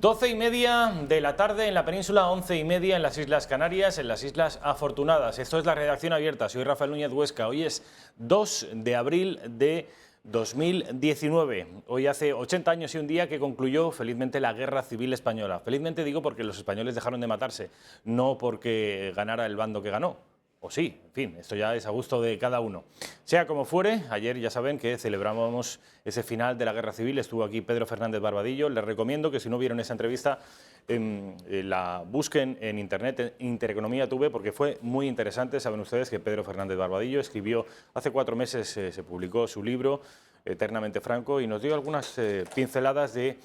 12:30 de la tarde en la península, 11:30 en las Islas Canarias, en las Islas Afortunadas. Esto es la redacción abierta. Soy Rafael Núñez Huesca. Hoy es 2 de abril de 2019. Hoy hace 80 años y un día que concluyó felizmente la Guerra Civil Española. Felizmente digo porque los españoles dejaron de matarse, no porque ganara el bando que ganó. O sí, en fin, esto ya es a gusto de cada uno. Sea como fuere, ayer ya saben que celebrábamos ese final de la Guerra Civil. Estuvo aquí Pedro Fernández Barbadillo. Les recomiendo que si no vieron esa entrevista, la busquen en internet, en Intereconomía Tuve, porque fue muy interesante. Saben ustedes que Pedro Fernández Barbadillo escribió, hace 4 meses se publicó su libro, Eternamente Franco, y nos dio algunas pinceladas de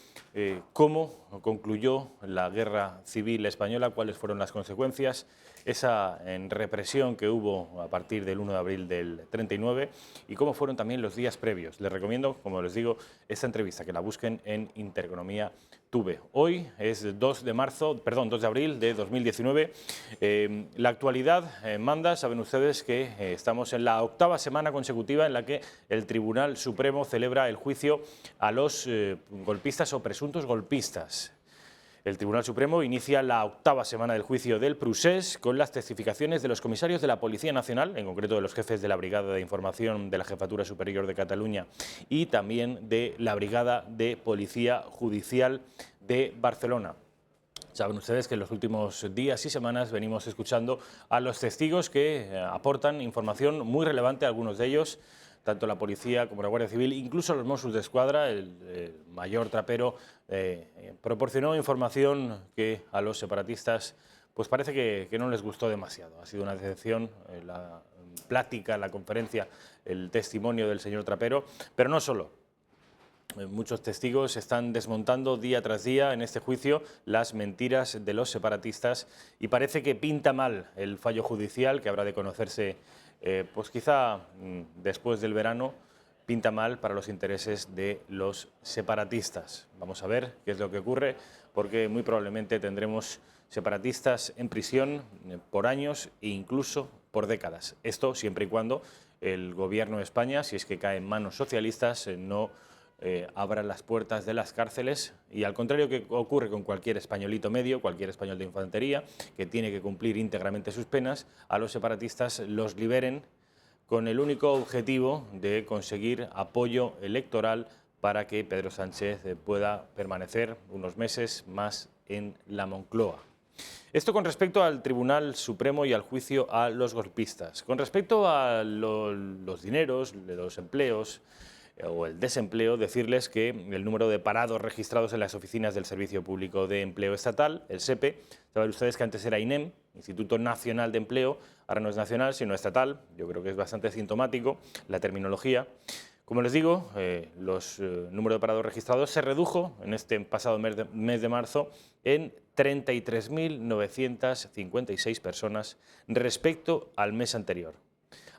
cómo concluyó la Guerra Civil Española, cuáles fueron las consecuencias, esa represión que hubo a partir del 1 de abril del 39 y cómo fueron también los días previos. Les recomiendo, como les digo, esta entrevista, que la busquen en Intereconomía Tuve. Hoy es 2 de abril de 2019. La actualidad manda. Saben ustedes que estamos en la 8ª semana consecutiva en la que el Tribunal Supremo celebra el juicio a los golpistas o presuntos golpistas. El Tribunal Supremo inicia la 8ª semana del juicio del Procés con las testificaciones de los comisarios de la Policía Nacional, en concreto de los jefes de la Brigada de Información de la Jefatura Superior de Cataluña y también de la Brigada de Policía Judicial de Barcelona. Saben ustedes que en los últimos días y semanas venimos escuchando a los testigos que aportan información muy relevante, algunos de ellos, tanto la policía como la Guardia Civil, incluso los Mossos d'Esquadra. El mayor Trapero proporcionó información que a los separatistas pues parece que no les gustó demasiado. Ha sido una decepción la plática, la conferencia, el testimonio del señor Trapero, pero no solo. Muchos testigos están desmontando día tras día en este juicio las mentiras de los separatistas y parece que pinta mal el fallo judicial, que habrá de conocerse pues quizá después del verano. Pinta mal para los intereses de los separatistas. Vamos a ver qué es lo que ocurre, porque muy probablemente tendremos separatistas en prisión por años e incluso por décadas. Esto siempre y cuando el Gobierno de España, si es que cae en manos socialistas, no abra las puertas de las cárceles, y al contrario que ocurre con cualquier españolito medio, cualquier español de infantería que tiene que cumplir íntegramente sus penas, a los separatistas los liberen con el único objetivo de conseguir apoyo electoral para que Pedro Sánchez pueda permanecer unos meses más en la Moncloa. Esto con respecto al Tribunal Supremo y al juicio a los golpistas. Con respecto a los dineros, los empleos o el desempleo, decirles que el número de parados registrados en las oficinas del Servicio Público de Empleo Estatal, el SEPE, saben ustedes que antes era INEM, Instituto Nacional de Empleo, ahora no es nacional, sino estatal. Yo creo que es bastante sintomático la terminología. Como les digo, los números de parados registrados se redujo en este pasado mes de marzo en 33.956 personas respecto al mes anterior,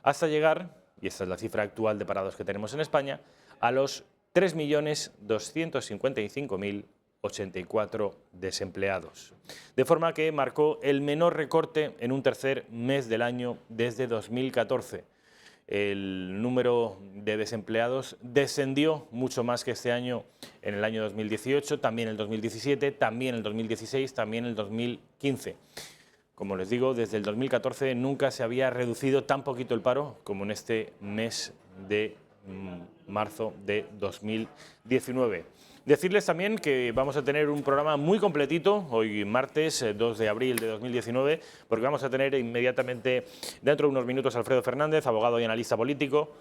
hasta llegar, y esta es la cifra actual de parados que tenemos en España, a los 3.255.084 desempleados. De forma que marcó el menor recorte en un tercer mes del año desde 2014. El número de desempleados descendió mucho más que este año en el año 2018, también el 2017, también el 2016, también el 2015. Como les digo, desde el 2014 nunca se había reducido tan poquito el paro como en este mes de marzo de 2019. Decirles también que vamos a tener un programa muy completito, hoy martes 2 de abril de 2019, porque vamos a tener inmediatamente, dentro de unos minutos, a Alfredo Fernández, abogado y analista político.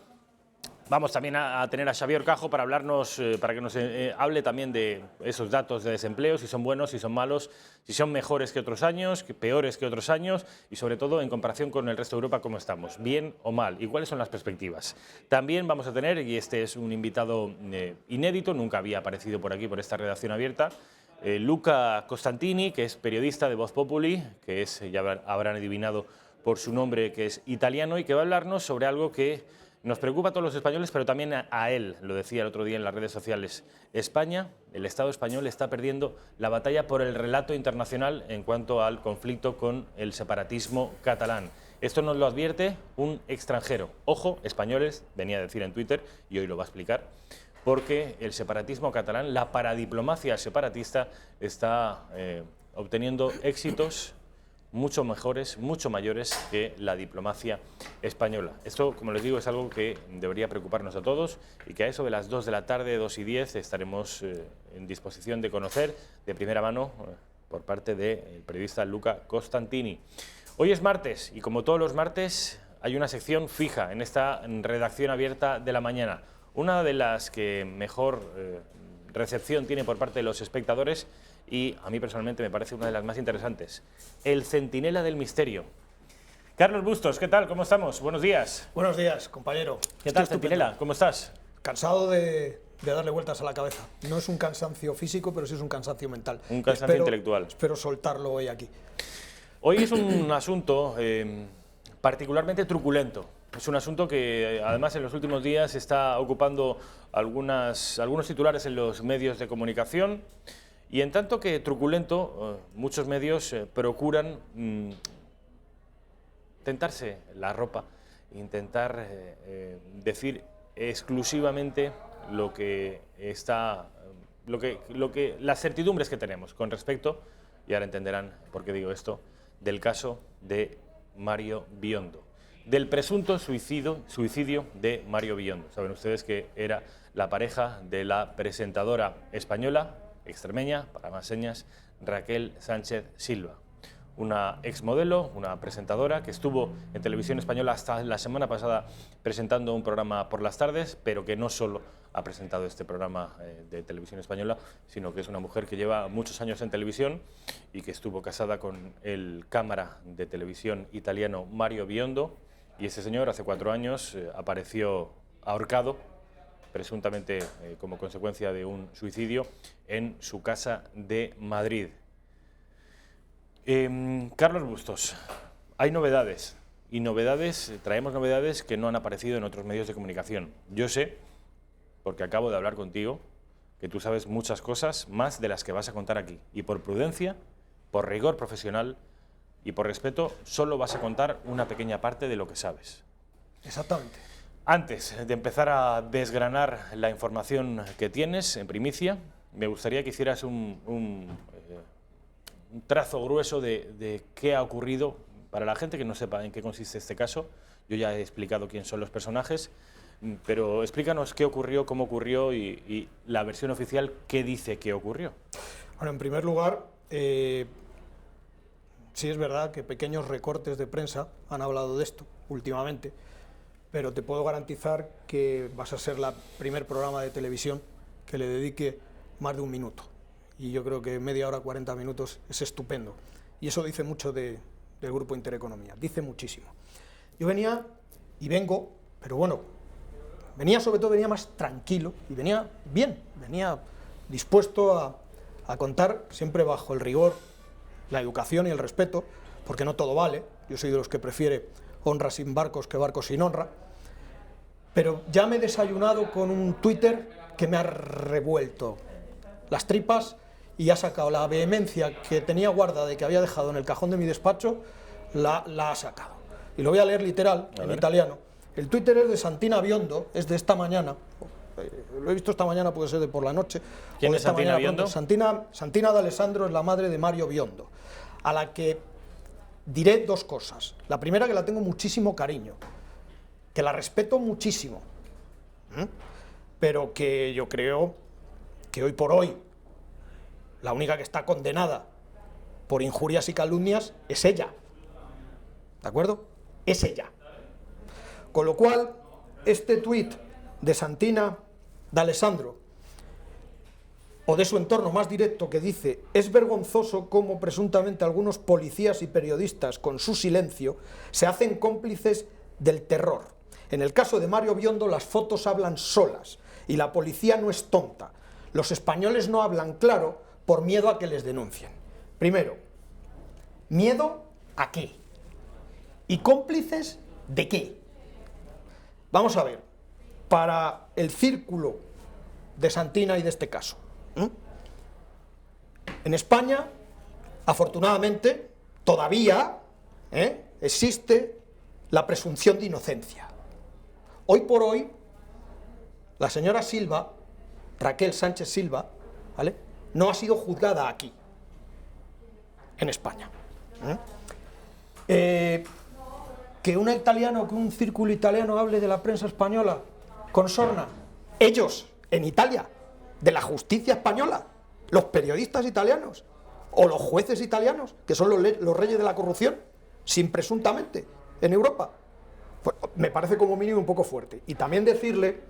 Vamos también a tener a Xavier Cajo para hablarnos, para que nos hable también de esos datos de desempleo, si son buenos, si son malos, si son mejores que otros años, peores que otros años y sobre todo en comparación con el resto de Europa, cómo estamos, bien o mal y cuáles son las perspectivas. También vamos a tener, y este es un invitado inédito, nunca había aparecido por aquí, por esta redacción abierta, Luca Costantini, que es periodista de Voz Populi, que es, ya habrán adivinado por su nombre, que es italiano, y que va a hablarnos sobre algo que nos preocupa a todos los españoles, pero también a él. Lo decía el otro día en las redes sociales. España, el Estado español, está perdiendo la batalla por el relato internacional en cuanto al conflicto con el separatismo catalán. Esto nos lo advierte un extranjero. Ojo, españoles, venía a decir en Twitter, y hoy lo va a explicar, porque el separatismo catalán, la paradiplomacia separatista, está obteniendo éxitos mucho mejores, mucho mayores que la diplomacia española. Esto, como les digo, es algo que debería preocuparnos a todos y que a eso de las 2 de la tarde, 2:10, estaremos en disposición de conocer de primera mano por parte del periodista Luca Costantini. Hoy es martes y, como todos los martes, hay una sección fija en esta redacción abierta de la mañana. Una de las que mejor recepción tiene por parte de los espectadores y a mí personalmente me parece una de las más interesantes. El Centinela del Misterio. Carlos Bustos, ¿qué tal? ¿Cómo estamos? Buenos días. Buenos días, compañero. ¿Qué tal, Centinela? ¿Cómo estás? Cansado de darle vueltas a la cabeza. No es un cansancio físico, pero sí es un cansancio mental. Un cansancio intelectual. Espero soltarlo hoy aquí. Hoy es un asunto particularmente truculento. Es un asunto que, además, en los últimos días está ocupando algunos titulares en los medios de comunicación. Y en tanto que truculento, muchos medios procuran tentarse la ropa, intentar decir exclusivamente las certidumbres que tenemos con respecto, y ahora entenderán por qué digo esto, del caso de Mario Biondo, del presunto suicidio de Mario Biondo. Saben ustedes que era la pareja de la presentadora española, extremeña, para más señas, Raquel Sánchez Silva. Una exmodelo, una presentadora que estuvo en Televisión Española hasta la semana pasada presentando un programa por las tardes, pero que no solo ha presentado este programa de Televisión Española, sino que es una mujer que lleva muchos años en televisión y que estuvo casada con el cámara de televisión italiano Mario Biondo, y ese señor hace 4 años apareció ahorcado, presuntamente como consecuencia de un suicidio, en su casa de Madrid. Carlos Bustos, hay novedades, y traemos novedades que no han aparecido en otros medios de comunicación. Yo sé, porque acabo de hablar contigo, que tú sabes muchas cosas más de las que vas a contar aquí, y por prudencia, por rigor profesional y por respeto, solo vas a contar una pequeña parte de lo que sabes. Exactamente. Antes de empezar a desgranar la información que tienes en primicia, me gustaría que hicieras un trazo grueso de qué ha ocurrido. Para la gente que no sepa en qué consiste este caso, yo ya he explicado quién son los personajes, pero explícanos qué ocurrió, cómo ocurrió y la versión oficial qué dice que ocurrió. Bueno, en primer lugar, sí es verdad que pequeños recortes de prensa han hablado de esto últimamente, pero te puedo garantizar que vas a ser la primer programa de televisión que le dedique más de 1 minuto. Y yo creo que media hora, 40 minutos es estupendo. Y eso dice mucho del Grupo Intereconomía, dice muchísimo. Yo venía y vengo, pero bueno, venía más tranquilo y venía bien, venía dispuesto a contar siempre bajo el rigor, la educación y el respeto, porque no todo vale. Yo soy de los que prefiere honra sin barcos que barcos sin honra, pero ya me he desayunado con un Twitter que me ha revuelto las tripas y ha sacado la vehemencia que tenía guardada y que había dejado en el cajón de mi despacho, la ha sacado. Y lo voy a leer literal, en italiano. El Twitter es de Santina Biondo, es de esta mañana, lo he visto esta mañana, puede ser de por la noche. ¿Quién es Santina Biondo? Santina D'Alessandro es la madre de Mario Biondo, a la que diré 2 cosas. La primera, que la tengo muchísimo cariño, que la respeto muchísimo, pero que yo creo que hoy por hoy la única que está condenada por injurias y calumnias es ella. ¿De acuerdo? Es ella. Con lo cual, este tuit de Santina D'Alessandro, o de su entorno más directo, que dice: es vergonzoso cómo presuntamente algunos policías y periodistas, con su silencio, se hacen cómplices del terror. En el caso de Mario Biondo, las fotos hablan solas, y la policía no es tonta. Los españoles no hablan claro por miedo a que les denuncien. Primero, ¿miedo a qué? ¿Y cómplices de qué? Vamos a ver, para el círculo de Santina y de este caso. En España, afortunadamente, todavía existe la presunción de inocencia. Hoy por hoy, la señora Silva Raquel Sánchez Silva, ¿vale?, no ha sido juzgada aquí, en España. Que un italiano, que un círculo italiano hable de la prensa española con sorna, ellos, en Italia, de la justicia española, los periodistas italianos, o los jueces italianos, que son los reyes de la corrupción, sin presuntamente, en Europa, pues me parece como mínimo un poco fuerte. Y también decirle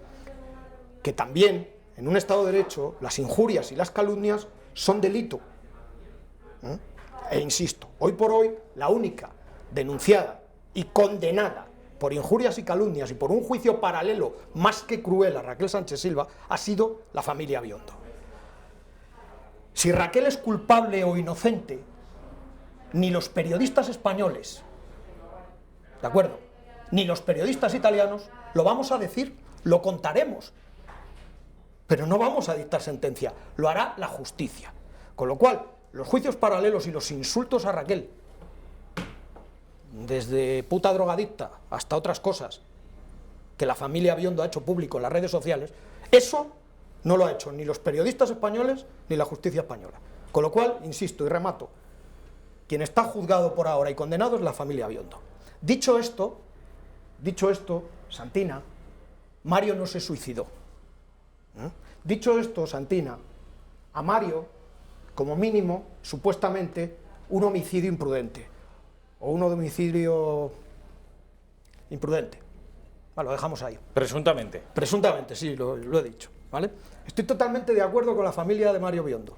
que también, en un Estado de Derecho, las injurias y las calumnias son delito. E insisto, hoy por hoy, la única denunciada y condenada por injurias y calumnias y por un juicio paralelo más que cruel a Raquel Sánchez Silva ha sido la familia Biondo. Si Raquel es culpable o inocente, ni los periodistas españoles, ¿de acuerdo?, ni los periodistas italianos lo vamos a decir, lo contaremos, pero no vamos a dictar sentencia, lo hará la justicia. Con lo cual, los juicios paralelos y los insultos a Raquel, desde puta drogadicta hasta otras cosas que la familia Biondo ha hecho público en las redes sociales, eso no lo ha hecho ni los periodistas españoles ni la justicia española. Con lo cual, insisto y remato, quien está juzgado por ahora y condenado es la familia Biondo. Dicho esto, Santina, Mario no se suicidó. Dicho esto, Santina, a Mario, como mínimo, supuestamente, un homicidio imprudente, o un homicidio imprudente. Vale, lo dejamos ahí. Presuntamente. Presuntamente, sí, lo he dicho, ¿vale? Estoy totalmente de acuerdo con la familia de Mario Biondo.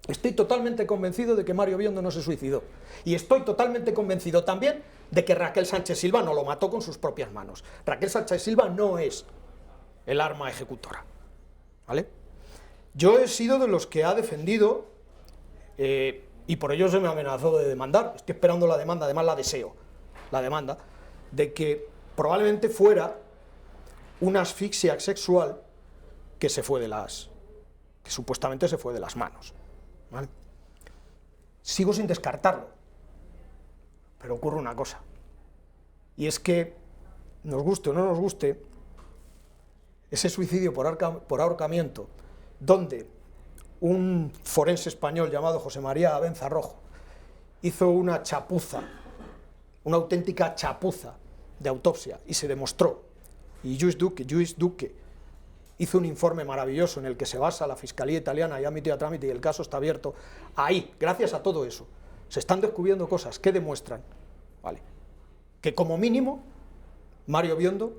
Estoy totalmente convencido de que Mario Biondo no se suicidó. Y estoy totalmente convencido también de que Raquel Sánchez Silva no lo mató con sus propias manos. Raquel Sánchez Silva no es el arma ejecutora, ¿vale? Yo he sido de los que ha defendido, y por ello se me amenazó de demandar, estoy esperando la demanda, además la deseo, la demanda, de que probablemente fuera una asfixia sexual que supuestamente se fue de las manos, ¿vale? Sigo sin descartarlo, pero ocurre una cosa, y es que, nos guste o no nos guste, ese suicidio por ahorcamiento, donde un forense español llamado José María Abenza Rojo hizo una chapuza, una auténtica chapuza de autopsia, y se demostró, y Lluís Duque hizo un informe maravilloso en el que se basa la Fiscalía italiana y ha metido a trámite y el caso está abierto. Ahí, gracias a todo eso, se están descubriendo cosas que demuestran, ¿vale?, que como mínimo Mario Biondo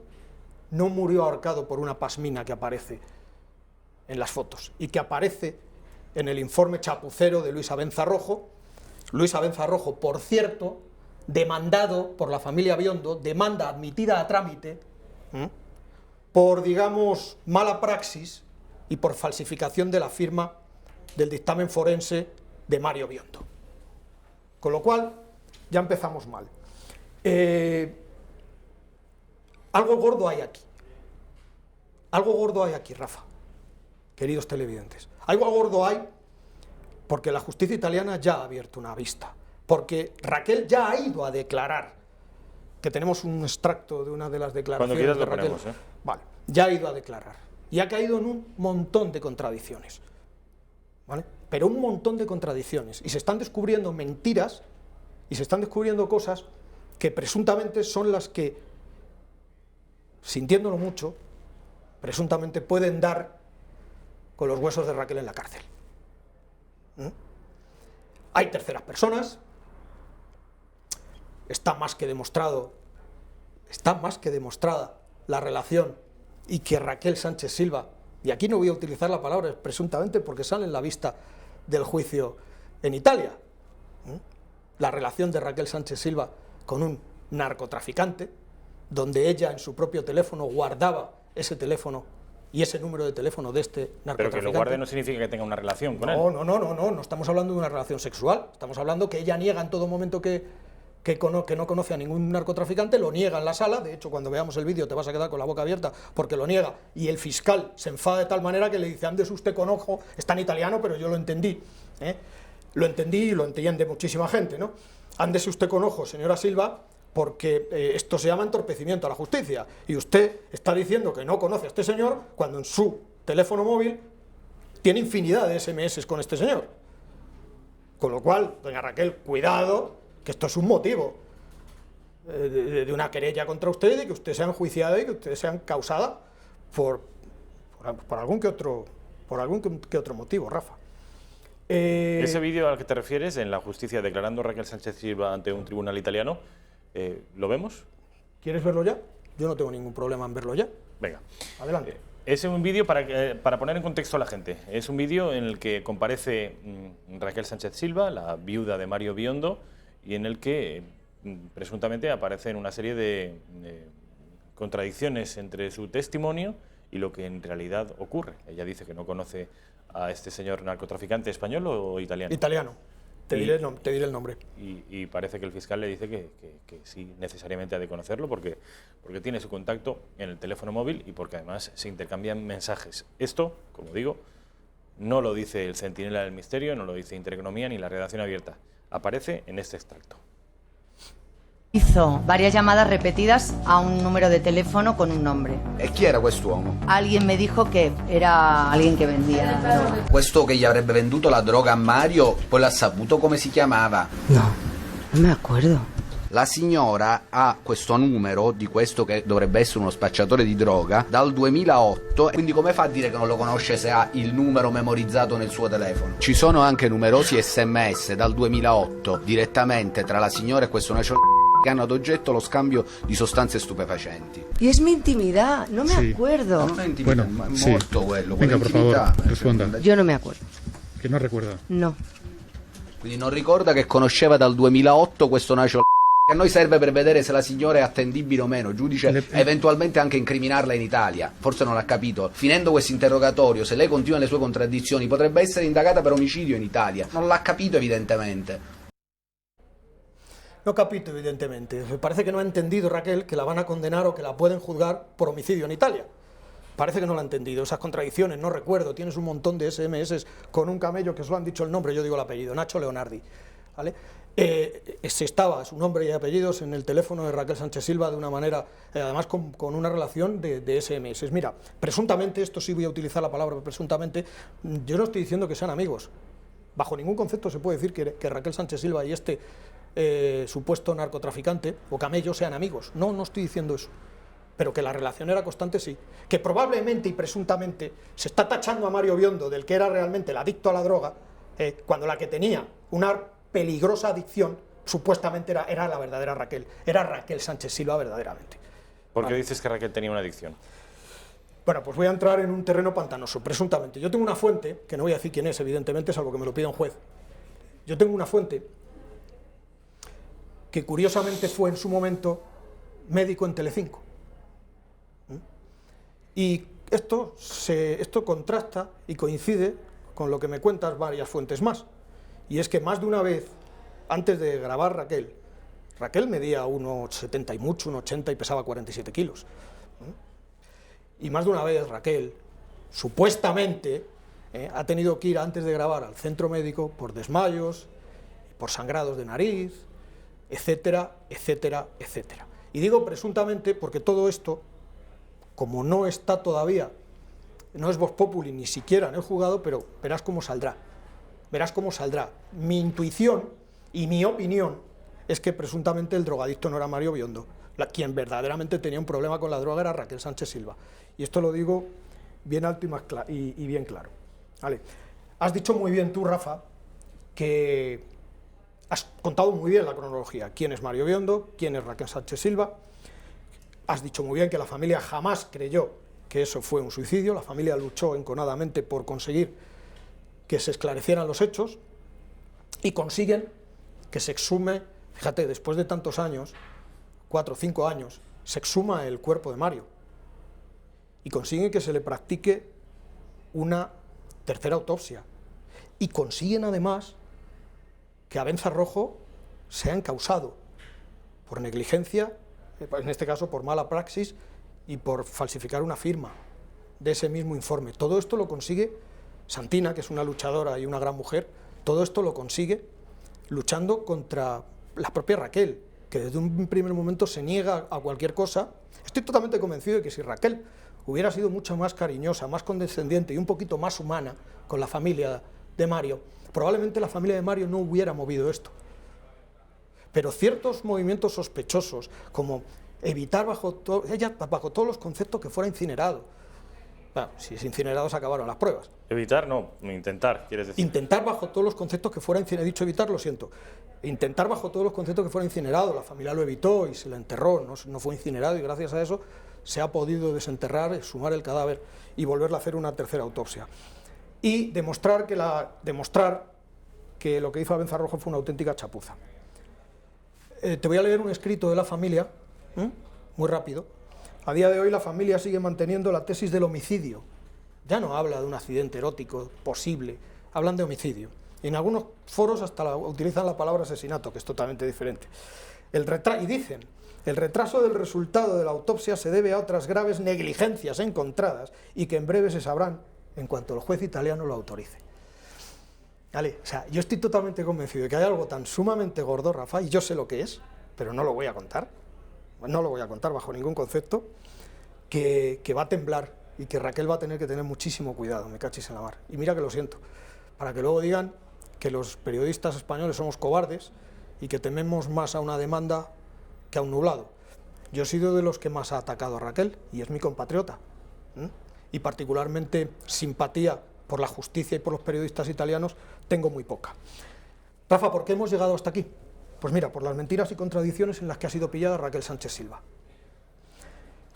no murió ahorcado por una pasmina que aparece en las fotos y que aparece en el informe chapucero de Luis Abenza Rojo. Luis Abenza Rojo, por cierto, demandado por la familia Biondo, demanda admitida a trámite, por, digamos, mala praxis y por falsificación de la firma del dictamen forense de Mario Biondo. Con lo cual, ya empezamos mal. Algo gordo hay aquí. Algo gordo hay aquí, Rafa, queridos televidentes. Algo gordo hay porque la justicia italiana ya ha abierto una vista, porque Raquel ya ha ido a declarar, que tenemos un extracto de una de las declaraciones. Cuando quieras de lo Raquel. ponemos, Vale, ya ha ido a declarar y ha caído en un montón de contradicciones, ¿vale? Pero un montón de contradicciones, y se están descubriendo mentiras y se están descubriendo cosas que presuntamente son las que, sintiéndolo mucho, presuntamente pueden dar con los huesos de Raquel en la cárcel. Hay terceras personas, está más que demostrada la relación, y que Raquel Sánchez Silva, y aquí no voy a utilizar la palabra presuntamente porque sale en la vista del juicio en Italia, la relación de Raquel Sánchez Silva con un narcotraficante, donde ella en su propio teléfono guardaba ese teléfono y ese número de teléfono de este narcotraficante. Pero que lo guarde no significa que tenga una relación con él. No estamos hablando de una relación sexual, estamos hablando que ella niega en todo momento que no conoce a ningún narcotraficante, lo niega en la sala. De hecho, cuando veamos el vídeo te vas a quedar con la boca abierta porque lo niega, y el fiscal se enfada de tal manera que le dice: andes usted con ojo, está en italiano, pero yo lo entendí, lo entendí y lo entiende muchísima gente, ¿no? Ándese usted con ojo, señora Silva, porque esto se llama entorpecimiento a la justicia, y usted está diciendo que no conoce a este señor cuando en su teléfono móvil, tiene infinidad de SMS con este señor. Con lo cual, doña Raquel, cuidado, que esto es un motivo de una querella contra usted, de que usted sea enjuiciada y que usted sea causada por algún que otro motivo, Rafa. Ese vídeo al que te refieres, en la justicia declarando Raquel Sánchez Silva ante un tribunal italiano, ¿lo vemos? ¿Quieres verlo ya? Yo no tengo ningún problema en verlo ya. Venga. Adelante. Es un vídeo para poner en contexto a la gente. Es un vídeo en el que comparece Raquel Sánchez Silva, la viuda de Mario Biondo, y en el que presuntamente aparecen una serie de contradicciones entre su testimonio y lo que en realidad ocurre. Ella dice que no conoce a este señor narcotraficante, ¿español o italiano? Italiano. Te diré el nombre. Y parece que el fiscal le dice que sí, necesariamente ha de conocerlo porque tiene su contacto en el teléfono móvil y porque además se intercambian mensajes. Esto, como digo, no lo dice el Centinela del Misterio, no lo dice Intereconomía ni la Redacción Abierta. Aparece en este extracto. Hizo varias llamadas repetidas a un número de teléfono con un nombre. E chi era quest'uomo? Alguien me dijo que era alguien que vendía droga. Questo che gli avrebbe venduto la droga a Mario, poi l'ha saputo come si chiamava? No, no me acuerdo. La signora ha questo numero di questo che dovrebbe essere uno spacciatore di droga dal 2008, quindi come fa a dire che non lo conosce se ha il numero memorizzato nel suo telefono? Ci sono anche numerosi SMS dal 2008 direttamente tra la signora e questo che hanno ad oggetto lo scambio di sostanze stupefacenti. Y es mi intimidad, no me acuerdo. Non è intimidad, Bueno, è sì. molto quello. Venga, por favor, quell'intimità. risponda. Yo no me acuerdo. Que no recuerda. No. Quindi non ricorda che conosceva dal 2008 questo Nacio che a noi serve per vedere se la signora è attendibile o meno, giudice, eventualmente anche incriminarla in Italia. Forse non ha capito. Finendo questo interrogatorio, se lei continua le sue contraddizioni, potrebbe essere indagata per omicidio in Italia. Non l'ha capito evidentemente. No capito, evidentemente. Me parece que no ha entendido, Raquel, que la van a condenar o que la pueden juzgar por homicidio en Italia. Parece que no lo ha entendido. Esas contradicciones, no recuerdo. Tienes un montón de SMS con un camello que solo han dicho el nombre, yo digo el apellido, Nacho Leonardi. ¿Vale? Estaba su nombre y apellidos en el teléfono de Raquel Sánchez Silva de una manera, además con una relación de SMS. Mira, presuntamente, esto sí voy a utilizar la palabra presuntamente, yo no estoy diciendo que sean amigos. Bajo ningún concepto se puede decir que Raquel Sánchez Silva y este supuesto narcotraficante o camello sean amigos. No, no estoy diciendo eso. Pero que la relación era constante, sí. Que probablemente y presuntamente se está tachando a Mario Biondo del que era realmente el adicto a la droga, cuando la que tenía una peligrosa adicción supuestamente era la verdadera Raquel. Era Raquel Sánchez Silva verdaderamente. ¿Por qué dices que Raquel tenía una adicción? Bueno, pues voy a entrar en un terreno pantanoso, presuntamente. Yo tengo una fuente, que no voy a decir quién es, evidentemente, salvo que me lo pida un juez. Yo tengo una fuente que curiosamente fue en su momento médico en Telecinco. Y esto contrasta y coincide con lo que me cuentas varias fuentes más. Y es que más de una vez, antes de grabar Raquel medía unos 70 y mucho, unos 80 y pesaba 47 kilos. Y más de una vez Raquel, supuestamente, ha tenido que ir antes de grabar al centro médico por desmayos, por sangrados de nariz, etcétera, etcétera, etcétera. Y digo presuntamente porque todo esto, como no está todavía, no es Vox Populi, ni siquiera en el juzgado, pero verás cómo saldrá. Verás cómo saldrá. Mi intuición y mi opinión es que presuntamente el drogadicto no era Mario Biondo. Quien verdaderamente tenía un problema con la droga era Raquel Sánchez Silva. Y esto lo digo bien alto y bien claro. Vale. Has dicho muy bien tú, Rafa, que has contado muy bien la cronología. ¿Quién es Mario Biondo? ¿Quién es Raquel Sánchez Silva? Has dicho muy bien que la familia jamás creyó que eso fue un suicidio. La familia luchó enconadamente por conseguir que se esclarecieran los hechos y consiguen que se exhume, fíjate, después de tantos años, 4 o 5 años, se exhuma el cuerpo de Mario y consiguen que se le practique una tercera autopsia y consiguen además que a Benza Rojo sea encausado por negligencia, en este caso por mala praxis y por falsificar una firma de ese mismo informe. Todo esto lo consigue Santina, que es una luchadora y una gran mujer, todo esto lo consigue luchando contra la propia Raquel, que desde un primer momento se niega a cualquier cosa. Estoy totalmente convencido de que si Raquel hubiera sido mucho más cariñosa, más condescendiente y un poquito más humana con la familia de Mario, probablemente la familia de Mario no hubiera movido esto. Pero ciertos movimientos sospechosos, como evitar bajo todos los conceptos que fuera incinerado. Bueno, si es incinerado se acabaron las pruebas. Evitar, no, intentar, quieres decir. Intentar bajo todos los conceptos que fuera incinerado. He dicho evitar, lo siento. Intentar bajo todos los conceptos que fuera incinerado. La familia lo evitó y se lo enterró, no fue incinerado, y gracias a eso se ha podido desenterrar, exhumar el cadáver y volverle a hacer una tercera autopsia. Y demostrar que lo que hizo Abenzarojo fue una auténtica chapuza. Te voy a leer un escrito de la familia, muy rápido. A día de hoy la familia sigue manteniendo la tesis del homicidio. Ya no habla de un accidente erótico posible, hablan de homicidio. Y en algunos foros hasta utilizan la palabra asesinato, que es totalmente diferente. Y dicen, el retraso del resultado de la autopsia se debe a otras graves negligencias encontradas y que en breve se sabrán en cuanto el juez italiano lo autorice. ¿Vale? O sea, yo estoy totalmente convencido de que hay algo tan sumamente gordo, Rafa, y yo sé lo que es, pero no lo voy a contar. No lo voy a contar bajo ningún concepto, que va a temblar y que Raquel va a tener que tener muchísimo cuidado, me cachis en la mar. Y mira que lo siento, para que luego digan que los periodistas españoles somos cobardes y que tememos más a una demanda que a un nublado. Yo he sido de los que más ha atacado a Raquel y es mi compatriota. Y particularmente simpatía por la justicia y por los periodistas italianos tengo muy poca. Rafa, ¿por qué hemos llegado hasta aquí? Pues mira, por las mentiras y contradicciones en las que ha sido pillada Raquel Sánchez Silva.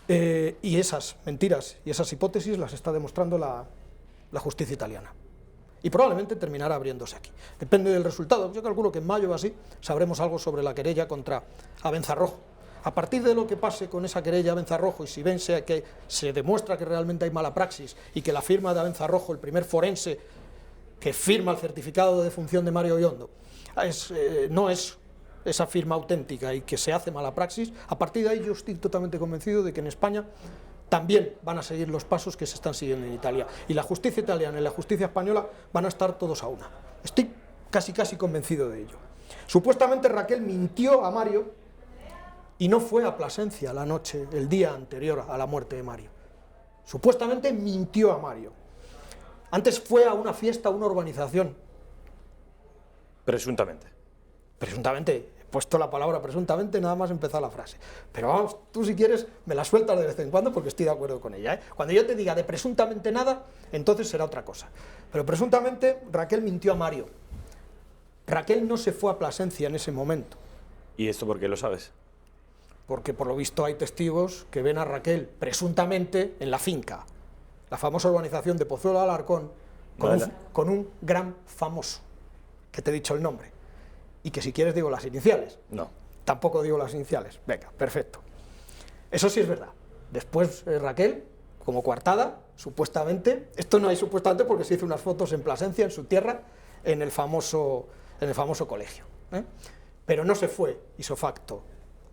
Y esas mentiras y esas hipótesis las está demostrando la justicia italiana. Y probablemente terminará abriéndose aquí. Depende del resultado. Yo calculo que en mayo o así sabremos algo sobre la querella contra Abenzarojo. A partir de lo que pase con esa querella Abenzarojo y si vence que se demuestra que realmente hay mala praxis y que la firma de Abenzarojo, el primer forense que firma el certificado de defunción de Mario Biondo, no es esa firma auténtica y que se hace mala praxis, a partir de ahí yo estoy totalmente convencido de que en España también van a seguir los pasos que se están siguiendo en Italia. Y la justicia italiana y la justicia española van a estar todos a una. Estoy casi convencido de ello. Supuestamente Raquel mintió a Mario y no fue a Plasencia el día anterior a la muerte de Mario. Supuestamente mintió a Mario. Antes fue a una fiesta, a una urbanización. Presuntamente. Presuntamente. He puesto la palabra presuntamente nada más empezar la frase. Pero vamos, tú si quieres me la sueltas de vez en cuando porque estoy de acuerdo con ella. Cuando yo te diga de presuntamente nada, entonces será otra cosa. Pero presuntamente Raquel mintió a Mario. Raquel no se fue a Plasencia en ese momento. ¿Y esto por qué lo sabes? Porque por lo visto hay testigos que ven a Raquel presuntamente en la finca, la famosa urbanización de Pozuelo de Alarcón, con un gran famoso, que te he dicho el nombre, y que si quieres digo las iniciales. No. Tampoco digo las iniciales. Venga, perfecto. Eso sí es verdad. Después Raquel, como coartada, supuestamente, esto no hay supuestamente porque se hizo unas fotos en Plasencia, en su tierra, en el famoso colegio. Pero no se fue ipso facto,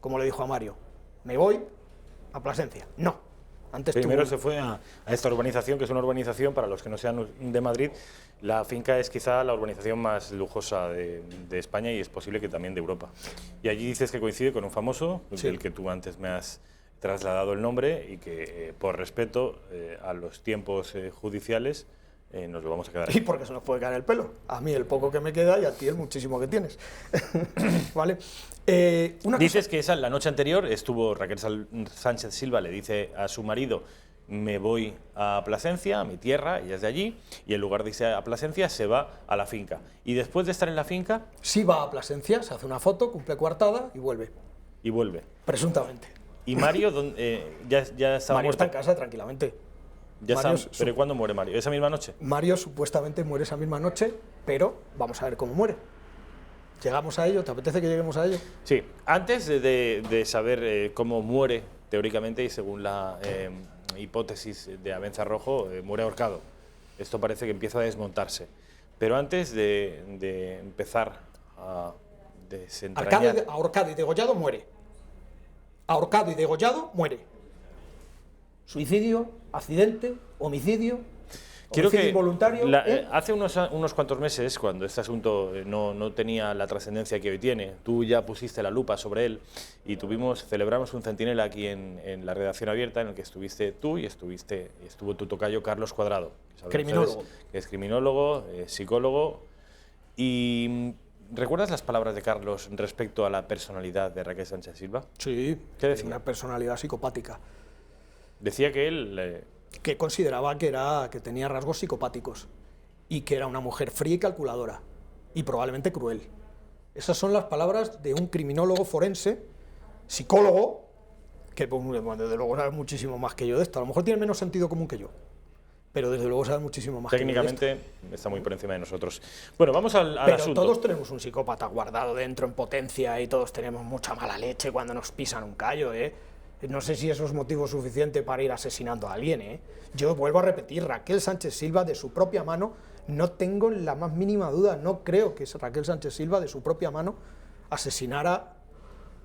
como le dijo a Mario, me voy a Plasencia. No. Antes primero se fue a esta urbanización, que es una urbanización, para los que no sean de Madrid, la finca es quizá la urbanización más lujosa de España y es posible que también de Europa. Y allí dices que coincide con un famoso, sí, del que tú antes me has trasladado el nombre y que por respeto a los tiempos judiciales nos lo vamos a quedar aquí. Y porque se nos puede caer el pelo. A mí el poco que me queda y a ti el muchísimo que tienes. ¿Vale? Dices que la noche anterior estuvo Raquel Sánchez Silva, le dice a su marido, me voy a Plasencia, a mi tierra, ella es de allí, y en lugar de irse a Plasencia se va a la finca. Y después de estar en la finca... Sí va a Plasencia, se hace una foto, cumple coartada y vuelve. Y vuelve. Presuntamente. ¿Y Mario ya estaba Mario muerto? está en casa tranquilamente. ¿Pero cuándo muere Mario? ¿Esa misma noche? Mario supuestamente muere esa misma noche, pero vamos a ver cómo muere. ¿Llegamos a ello? ¿Te apetece que lleguemos a ello? Sí. Antes de saber cómo muere, teóricamente, y según la hipótesis de Abenzarojo, muere ahorcado. Esto parece que empieza a desmontarse. Pero antes de empezar a desentrañar... Ahorcado y degollado muere. Ahorcado y degollado muere. Suicidio, accidente, homicidio... Quiero Homicidio que involuntario, hace unos cuantos meses, cuando este asunto no tenía la trascendencia que hoy tiene, tú ya pusiste la lupa sobre él y celebramos un centinela aquí en la redacción abierta en el que estuviste tú y estuvo tu tocayo Carlos Cuadrado. Criminólogo. Que es criminólogo, psicólogo. Y ¿recuerdas las palabras de Carlos respecto a la personalidad de Raquel Sánchez Silva? Sí, ¿Qué decía? una personalidad psicopática. Decía que él... que consideraba que tenía rasgos psicopáticos y que era una mujer fría y calculadora y probablemente cruel. Esas son las palabras de un criminólogo forense, psicólogo, que bueno, desde luego sabe muchísimo más que yo de esto. A lo mejor tiene menos sentido común que yo, pero desde luego sabe muchísimo más que yo de esto. Técnicamente está muy por encima de nosotros. Bueno, vamos al Pero asunto. todos tenemos un psicópata guardado dentro en potencia y todos tenemos mucha mala leche cuando nos pisan un callo, ¿eh? No sé si eso es motivo suficiente para ir asesinando a alguien, ¿eh? Yo vuelvo a repetir, Raquel Sánchez Silva de su propia mano, no tengo la más mínima duda, no creo que Raquel Sánchez Silva de su propia mano asesinara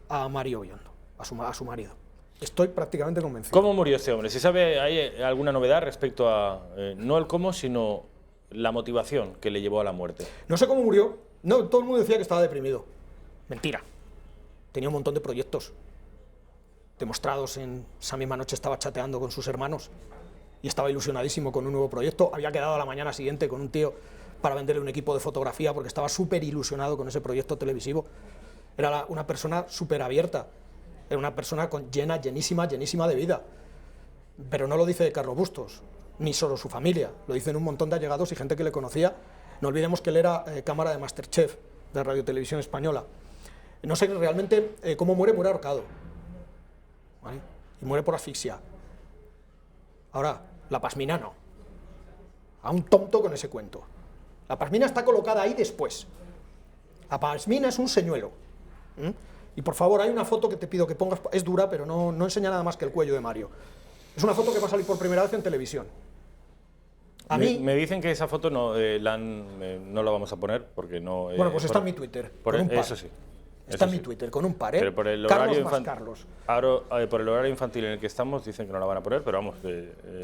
a Mario Biondo, a su marido. Estoy prácticamente convencido. ¿Cómo murió este hombre? ¿Se sabe, hay alguna novedad respecto a, no el cómo, sino la motivación que le llevó a la muerte? No sé cómo murió, no, todo el mundo decía que estaba deprimido. Mentira, tenía un montón de proyectos demostrados. En esa misma noche estaba chateando con sus hermanos y estaba ilusionadísimo con un nuevo proyecto. Había quedado a la mañana siguiente con un tío para venderle un equipo de fotografía porque estaba súper ilusionado con ese proyecto televisivo. Era una persona súper abierta, era una persona llenísima de vida. Pero no lo dice Carlos Bustos, ni solo su familia, lo dicen un montón de allegados y gente que le conocía. No olvidemos que él era cámara de Masterchef de Radio Televisión Española. No sé realmente cómo muere ahorcado. ¿Vale? Y muere por asfixia. Ahora, la pasmina no. A un tonto con ese cuento. La pasmina está colocada ahí después. La pasmina es un señuelo. Y por favor, hay una foto que te pido que pongas, es dura, pero no enseña nada más que el cuello de Mario. Es una foto que va a salir por primera vez en televisión. Me dicen que esa foto no la vamos a poner porque no... Bueno, pues está en mi Twitter. Con un par. Eso sí. Está en mi Twitter, con un par, ¿eh? Pero por el horario por el horario infantil en el que estamos dicen que no la van a poner, pero vamos,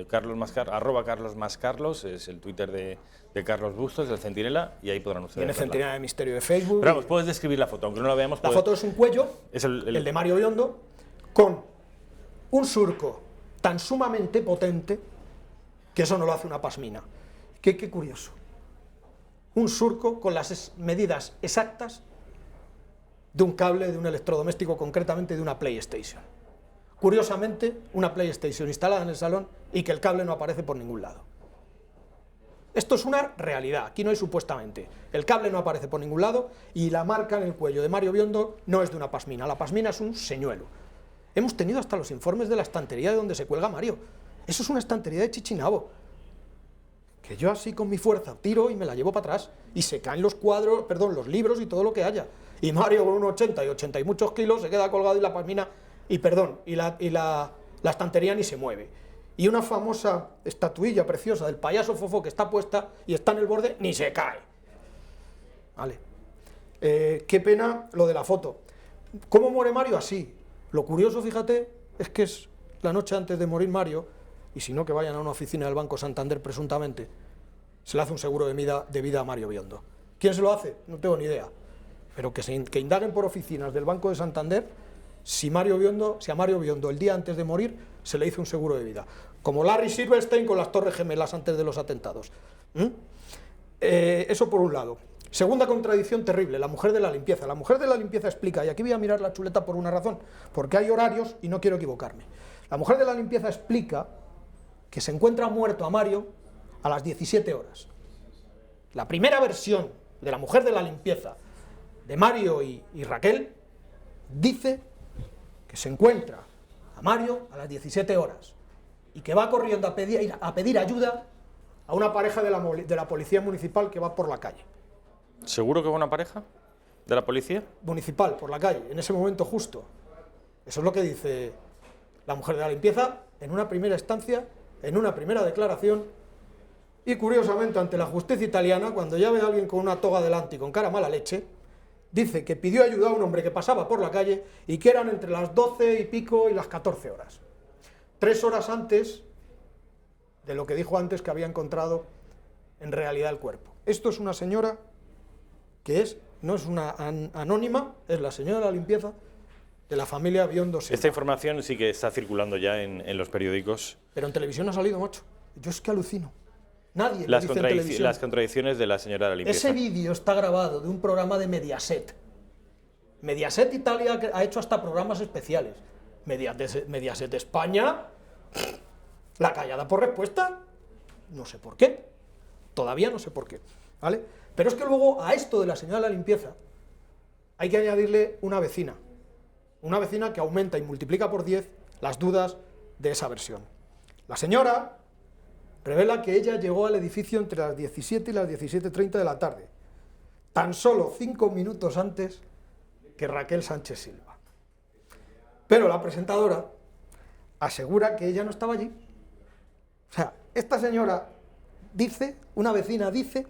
@CarlosMasCarlos es el Twitter de Carlos Bustos, del Centinela, y ahí podrán ustedes Tiene verla. Centinela de Misterio de Facebook. Pero vamos, puedes describir la foto, aunque no la veamos. La foto es un cuello, es el de Mario Biondo, con un surco tan sumamente potente que eso no lo hace una pasmina. Qué curioso. Un surco con las medidas exactas de un cable de un electrodoméstico, concretamente de una PlayStation. Curiosamente, una PlayStation instalada en el salón y que el cable no aparece por ningún lado. Esto es una realidad, aquí no hay supuestamente. El cable no aparece por ningún lado y la marca en el cuello de Mario Biondo no es de una pasmina, la pasmina es un señuelo. Hemos tenido hasta los informes de la estantería de donde se cuelga Mario. Eso es una estantería de Chichinabo, que yo así con mi fuerza tiro y me la llevo para atrás y se caen los cuadros, los libros y todo lo que haya. Y Mario con un 80 y muchos kilos se queda colgado y la pasmina, la estantería ni se mueve. Y una famosa estatuilla preciosa del payaso Fofó que está puesta y está en el borde, ni se cae. Vale. Qué pena lo de la foto. ¿Cómo muere Mario? Así. Lo curioso, fíjate, es que es la noche antes de morir Mario, y si no que vayan a una oficina del Banco Santander presuntamente, se le hace un seguro de vida a Mario Biondo. ¿Quién se lo hace? No tengo ni idea. Pero que indaguen por oficinas del Banco de Santander si a Mario Biondo el día antes de morir se le hizo un seguro de vida. Como Larry Silverstein con las Torres Gemelas antes de los atentados. Eso por un lado. Segunda contradicción terrible, la mujer de la limpieza. La mujer de la limpieza explica, y aquí voy a mirar la chuleta por una razón, porque hay horarios y no quiero equivocarme. La mujer de la limpieza explica que se encuentra muerto a Mario a las 17 horas. La primera versión de la mujer de la limpieza de Mario y Raquel dice que se encuentra a Mario a las 17 horas y que va corriendo a pedir ayuda a una pareja de la policía municipal que va por la calle. ¿Seguro que fue una pareja de la policía? Municipal, por la calle, en ese momento justo. Eso es lo que dice la mujer de la limpieza en una primera instancia, en una primera declaración, y curiosamente ante la justicia italiana, cuando ya ve a alguien con una toga delante y con cara mala leche, dice que pidió ayuda a un hombre que pasaba por la calle y que eran entre las 12 y pico y las 14 horas. 3 horas antes de lo que dijo antes que había encontrado en realidad el cuerpo. Esto es una señora que no es una anónima, es la señora de la limpieza de la familia Biondo Silva. Esta información sí que está circulando ya en los periódicos. Pero en televisión ha salido, macho. Yo es que alucino. Nadie lo dice en televisión. Las contradicciones de la señora de la limpieza. Ese vídeo está grabado de un programa de Mediaset. Mediaset Italia ha hecho hasta programas especiales. Mediaset España, la callada por respuesta, no sé por qué. Todavía no sé por qué, ¿vale? Pero es que luego a esto de la señora de la limpieza hay que añadirle una vecina. Una vecina que aumenta y multiplica por 10 las dudas de esa versión. La señora revela que ella llegó al edificio entre las 17 y las 17:30 de la tarde, tan solo 5 minutos antes que Raquel Sánchez Silva. Pero la presentadora asegura que ella no estaba allí. O sea, esta señora dice, una vecina dice,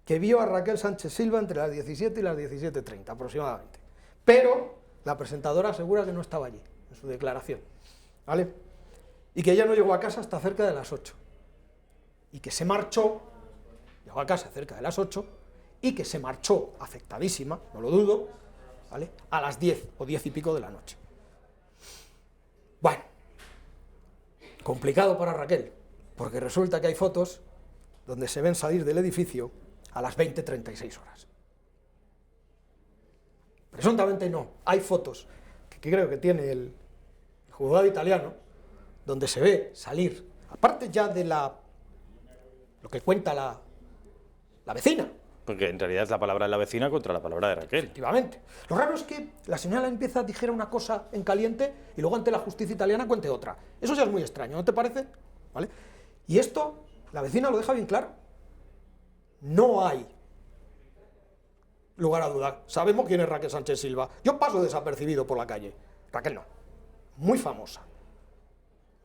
que vio a Raquel Sánchez Silva entre las 17 y las 17:30 aproximadamente. Pero la presentadora asegura que no estaba allí, en su declaración, ¿vale? Y que ella no llegó a casa hasta cerca de las 8. Y que se marchó, llegó a casa cerca de las 8, y que se marchó afectadísima, no lo dudo, ¿vale?, a las 10 o 10 y pico de la noche. Bueno, complicado para Raquel, porque resulta que hay fotos donde se ven salir del edificio a las 20:36 horas. Presuntamente no, hay fotos que creo que tiene el juzgado italiano, donde se ve salir, aparte ya de lo que cuenta la vecina. Porque en realidad es la palabra de la vecina contra la palabra de Raquel. Efectivamente. Lo raro es que la señora de la limpieza dijera una cosa en caliente y luego ante la justicia italiana cuente otra. Eso ya es muy extraño, ¿no te parece? ¿Vale? Y esto, la vecina lo deja bien claro. No hay lugar a dudar. Sabemos quién es Raquel Sánchez Silva. Yo paso desapercibido por la calle. Raquel no. Muy famosa.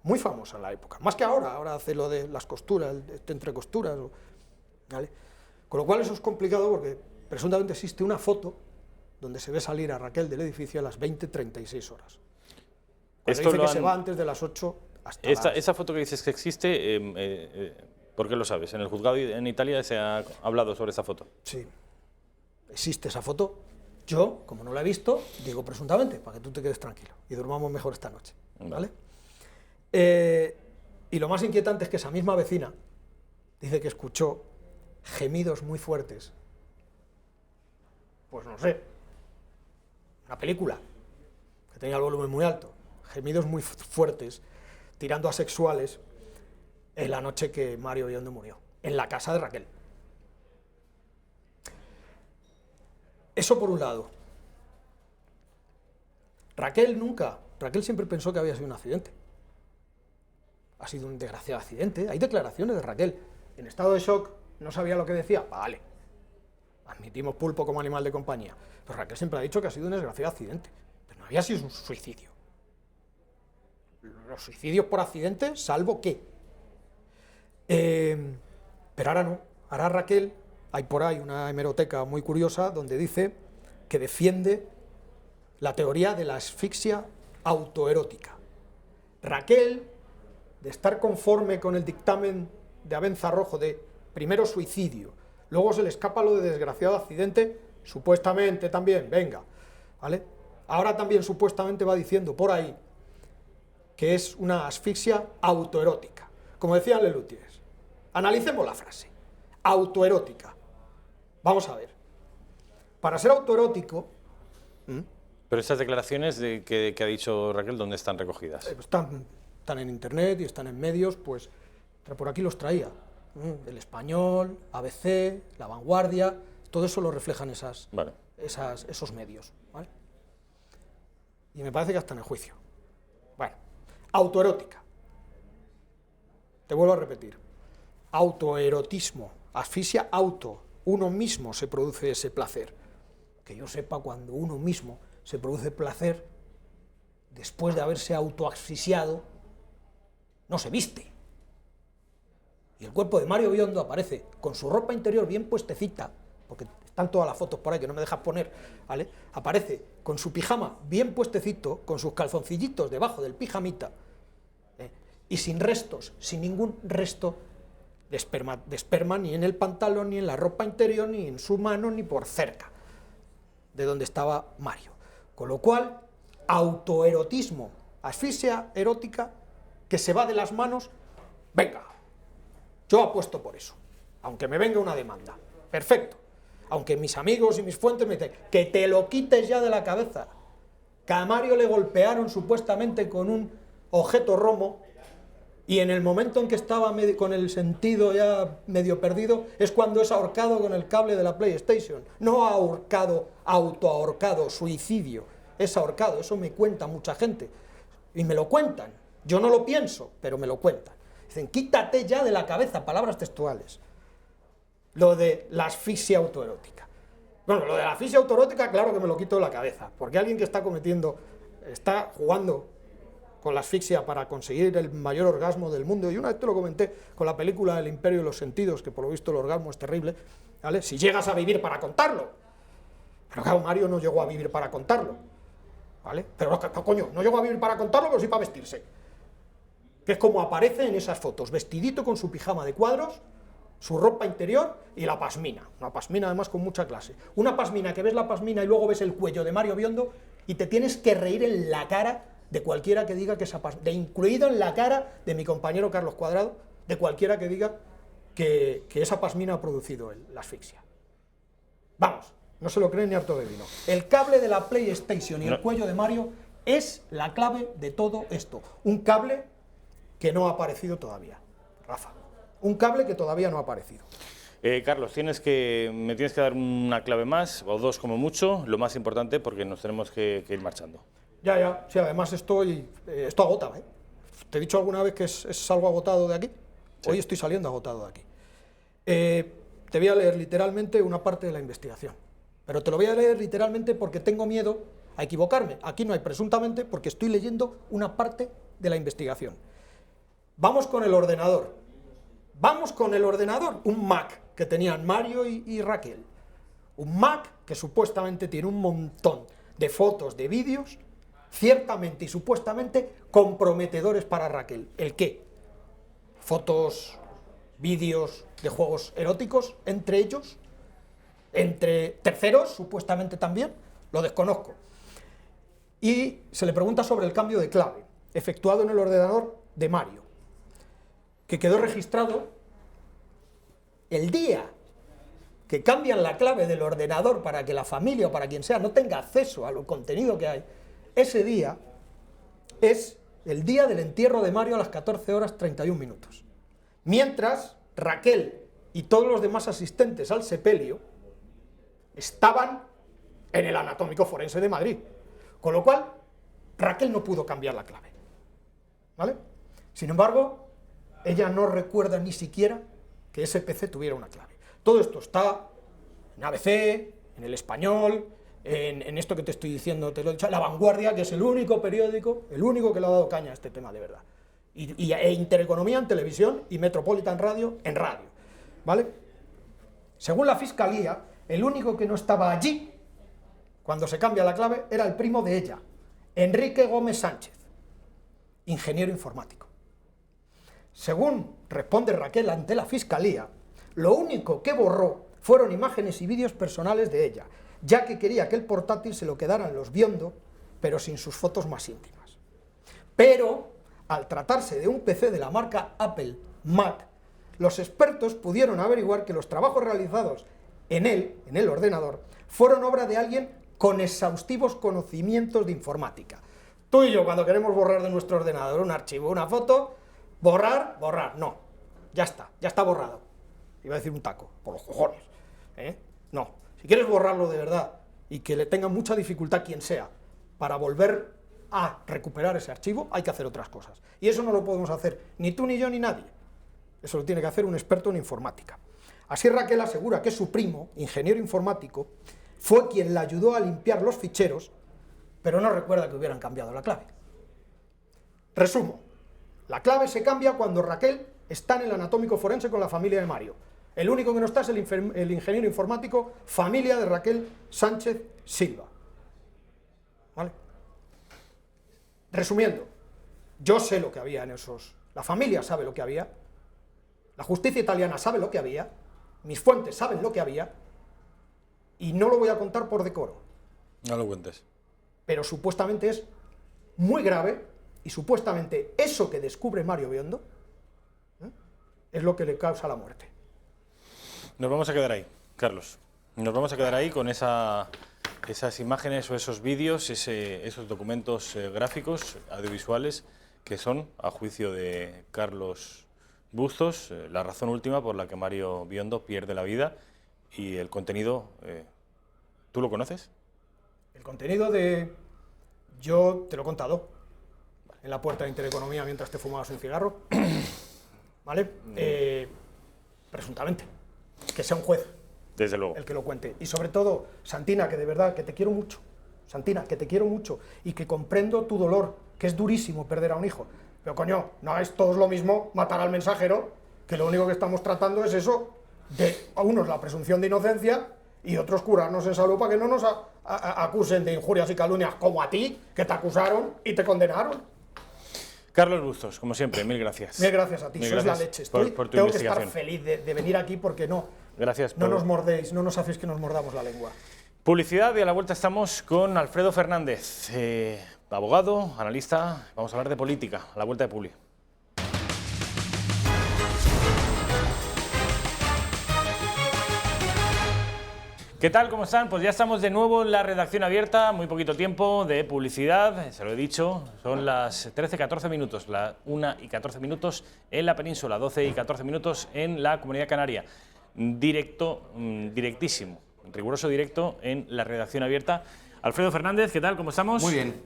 Muy famosa en la época. Más que ahora. Ahora hace lo de las costuras, entre costuras. ¿Vale? Con lo cual eso es complicado porque presuntamente existe una foto donde se ve salir a Raquel del edificio a las 20:36 horas. Cuando dice que se va antes de las 8 hasta Esa foto que dices que existe, ¿por qué lo sabes? ¿En el juzgado en Italia se ha hablado sobre esa foto? Sí, existe esa foto. Yo, como no la he visto, digo presuntamente, para que tú te quedes tranquilo y durmamos mejor esta noche, ¿vale? Y lo más inquietante es que esa misma vecina dice que escuchó gemidos muy fuertes. Pues no sé, una película que tenía el volumen muy alto, gemidos muy fuertes, tirando a sexuales, en la noche que Mario Biondo murió, en la casa de Raquel. Eso por un lado. Raquel siempre pensó que había sido un accidente. Ha sido un desgraciado accidente. Hay declaraciones de Raquel en estado de shock, no sabía lo que decía. Vale, admitimos pulpo como animal de compañía. Pero Raquel siempre ha dicho que ha sido un desgraciado accidente. Pero no había sido un suicidio. Los suicidios por accidente, salvo que. Pero ahora no. Ahora Raquel, hay por ahí una hemeroteca muy curiosa donde dice que defiende la teoría de la asfixia autoerótica. Raquel, de estar conforme con el dictamen de Abenza Rojo de primero suicidio, luego se le escapa lo de desgraciado accidente, supuestamente también, venga, ¿vale? Ahora también supuestamente va diciendo por ahí que es una asfixia autoerótica. Como decía Lelutiers, analicemos la frase, autoerótica. Vamos a ver. Para ser autoerótico... Pero esas declaraciones que ha dicho Raquel, ¿dónde están recogidas? Están en internet y están en medios, pues por aquí los traía. El Español, ABC, La Vanguardia, todo eso lo reflejan esos medios, ¿vale? Y me parece que hasta en el juicio. Bueno, autoerótica. Te vuelvo a repetir. Autoerotismo, asfixia auto. Uno mismo se produce ese placer. Que yo sepa, cuando uno mismo se produce placer, después de haberse autoasfixiado, no se viste. Y el cuerpo de Mario Biondo aparece con su ropa interior bien puestecita, porque están todas las fotos por ahí que no me dejas poner, ¿vale? Aparece con su pijama bien puestecito, con sus calzoncillitos debajo del pijamita, y sin restos, sin ningún resto de esperma ni en el pantalón, ni en la ropa interior, ni en su mano, ni por cerca de donde estaba Mario. Con lo cual, autoerotismo, asfixia erótica que se va de las manos, venga, yo apuesto por eso, aunque me venga una demanda, perfecto, aunque mis amigos y mis fuentes me dicen que te lo quites ya de la cabeza, que a Mario le golpearon supuestamente con un objeto romo, y en el momento en que estaba con el sentido ya medio perdido, es cuando es ahorcado con el cable de la PlayStation. No ahorcado, autoahorcado, suicidio. Es ahorcado, eso me cuenta mucha gente. Y me lo cuentan. Yo no lo pienso, pero me lo cuentan. Dicen, quítate ya de la cabeza, palabras textuales, lo de la asfixia autoerótica. Bueno, lo de la asfixia autoerótica, claro que me lo quito de la cabeza, porque alguien que está jugando con la asfixia para conseguir el mayor orgasmo del mundo, y una vez te lo comenté con la película El Imperio de los Sentidos, que por lo visto el orgasmo es terrible, ¿vale? Si llegas a vivir para contarlo. Pero claro, Mario no llegó a vivir para contarlo, ¿vale? Pero coño, no llegó a vivir para contarlo, pero sí para vestirse. Que es como aparece en esas fotos, vestidito con su pijama de cuadros, su ropa interior y la pasmina. Una pasmina además con mucha clase. Una pasmina que ves la pasmina y luego ves el cuello de Mario Biondo y te tienes que reír en la cara de cualquiera que diga que esa pasmina, incluido en la cara de mi compañero Carlos Cuadrado, de cualquiera que diga que esa pasmina ha producido la asfixia. Vamos, no se lo creen ni harto de vino. El cable de la PlayStation y el cuello de Mario es la clave de todo esto. Un cable que no ha aparecido todavía, Rafa. Un cable que todavía no ha aparecido. Carlos, me tienes que dar una clave más, o dos como mucho, lo más importante, porque nos tenemos que ir marchando. Ya, sí, además esto agota, ¿eh? Te he dicho alguna vez que es algo agotado de aquí. Sí. Hoy estoy saliendo agotado de aquí. Te voy a leer literalmente una parte de la investigación, pero te lo voy a leer literalmente porque tengo miedo a equivocarme. Aquí no hay presuntamente, porque estoy leyendo una parte de la investigación. Vamos con el ordenador. Un Mac que tenían Mario y Raquel. Un Mac que supuestamente tiene un montón de fotos, de vídeos, ciertamente y supuestamente comprometedores para Raquel. ¿El qué? Fotos, vídeos de juegos eróticos entre ellos, entre terceros, supuestamente también, lo desconozco. Y se le pregunta sobre el cambio de clave, efectuado en el ordenador de Mario, que quedó registrado el día que cambian la clave del ordenador para que la familia o para quien sea no tenga acceso a lo contenido que hay. Ese día es el día del entierro de Mario a las 14 horas 31 minutos. Mientras Raquel y todos los demás asistentes al sepelio estaban en el Anatómico Forense de Madrid. Con lo cual, Raquel no pudo cambiar la clave, ¿vale? Sin embargo, ella no recuerda ni siquiera que ese PC tuviera una clave. Todo esto está en ABC, en El Español, en esto que te estoy diciendo, te lo he dicho, La Vanguardia, que es el único periódico, el único que le ha dado caña a este tema de verdad. E Intereconomía en televisión y Metropolitan Radio en radio, ¿vale? Según la Fiscalía, el único que no estaba allí cuando se cambia la clave era el primo de ella, Enrique Gómez Sánchez, ingeniero informático. Según responde Raquel ante la Fiscalía, lo único que borró fueron imágenes y vídeos personales de ella, ya que quería que el portátil se lo quedaran los Biondo, pero sin sus fotos más íntimas. Pero, al tratarse de un PC de la marca Apple Mac, los expertos pudieron averiguar que los trabajos realizados en el ordenador, fueron obra de alguien con exhaustivos conocimientos de informática. Tú y yo, cuando queremos borrar de nuestro ordenador un archivo, una foto, borrar, no, ya está borrado. Iba a decir un taco, por los cojones, No, si quieres borrarlo de verdad y que le tenga mucha dificultad quien sea para volver a recuperar ese archivo, hay que hacer otras cosas. Y eso no lo podemos hacer ni tú, ni yo, ni nadie. Eso lo tiene que hacer un experto en informática. Así Raquel asegura que su primo, ingeniero informático, fue quien la ayudó a limpiar los ficheros, pero no recuerda que hubieran cambiado la clave. Resumo, la clave se cambia cuando Raquel está en el Anatómico Forense con la familia de Mario. El único que no está es el ingeniero informático, familia de Raquel Sánchez Silva. ¿Vale? Resumiendo, yo sé lo que había en esos La familia sabe lo que había, la justicia italiana sabe lo que había, mis fuentes saben lo que había, y no lo voy a contar por decoro. No lo cuentes. Pero supuestamente es muy grave, y supuestamente eso que descubre Mario Biondo es lo que le causa la muerte. Nos vamos a quedar ahí, Carlos. Nos vamos a quedar ahí con esas imágenes o esos vídeos, esos documentos gráficos, audiovisuales, que son, a juicio de Carlos Bustos, la razón última por la que Mario Biondo pierde la vida. Y el contenido, ¿tú lo conoces? El contenido yo te lo he contado en la puerta de Intereconomía mientras te fumabas un cigarro, ¿vale? Presuntamente. Que sea un juez. Desde luego. El que lo cuente. Y sobre todo, Santina, que de verdad, que te quiero mucho. Santina, que te quiero mucho y que comprendo tu dolor, que es durísimo perder a un hijo. Pero coño, no es todo lo mismo matar al mensajero, que lo único que estamos tratando es eso, de a unos la presunción de inocencia y otros curarnos en salud para que no nos acusen de injurias y calumnias, como a ti, que te acusaron y te condenaron. Carlos Bustos, como siempre, mil gracias. Mil gracias a ti, sois la leche. Por tu tengo que investigación. estar feliz de venir aquí porque no por... nos mordéis, no nos hacéis que nos mordamos la lengua. Publicidad, y a la vuelta estamos con Alfredo Fernández, abogado, analista. Vamos a hablar de política, a la vuelta de Publi. ¿Qué tal? ¿Cómo están? Pues ya estamos de nuevo en la redacción abierta, muy poquito tiempo de publicidad, se lo he dicho, son las 13:14 minutos, la 1:14 en la península, 12:14 en la Comunidad Canaria. Directísimo, riguroso directo en la redacción abierta. Alfredo Fernández, ¿qué tal? ¿Cómo estamos? Muy bien.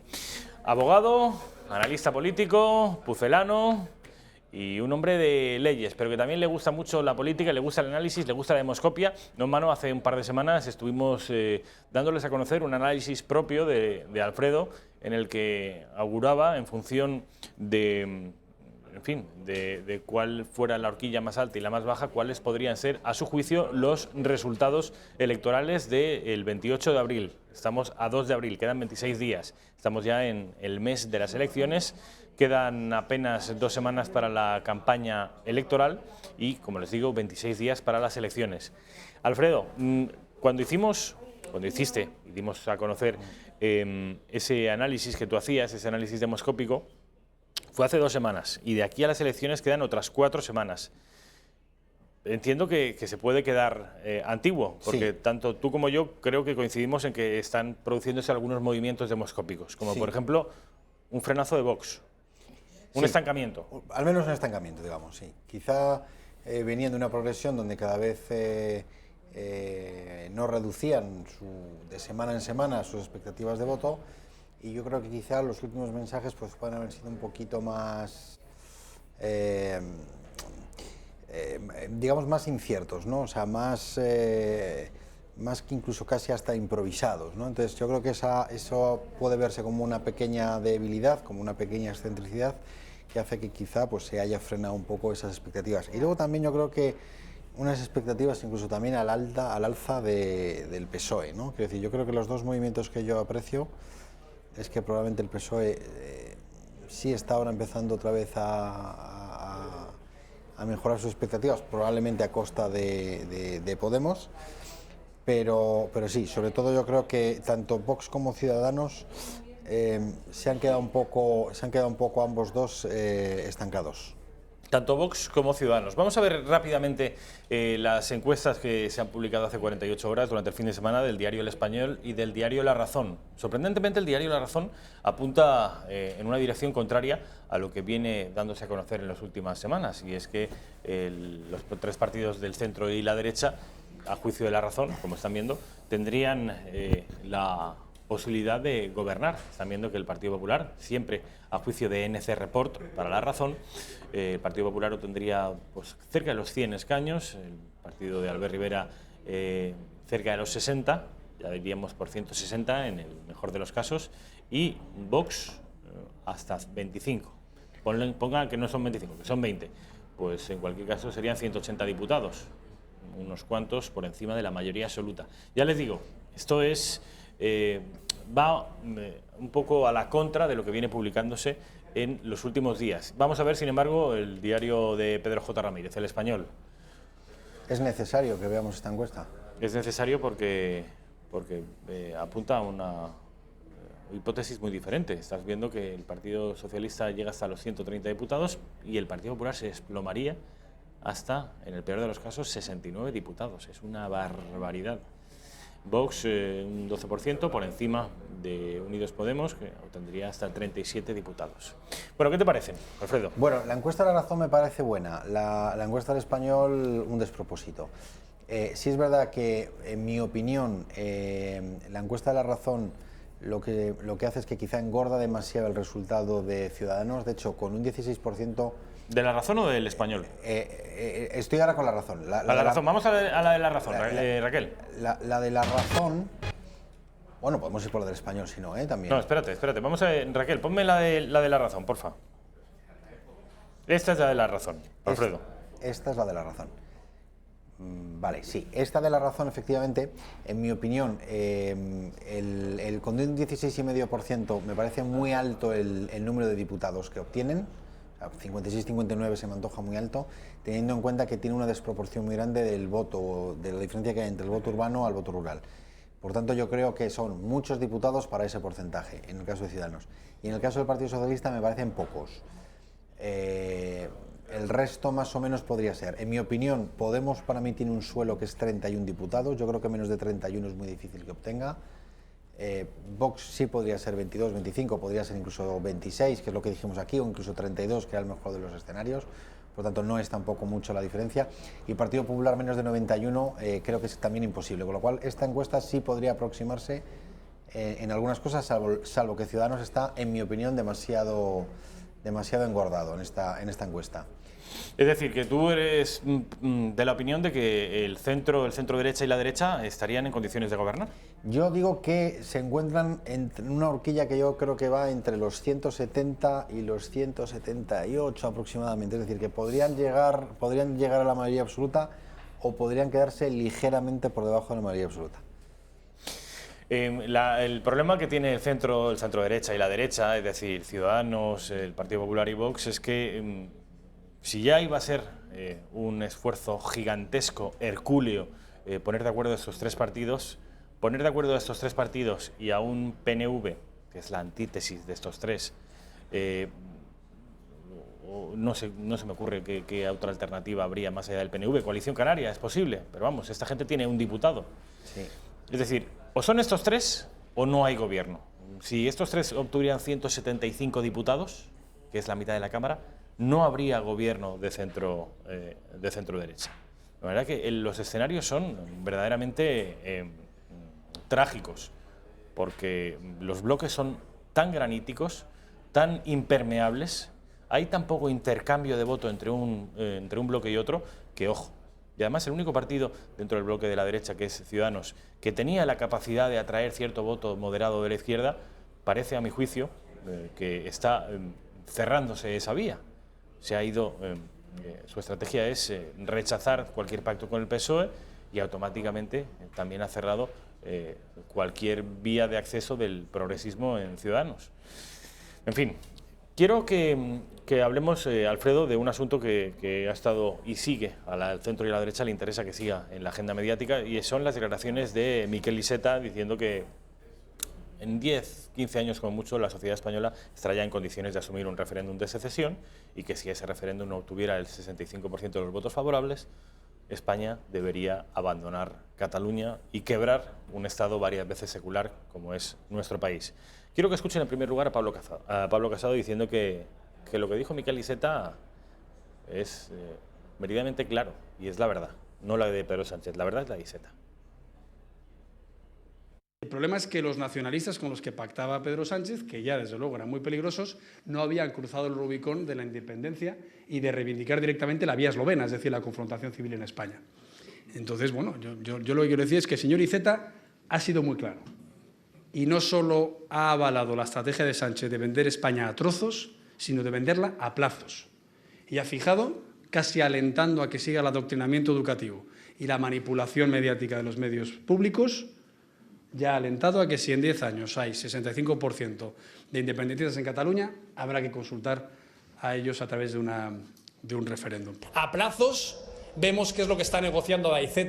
Abogado, analista político, pucelano y un hombre de leyes, pero que también le gusta mucho la política, le gusta el análisis, le gusta la demoscopia. No en vano, hace un par de semanas estuvimos dándoles a conocer un análisis propio de Alfredo, en el que auguraba, en función de, en fin, de cuál fuera la horquilla más alta y la más baja, cuáles podrían ser, a su juicio, los resultados electorales del 28 de abril. Estamos a 2 de abril, quedan 26 días. Estamos ya en el mes de las elecciones. Quedan apenas 2 semanas para la campaña electoral y, como les digo, 26 días para las elecciones. Alfredo, cuando hiciste y dimos a conocer ese análisis que tú hacías, ese análisis demoscópico, fue hace 2 semanas y de aquí a las elecciones quedan otras 4 semanas. Entiendo que se puede quedar antiguo, porque sí, tanto tú como yo creo que coincidimos en que están produciéndose algunos movimientos demoscópicos, como sí, por ejemplo un frenazo de Vox. Un sí, estancamiento. Al menos un estancamiento, digamos, sí. Quizá venían de una progresión donde cada vez no reducían de semana en semana sus expectativas de voto, y yo creo que quizá los últimos mensajes pues pueden haber sido un poquito más, digamos, más inciertos, ¿no? O sea, más que incluso casi hasta improvisados, ¿no? Entonces yo creo que eso puede verse como una pequeña debilidad, como una pequeña excentricidad, que hace que quizá pues, se haya frenado un poco esas expectativas. Y luego también yo creo que unas expectativas incluso también al alza del PSOE, ¿no? Quiero decir, yo creo que los dos movimientos que yo aprecio es que probablemente el PSOE sí está ahora empezando otra vez a mejorar sus expectativas, probablemente a costa de Podemos, pero sí, sobre todo yo creo que tanto Vox como Ciudadanos se han quedado un poco ambos dos estancados. Tanto Vox como Ciudadanos. Vamos a ver rápidamente las encuestas que se han publicado hace 48 horas durante el fin de semana del diario El Español y del diario La Razón. Sorprendentemente, el diario La Razón apunta en una dirección contraria a lo que viene dándose a conocer en las últimas semanas, y es que los 3 partidos del centro y la derecha, a juicio de La Razón, como están viendo, tendrían la posibilidad de gobernar. Están viendo que el Partido Popular, siempre a juicio de NC Report para La Razón, el Partido Popular obtendría pues, cerca de los 100 escaños, el partido de Albert Rivera cerca de los 60, ya diríamos por 160 en el mejor de los casos, y Vox hasta 25. Pongan que no son 25, que son 20. Pues en cualquier caso serían 180 diputados, unos cuantos por encima de la mayoría absoluta. Ya les digo, esto es va un poco a la contra de lo que viene publicándose en los últimos días. Vamos a ver, sin embargo, el diario de Pedro J. Ramírez, El Español. ¿Es necesario que veamos esta encuesta? Es necesario porque apunta a una hipótesis muy diferente. Estás viendo que el Partido Socialista llega hasta los 130 diputados y el Partido Popular se desplomaría hasta, en el peor de los casos, 69 diputados. Es una barbaridad. Vox un 12% por encima de Unidos Podemos, que obtendría hasta 37 diputados. Bueno, ¿qué te parece, Alfredo? Bueno, la encuesta de La Razón me parece buena. La encuesta del Español, un despropósito. Sí es verdad que, en mi opinión, la encuesta de La Razón lo que hace es que quizá engorda demasiado el resultado de Ciudadanos. De hecho, con un 16%... ¿De La Razón o del Español? Estoy ahora con La Razón. La Razón. Vamos a la de La Razón, Raquel. La de La Razón... Bueno, podemos ir por la del Español, si no, también. No, espérate. Vamos a ver, Raquel, ponme la de La Razón, porfa. Esta es la de La Razón, Alfredo. Esta es la de La Razón. Vale, sí. Esta de La Razón, efectivamente, en mi opinión, con un 16,5% me parece muy alto el número de diputados que obtienen. 56-59 se me antoja muy alto, teniendo en cuenta que tiene una desproporción muy grande del voto, de la diferencia que hay entre el voto urbano al voto rural. Por tanto, yo creo que son muchos diputados para ese porcentaje, en el caso de Ciudadanos. Y en el caso del Partido Socialista me parecen pocos. El resto más o menos podría ser. En mi opinión, Podemos para mí tiene un suelo que es 31 diputados, yo creo que menos de 31 es muy difícil que obtenga. Vox sí podría ser 22, 25, podría ser incluso 26, que es lo que dijimos aquí, o incluso 32, que era el mejor de los escenarios. Por tanto, no es tampoco mucho la diferencia. Y Partido Popular menos de 91 creo que es también imposible. Con lo cual, esta encuesta sí podría aproximarse en algunas cosas, salvo que Ciudadanos está, en mi opinión, demasiado engordado en esta encuesta. Es decir, que tú eres de la opinión de que el centro derecha y la derecha estarían en condiciones de gobernar. Yo digo que se encuentran en una horquilla que yo creo que va entre los 170 y los 178 aproximadamente. Es decir, que podrían llegar a la mayoría absoluta o podrían quedarse ligeramente por debajo de la mayoría absoluta. El problema que tiene el centro derecha y la derecha, es decir, Ciudadanos, el Partido Popular y Vox, es que si ya iba a ser un esfuerzo gigantesco, hercúleo, poner de acuerdo a estos tres partidos y a un PNV, que es la antítesis de estos tres, no se me ocurre qué otra alternativa habría más allá del PNV. Coalición Canaria, es posible, pero vamos, esta gente tiene un diputado. Sí. Es decir, o son estos tres o no hay gobierno. Si estos tres obtuvieran 175 diputados, que es la mitad de la Cámara, no habría gobierno de centro derecha. La verdad que los escenarios son verdaderamente trágicos, porque los bloques son tan graníticos, tan impermeables, hay tan poco intercambio de voto entre un bloque y otro, que ojo. Y además el único partido dentro del bloque de la derecha, que es Ciudadanos, que tenía la capacidad de atraer cierto voto moderado de la izquierda, parece a mi juicio que está cerrándose esa vía. Se ha ido, su estrategia es rechazar cualquier pacto con el PSOE y automáticamente también ha cerrado cualquier vía de acceso del progresismo en Ciudadanos. En fin, quiero que hablemos, Alfredo, de un asunto que ha estado y sigue al centro y a la derecha, le interesa que siga en la agenda mediática, y son las declaraciones de Miquel Iceta diciendo que en 10, 15 años como mucho la sociedad española estará ya en condiciones de asumir un referéndum de secesión, y que si ese referéndum no obtuviera el 65% de los votos favorables, España debería abandonar Cataluña y quebrar un Estado varias veces secular como es nuestro país. Quiero que escuchen en primer lugar a Pablo Casado diciendo que lo que dijo Miquel Iceta es meridianamente claro, y es la verdad, no la de Pedro Sánchez, la verdad es la de Iceta. El problema es que los nacionalistas con los que pactaba Pedro Sánchez, que ya desde luego eran muy peligrosos, no habían cruzado el Rubicón de la independencia y de reivindicar directamente la vía eslovena, es decir, la confrontación civil en España. Entonces, bueno, yo lo que quiero decir es que el señor Iceta ha sido muy claro. Y no solo ha avalado la estrategia de Sánchez de vender España a trozos, sino de venderla a plazos. Y ha fijado, casi alentando a que siga el adoctrinamiento educativo y la manipulación mediática de los medios públicos, ya ha alentado a que si en 10 años hay 65% de independentistas en Cataluña, habrá que consultar a ellos a través de un referéndum. A plazos vemos qué es lo que está negociando la IZ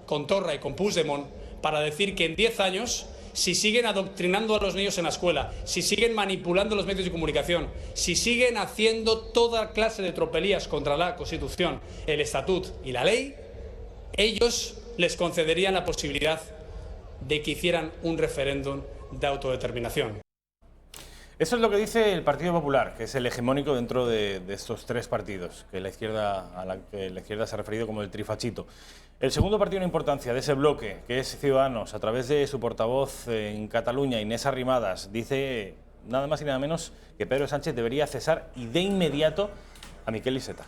con Torra y con Puigdemont para decir que en 10 años, si siguen adoctrinando a los niños en la escuela, si siguen manipulando los medios de comunicación, si siguen haciendo toda clase de tropelías contra la Constitución, el Estatut y la ley, ellos les concederían la posibilidad de que hicieran un referéndum de autodeterminación. Eso es lo que dice el Partido Popular, que es el hegemónico dentro de estos tres partidos, que a la izquierda se ha referido como el trifachito. El segundo partido en importancia de ese bloque, que es Ciudadanos, a través de su portavoz en Cataluña, Inés Arrimadas, dice nada más y nada menos que Pedro Sánchez debería cesar y de inmediato a Miquel Iceta.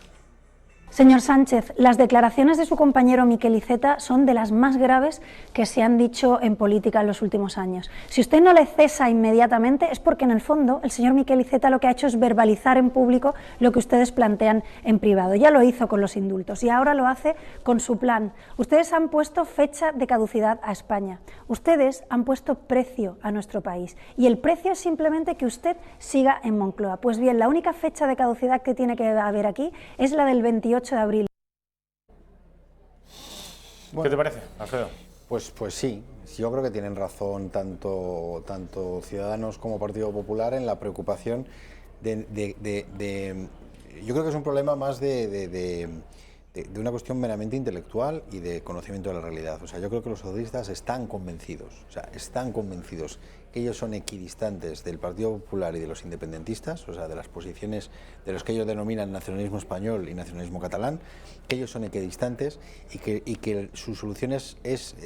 Señor Sánchez, las declaraciones de su compañero Miquel Iceta son de las más graves que se han dicho en política en los últimos años. Si usted no le cesa inmediatamente es porque en el fondo el señor Miquel Iceta lo que ha hecho es verbalizar en público lo que ustedes plantean en privado. Ya lo hizo con los indultos y ahora lo hace con su plan. Ustedes han puesto fecha de caducidad a España. Ustedes han puesto precio a nuestro país y el precio es simplemente que usted siga en Moncloa. Pues bien, la única fecha de caducidad que tiene que haber aquí es la del 28 de abril. ¿Qué te parece, Alfredo? Pues sí, yo creo que tienen razón tanto Ciudadanos como Partido Popular en la preocupación yo creo que es un problema más de una cuestión meramente intelectual y de conocimiento de la realidad. O sea, yo creo que los socialistas están convencidos que ellos son equidistantes del Partido Popular y de los independentistas, o sea, de las posiciones de los que ellos denominan nacionalismo español y nacionalismo catalán, que ellos son equidistantes y que su solución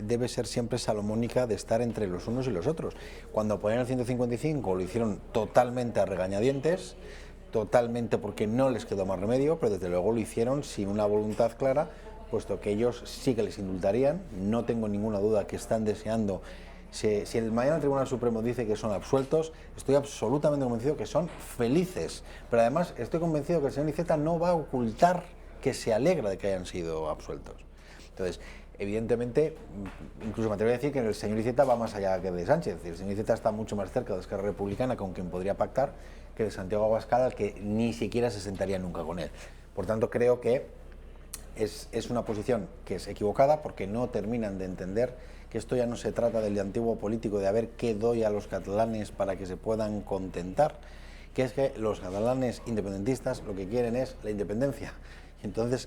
debe ser siempre salomónica de estar entre los unos y los otros. Cuando apoyaron el 155 lo hicieron totalmente a regañadientes, totalmente porque no les quedó más remedio, pero desde luego lo hicieron sin una voluntad clara, puesto que ellos sí que les indultarían. No tengo ninguna duda que están deseando. Si el mañana Tribunal Supremo dice que son absueltos, estoy absolutamente convencido que son felices. Pero además estoy convencido que el señor Iceta no va a ocultar que se alegra de que hayan sido absueltos. Entonces, evidentemente, incluso me atrevo a decir que el señor Iceta va más allá que de Sánchez. El señor Iceta está mucho más cerca de Esquerra Republicana, con quien podría pactar, que de Santiago Abascal, al que ni siquiera se sentaría nunca con él. Por tanto, creo que es una posición que es equivocada, porque no terminan de entender que esto ya no se trata del antiguo político de a ver qué doy a los catalanes para que se puedan contentar, que es que los catalanes independentistas lo que quieren es la independencia. Entonces,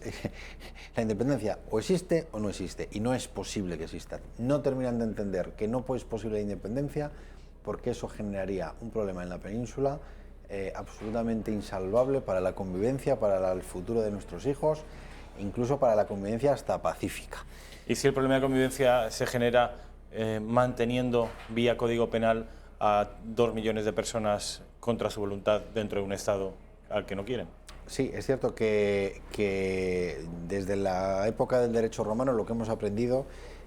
la independencia o existe o no existe, y no es posible que exista. No terminan de entender que no es posible la independencia, porque eso generaría un problema en la península absolutamente insalvable para la convivencia, para el futuro de nuestros hijos, incluso para la convivencia hasta pacífica. ¿Y si el problema de convivencia se genera manteniendo vía Código Penal a 2 millones de personas contra su voluntad dentro de un Estado al que no quieren? Sí, es cierto que desde la época del derecho romano lo que hemos aprendido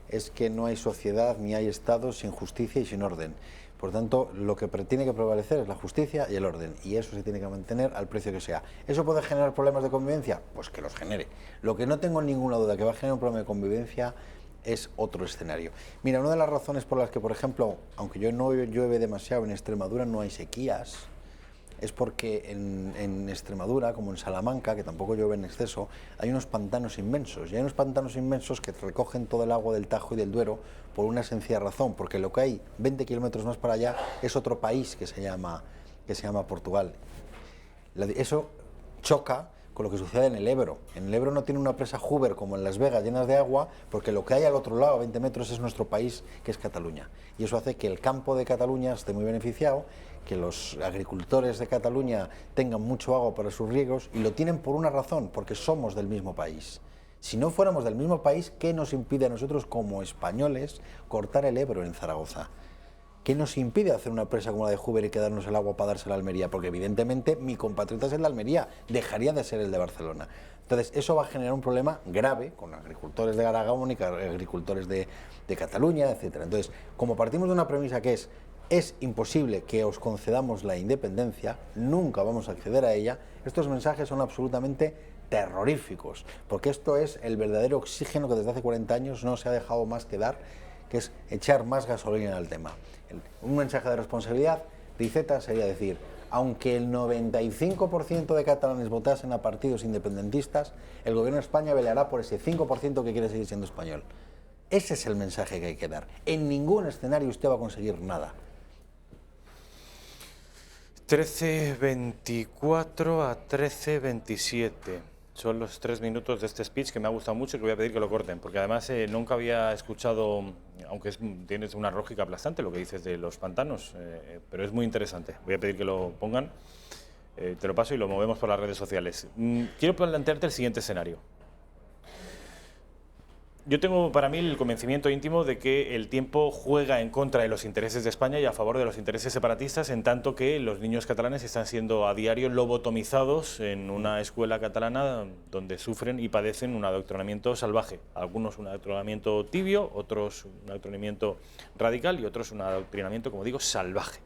es que no hay sociedad ni hay Estado sin justicia y sin orden. Por tanto, lo que tiene que prevalecer es la justicia y el orden, y eso se tiene que mantener al precio que sea. ¿Eso puede generar problemas de convivencia? Pues que los genere. Lo que no tengo ninguna duda que va a generar un problema de convivencia es otro escenario. Mira, una de las razones por las que, por ejemplo, aunque no llueve demasiado en Extremadura, no hay sequías, es porque en Extremadura, como en Salamanca, que tampoco llueve en exceso, hay unos pantanos inmensos. Y hay unos pantanos inmensos que recogen todo el agua del Tajo y del Duero por una sencilla razón, porque lo que hay 20 kilómetros más para allá es otro país que se llama Portugal. Eso choca con lo que sucede en el Ebro. En el Ebro no tiene una presa Hoover como en Las Vegas llenas de agua, porque lo que hay al otro lado, a 20 metros, es nuestro país, que es Cataluña. Y eso hace que el campo de Cataluña esté muy beneficiado, que los agricultores de Cataluña tengan mucho agua para sus riegos, y lo tienen por una razón, porque somos del mismo país. Si no fuéramos del mismo país, ¿qué nos impide a nosotros como españoles cortar el Ebro en Zaragoza? ¿Qué nos impide hacer una presa como la de Hoover y quedarnos el agua para dársela a Almería? Porque evidentemente mi compatriota es el de Almería, dejaría de ser el de Barcelona. Entonces eso va a generar un problema grave con agricultores de Aragón y agricultores de Cataluña, etc. Entonces, como partimos de una premisa que es imposible que os concedamos la independencia, nunca vamos a acceder a ella, estos mensajes son absolutamente terroríficos, porque esto es el verdadero oxígeno que desde hace 40 años no se ha dejado más que dar, que es echar más gasolina al tema. Un mensaje de responsabilidad de Iceta sería decir, aunque el 95% de catalanes votasen a partidos independentistas, el gobierno de España velará por ese 5% que quiere seguir siendo español. Ese es el mensaje que hay que dar. En ningún escenario usted va a conseguir nada. 13:24 a 13:27. Son los 3 minutos de este speech que me ha gustado mucho y que voy a pedir que lo corten, porque además nunca había escuchado, aunque tienes una lógica aplastante lo que dices de los pantanos, pero es muy interesante. Voy a pedir que lo pongan, te lo paso y lo movemos por las redes sociales. Quiero plantearte el siguiente escenario. Yo tengo para mí el convencimiento íntimo de que el tiempo juega en contra de los intereses de España y a favor de los intereses separatistas, en tanto que los niños catalanes están siendo a diario lobotomizados en una escuela catalana donde sufren y padecen un adoctrinamiento salvaje. Algunos un adoctrinamiento tibio, otros un adoctrinamiento radical y otros un adoctrinamiento, como digo, salvaje.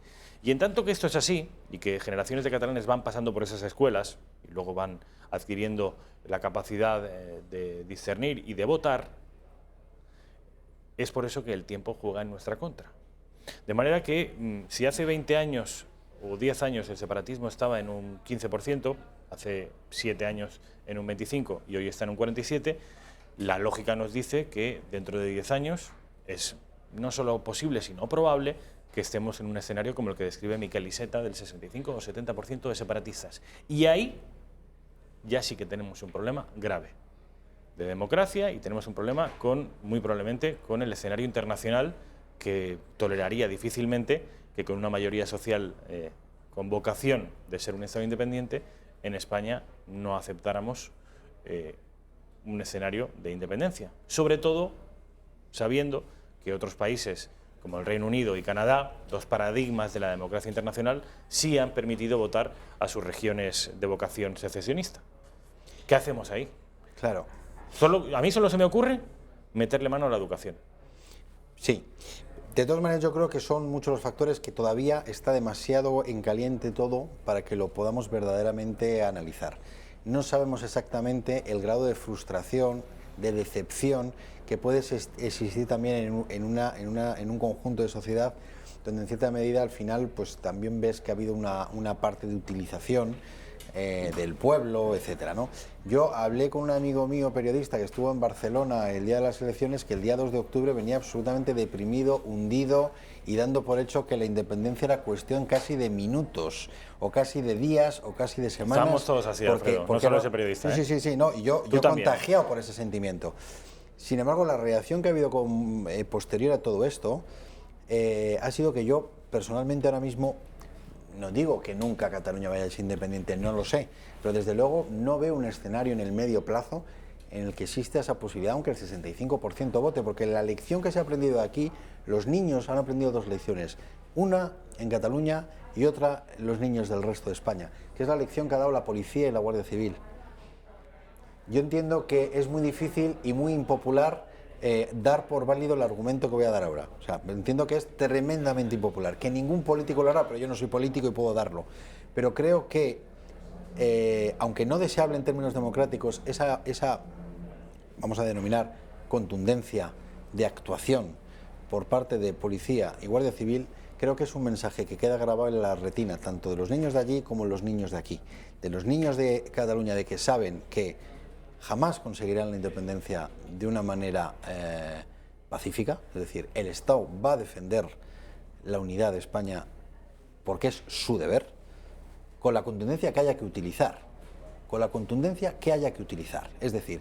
Y en tanto que esto es así, y que generaciones de catalanes van pasando por esas escuelas y luego van adquiriendo la capacidad de discernir y de votar, es por eso que el tiempo juega en nuestra contra. De manera que si hace 20 años o 10 años el separatismo estaba en un 15%, hace 7 años en un 25% y hoy está en un 47%, la lógica nos dice que dentro de 10 años es no solo posible, sino probable que estemos en un escenario como el que describe Miquel Iceta, del 65 o 70% de separatistas. Y ahí ya sí que tenemos un problema grave de democracia y tenemos un problema muy probablemente con el escenario internacional, que toleraría difícilmente que con una mayoría social con vocación de ser un Estado independiente, en España no aceptáramos un escenario de independencia. Sobre todo sabiendo que otros países como el Reino Unido y Canadá, 2 paradigmas de la democracia internacional, sí han permitido votar a sus regiones de vocación secesionista. ¿Qué hacemos ahí? Claro. A mí solo se me ocurre meterle mano a la educación. Sí. De todas maneras, yo creo que son muchos los factores que todavía está demasiado en caliente todo para que lo podamos verdaderamente analizar. No sabemos exactamente el grado de frustración, de decepción que puede existir también en un conjunto de sociedad donde en cierta medida al final pues también ves que ha habido una parte de utilización del pueblo, etcétera, ¿no? Yo hablé con un amigo mío periodista que estuvo en Barcelona el día de las elecciones, que el día 2 de octubre venía absolutamente deprimido, hundido y dando por hecho que la independencia era cuestión casi de minutos, o casi de días, o casi de semanas. Estamos todos así, Alfredo, no solo ese periodista. Sí, no, y yo contagiado por ese sentimiento. Sin embargo, la reacción que ha habido posterior a todo esto ha sido que yo personalmente ahora mismo, no digo que nunca Cataluña vaya a ser independiente, no lo sé, pero desde luego no veo un escenario en el medio plazo en el que exista esa posibilidad, aunque el 65% vote, porque la lección que se ha aprendido aquí, los niños han aprendido 2 lecciones, una en Cataluña y otra los niños del resto de España, que es la lección que ha dado la policía y la Guardia Civil. Yo entiendo que es muy difícil y muy impopular dar por válido el argumento que voy a dar ahora. O sea, entiendo que es tremendamente impopular, que ningún político lo hará, pero yo no soy político y puedo darlo. Pero creo que, aunque no deseable en términos democráticos, esa, vamos a denominar, contundencia de actuación por parte de policía y Guardia Civil, creo que es un mensaje que queda grabado en la retina, tanto de los niños de allí como de los niños de aquí. De los niños de Cataluña, de que saben que jamás conseguirán la independencia de una manera pacífica, es decir, el Estado va a defender la unidad de España porque es su deber, con la contundencia que haya que utilizar, Es decir,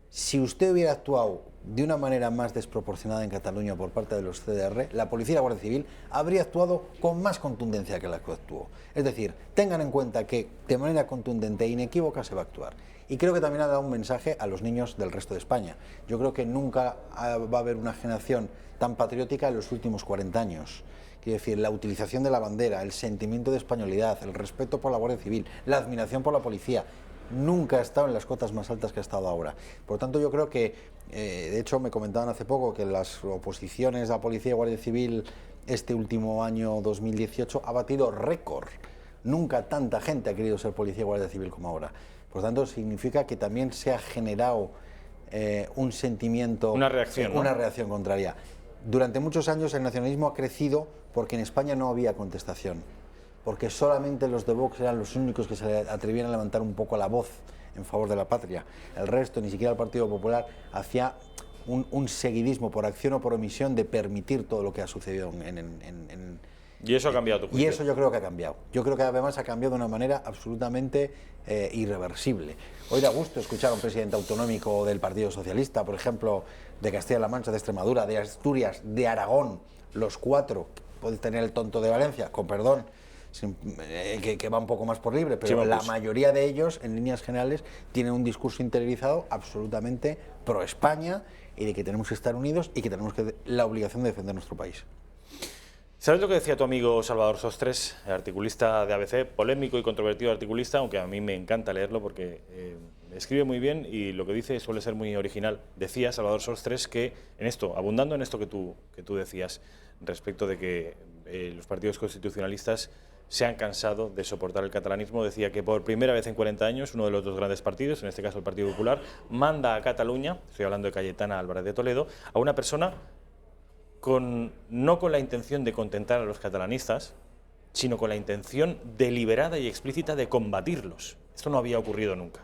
si usted hubiera actuado de una manera más desproporcionada en Cataluña por parte de los CDR, la policía y la Guardia Civil habría actuado con más contundencia que la que actuó. Es decir, tengan en cuenta que de manera contundente e inequívoca se va a actuar. Y creo que también ha dado un mensaje a los niños del resto de España. Yo creo que nunca va a haber una generación tan patriótica en los últimos 40 años. Quiero decir, la utilización de la bandera, el sentimiento de españolidad, el respeto por la Guardia Civil, la admiración por la policía, nunca ha estado en las cotas más altas que ha estado ahora. Por lo tanto, yo creo que, de hecho, me comentaban hace poco que las oposiciones a Policía y Guardia Civil este último año 2018 ha batido récord. Nunca tanta gente ha querido ser Policía y Guardia Civil como ahora. Por lo tanto, significa que también se ha generado un sentimiento... Una reacción, ¿no? Una reacción contraria. durante muchos años el nacionalismo ha crecido porque en España no había contestación, porque solamente los de Vox eran los únicos que se atrevían a levantar un poco la voz en favor de la patria. El resto, ni siquiera el Partido Popular, hacía un seguidismo por acción o por omisión de permitir todo lo que ha sucedido ¿Y eso ha cambiado tu juicio? Y eso yo creo que ha cambiado. Yo creo que además ha cambiado de una manera absolutamente irreversible. Hoy da gusto escuchar a un presidente autonómico del Partido Socialista, por ejemplo, de Castilla-La Mancha, de Extremadura, de Asturias, de Aragón, los 4, puede tener el tonto de Valencia, con perdón, que va un poco más por libre, pero la mayoría de ellos, en líneas generales, tienen un discurso interiorizado absolutamente pro-España y de que tenemos que estar unidos y que tenemos la obligación de defender nuestro país. ¿Sabes lo que decía tu amigo Salvador Sostres, articulista de ABC, polémico y controvertido articulista, aunque a mí me encanta leerlo porque escribe muy bien y lo que dice suele ser muy original? Decía Salvador Sostres que en esto, abundando en esto que tú decías, respecto de que los partidos constitucionalistas se han cansado de soportar el catalanismo, decía que por primera vez en 40 años uno de los dos grandes partidos, en este caso el Partido Popular, manda a Cataluña, estoy hablando de Cayetana Álvarez de Toledo, a una persona no con la intención de contentar a los catalanistas, sino con la intención deliberada y explícita de combatirlos. Esto no había ocurrido nunca.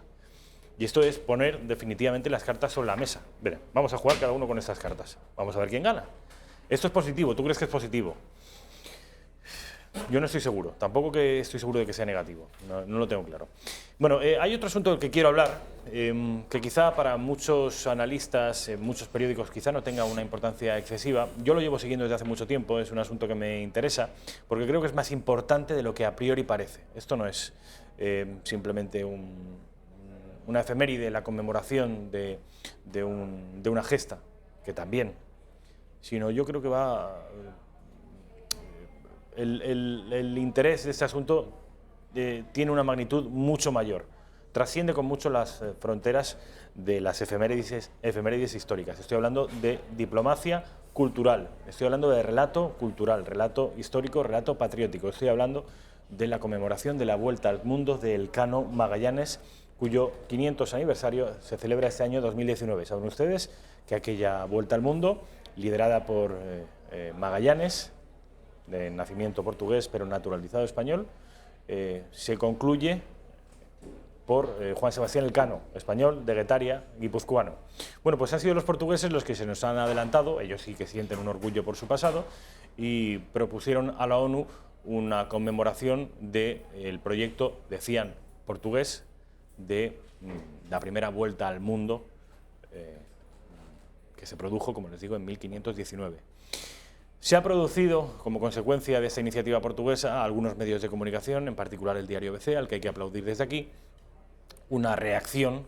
Y esto es poner definitivamente las cartas sobre la mesa. Verá, vamos a jugar cada uno con estas cartas. Vamos a ver quién gana. Esto es positivo. ¿Tú crees que es positivo? Yo no estoy seguro. Tampoco que estoy seguro de que sea negativo. No lo tengo claro. Bueno, hay otro asunto del que quiero hablar, que quizá para muchos analistas, muchos periódicos, quizá no tenga una importancia excesiva. Yo lo llevo siguiendo desde hace mucho tiempo, es un asunto que me interesa, porque creo que es más importante de lo que a priori parece. Esto no es simplemente una efeméride, la conmemoración de una gesta, que también, sino yo creo que va... El interés de este asunto tiene una magnitud mucho mayor, trasciende con mucho las fronteras de las efemérides históricas. Estoy hablando de diplomacia cultural, estoy hablando de relato cultural, relato histórico, relato patriótico, estoy hablando de la conmemoración de la vuelta al mundo de Elcano Magallanes, cuyo 500 aniversario se celebra este año 2019. Saben ustedes que aquella vuelta al mundo, liderada por Magallanes, de nacimiento portugués pero naturalizado español, se concluye por Juan Sebastián Elcano, español, de Guetaria, guipuzcoano. Bueno, pues han sido los portugueses los que se nos han adelantado, ellos sí que sienten un orgullo por su pasado, y propusieron a la ONU una conmemoración del proyecto, decían, portugués, de la primera vuelta al mundo que se produjo, como les digo, en 1519. Se ha producido, como consecuencia de esta iniciativa portuguesa, a algunos medios de comunicación, en particular el diario ABC, al que hay que aplaudir desde aquí, una reacción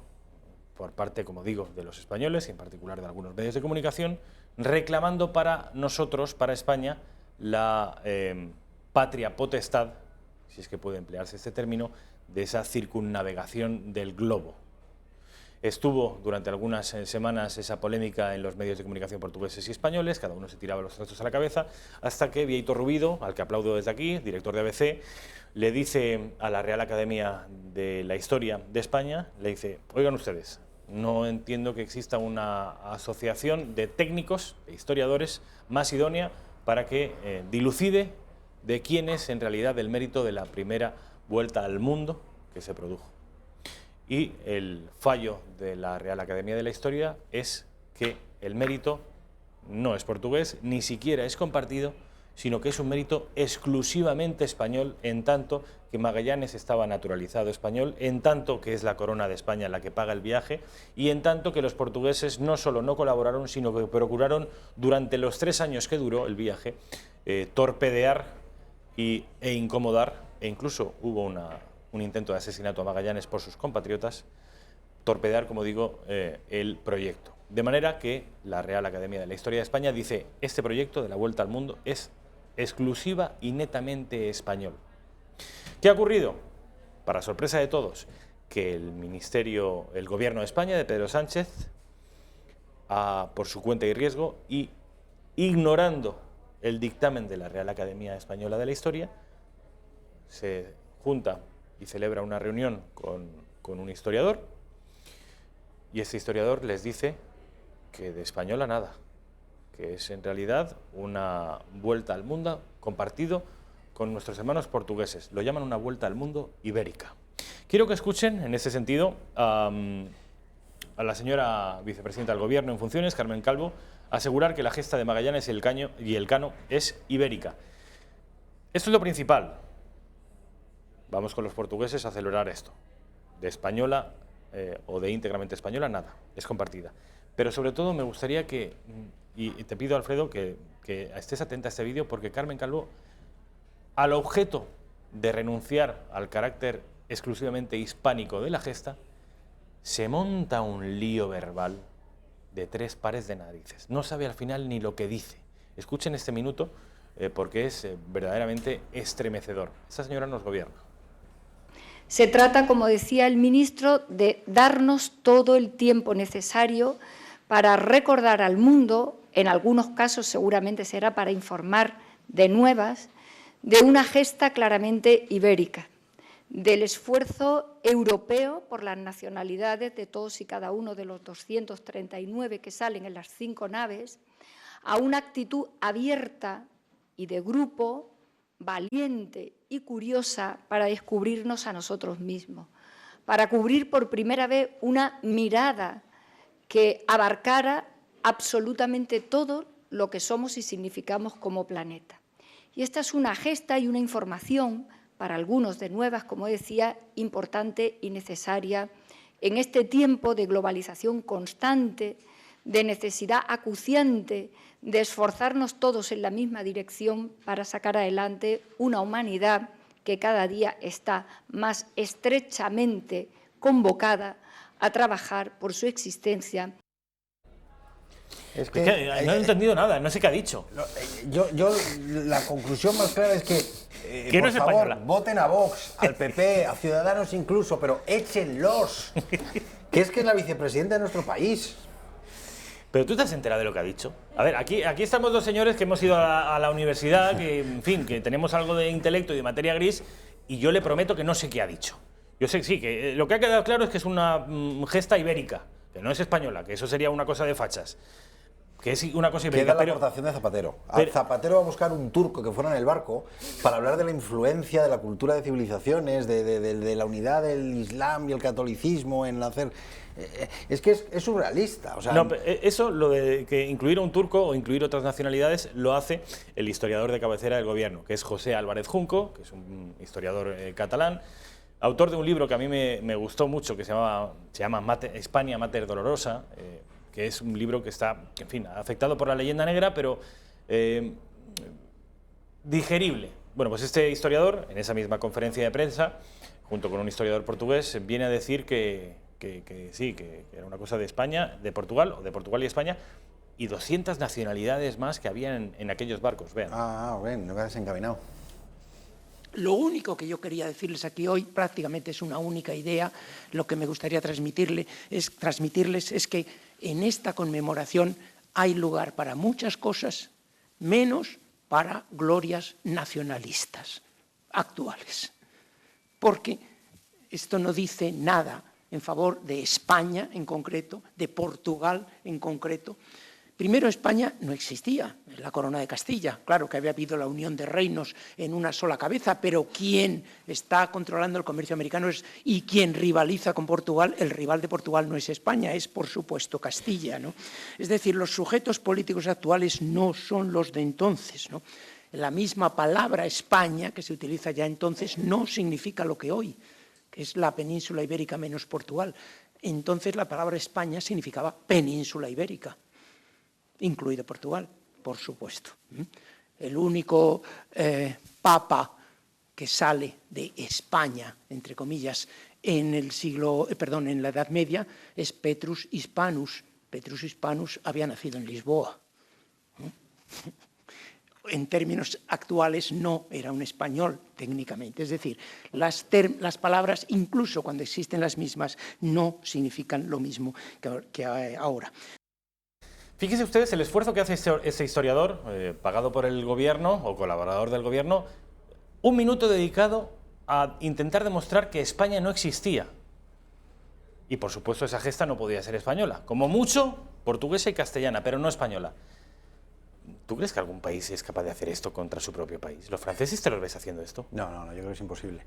por parte, como digo, de los españoles y en particular de algunos medios de comunicación, reclamando para nosotros, para España, la patria potestad, si es que puede emplearse este término, de esa circunnavegación del globo. Estuvo durante algunas semanas esa polémica en los medios de comunicación portugueses y españoles, cada uno se tiraba los trastos a la cabeza, hasta que Bieito Rubido, al que aplaudo desde aquí, director de ABC, le dice a la Real Academia de la Historia de España, le dice, oigan ustedes, no entiendo que exista una asociación de técnicos, de historiadores, más idónea para que dilucide de quién es en realidad el mérito de la primera vuelta al mundo que se produjo. Y el fallo de la Real Academia de la Historia es que el mérito no es portugués, ni siquiera es compartido, sino que es un mérito exclusivamente español, en tanto que Magallanes estaba naturalizado español, en tanto que es la corona de España la que paga el viaje, y en tanto que los portugueses no solo no colaboraron, sino que procuraron, durante los 3 años que duró el viaje, torpedear e incomodar, e incluso hubo un intento de asesinato a Magallanes por sus compatriotas, torpedear, como digo, el proyecto. De manera que la Real Academia de la Historia de España dice, este proyecto de la Vuelta al Mundo es exclusiva y netamente español. ¿Qué ha ocurrido? Para sorpresa de todos, que el Gobierno de España, de Pedro Sánchez, por su cuenta y riesgo, y ignorando el dictamen de la Real Academia Española de la Historia, se junta y celebra una reunión con un historiador, y este historiador les dice que de española nada, que es en realidad una vuelta al mundo compartido con nuestros hermanos portugueses. Lo llaman una vuelta al mundo ibérica. Quiero que escuchen, en ese sentido, a la señora vicepresidenta del Gobierno en funciones, Carmen Calvo, asegurar que la gesta de Magallanes y el Cano es ibérica. Esto es lo principal. Vamos con los portugueses a celebrar esto. De española o de íntegramente española, nada, es compartida. Pero sobre todo me gustaría que, y te pido, Alfredo, que estés atenta a este vídeo, porque Carmen Calvo, al objeto de renunciar al carácter exclusivamente hispánico de la gesta, se monta un lío verbal de 3 pares de narices. No sabe al final ni lo que dice. Escuchen este minuto porque es verdaderamente estremecedor. Esta señora nos gobierna. Se trata, como decía el ministro, de darnos todo el tiempo necesario para recordar al mundo, en algunos casos seguramente será para informar de nuevas, de una gesta claramente ibérica, del esfuerzo europeo por las nacionalidades de todos y cada uno de los 239 que salen en las 5 naves, a una actitud abierta y de grupo, valiente y curiosa para descubrirnos a nosotros mismos, para cubrir por primera vez una mirada que abarcara absolutamente todo lo que somos y significamos como planeta. Y esta es una gesta y una información, para algunos de nuevas, como decía, importante y necesaria en este tiempo de globalización constante, de necesidad acuciante, de esforzarnos todos en la misma dirección para sacar adelante una humanidad que cada día está más estrechamente convocada a trabajar por su existencia. Es que no he entendido nada, no sé qué ha dicho. La conclusión más clara es que, no por es favor, española. voten a Vox, al PP, a Ciudadanos incluso, pero échenlos, que es la vicepresidenta de nuestro país. ¿Pero tú te has enterado de lo que ha dicho? A ver, aquí estamos 2 señores que hemos ido a la universidad, que, en fin, que tenemos algo de intelecto y de materia gris, y yo le prometo que no sé qué ha dicho. Yo sé que sí, que lo que ha quedado claro es que es una gesta ibérica, que no es española, que eso sería una cosa de fachas. Que es una cosa ibérica. Queda la aportación de Zapatero. Zapatero va a buscar un turco que fuera en el barco para hablar de la influencia de la cultura de civilizaciones, de la unidad del Islam y el catolicismo en hacer... Es que es surrealista. O sea, no, eso, lo de que incluir a un turco o incluir otras nacionalidades, lo hace el historiador de cabecera del Gobierno, que es José Álvarez Junco, que es un historiador catalán, autor de un libro que a mí me gustó mucho, que se llama España Mater Dolorosa, que es un libro que está, en fin, afectado por la leyenda negra, pero digerible. Bueno, pues este historiador, en esa misma conferencia de prensa, junto con un historiador portugués, viene a decir que sí, que era una cosa de España, de Portugal, o de Portugal y España, y 200 nacionalidades más que había en aquellos barcos. Vean. Ven, no me has encaminado. Lo único que yo quería decirles aquí hoy, prácticamente es una única idea, lo que me gustaría transmitirles es que en esta conmemoración hay lugar para muchas cosas, menos para glorias nacionalistas actuales. Porque esto no dice nada en favor de España en concreto, de Portugal en concreto. Primero, España no existía, la corona de Castilla. Claro que había habido la unión de reinos en una sola cabeza, pero quien está controlando el comercio americano y quien rivaliza con Portugal, el rival de Portugal no es España, es por supuesto Castilla, ¿no? Es decir, los sujetos políticos actuales no son los de entonces, ¿no? La misma palabra España, que se utiliza ya entonces, no significa lo que hoy, que es la península ibérica menos Portugal. Entonces la palabra España significaba península ibérica, incluido Portugal, por supuesto. El único papa que sale de España, entre comillas, en la Edad Media es Petrus Hispanus. Petrus Hispanus había nacido en Lisboa. En términos actuales no era un español técnicamente, es decir, las palabras, incluso cuando existen las mismas, no significan lo mismo que ahora. Fíjense ustedes el esfuerzo que hace este historiador, pagado por el Gobierno o colaborador del Gobierno, 1 minuto dedicado a intentar demostrar que España no existía. Y por supuesto esa gesta no podía ser española, como mucho portuguesa y castellana, pero no española. ¿Tú crees que algún país es capaz de hacer esto contra su propio país? ¿Los franceses te los ves haciendo esto? No, yo creo que es imposible.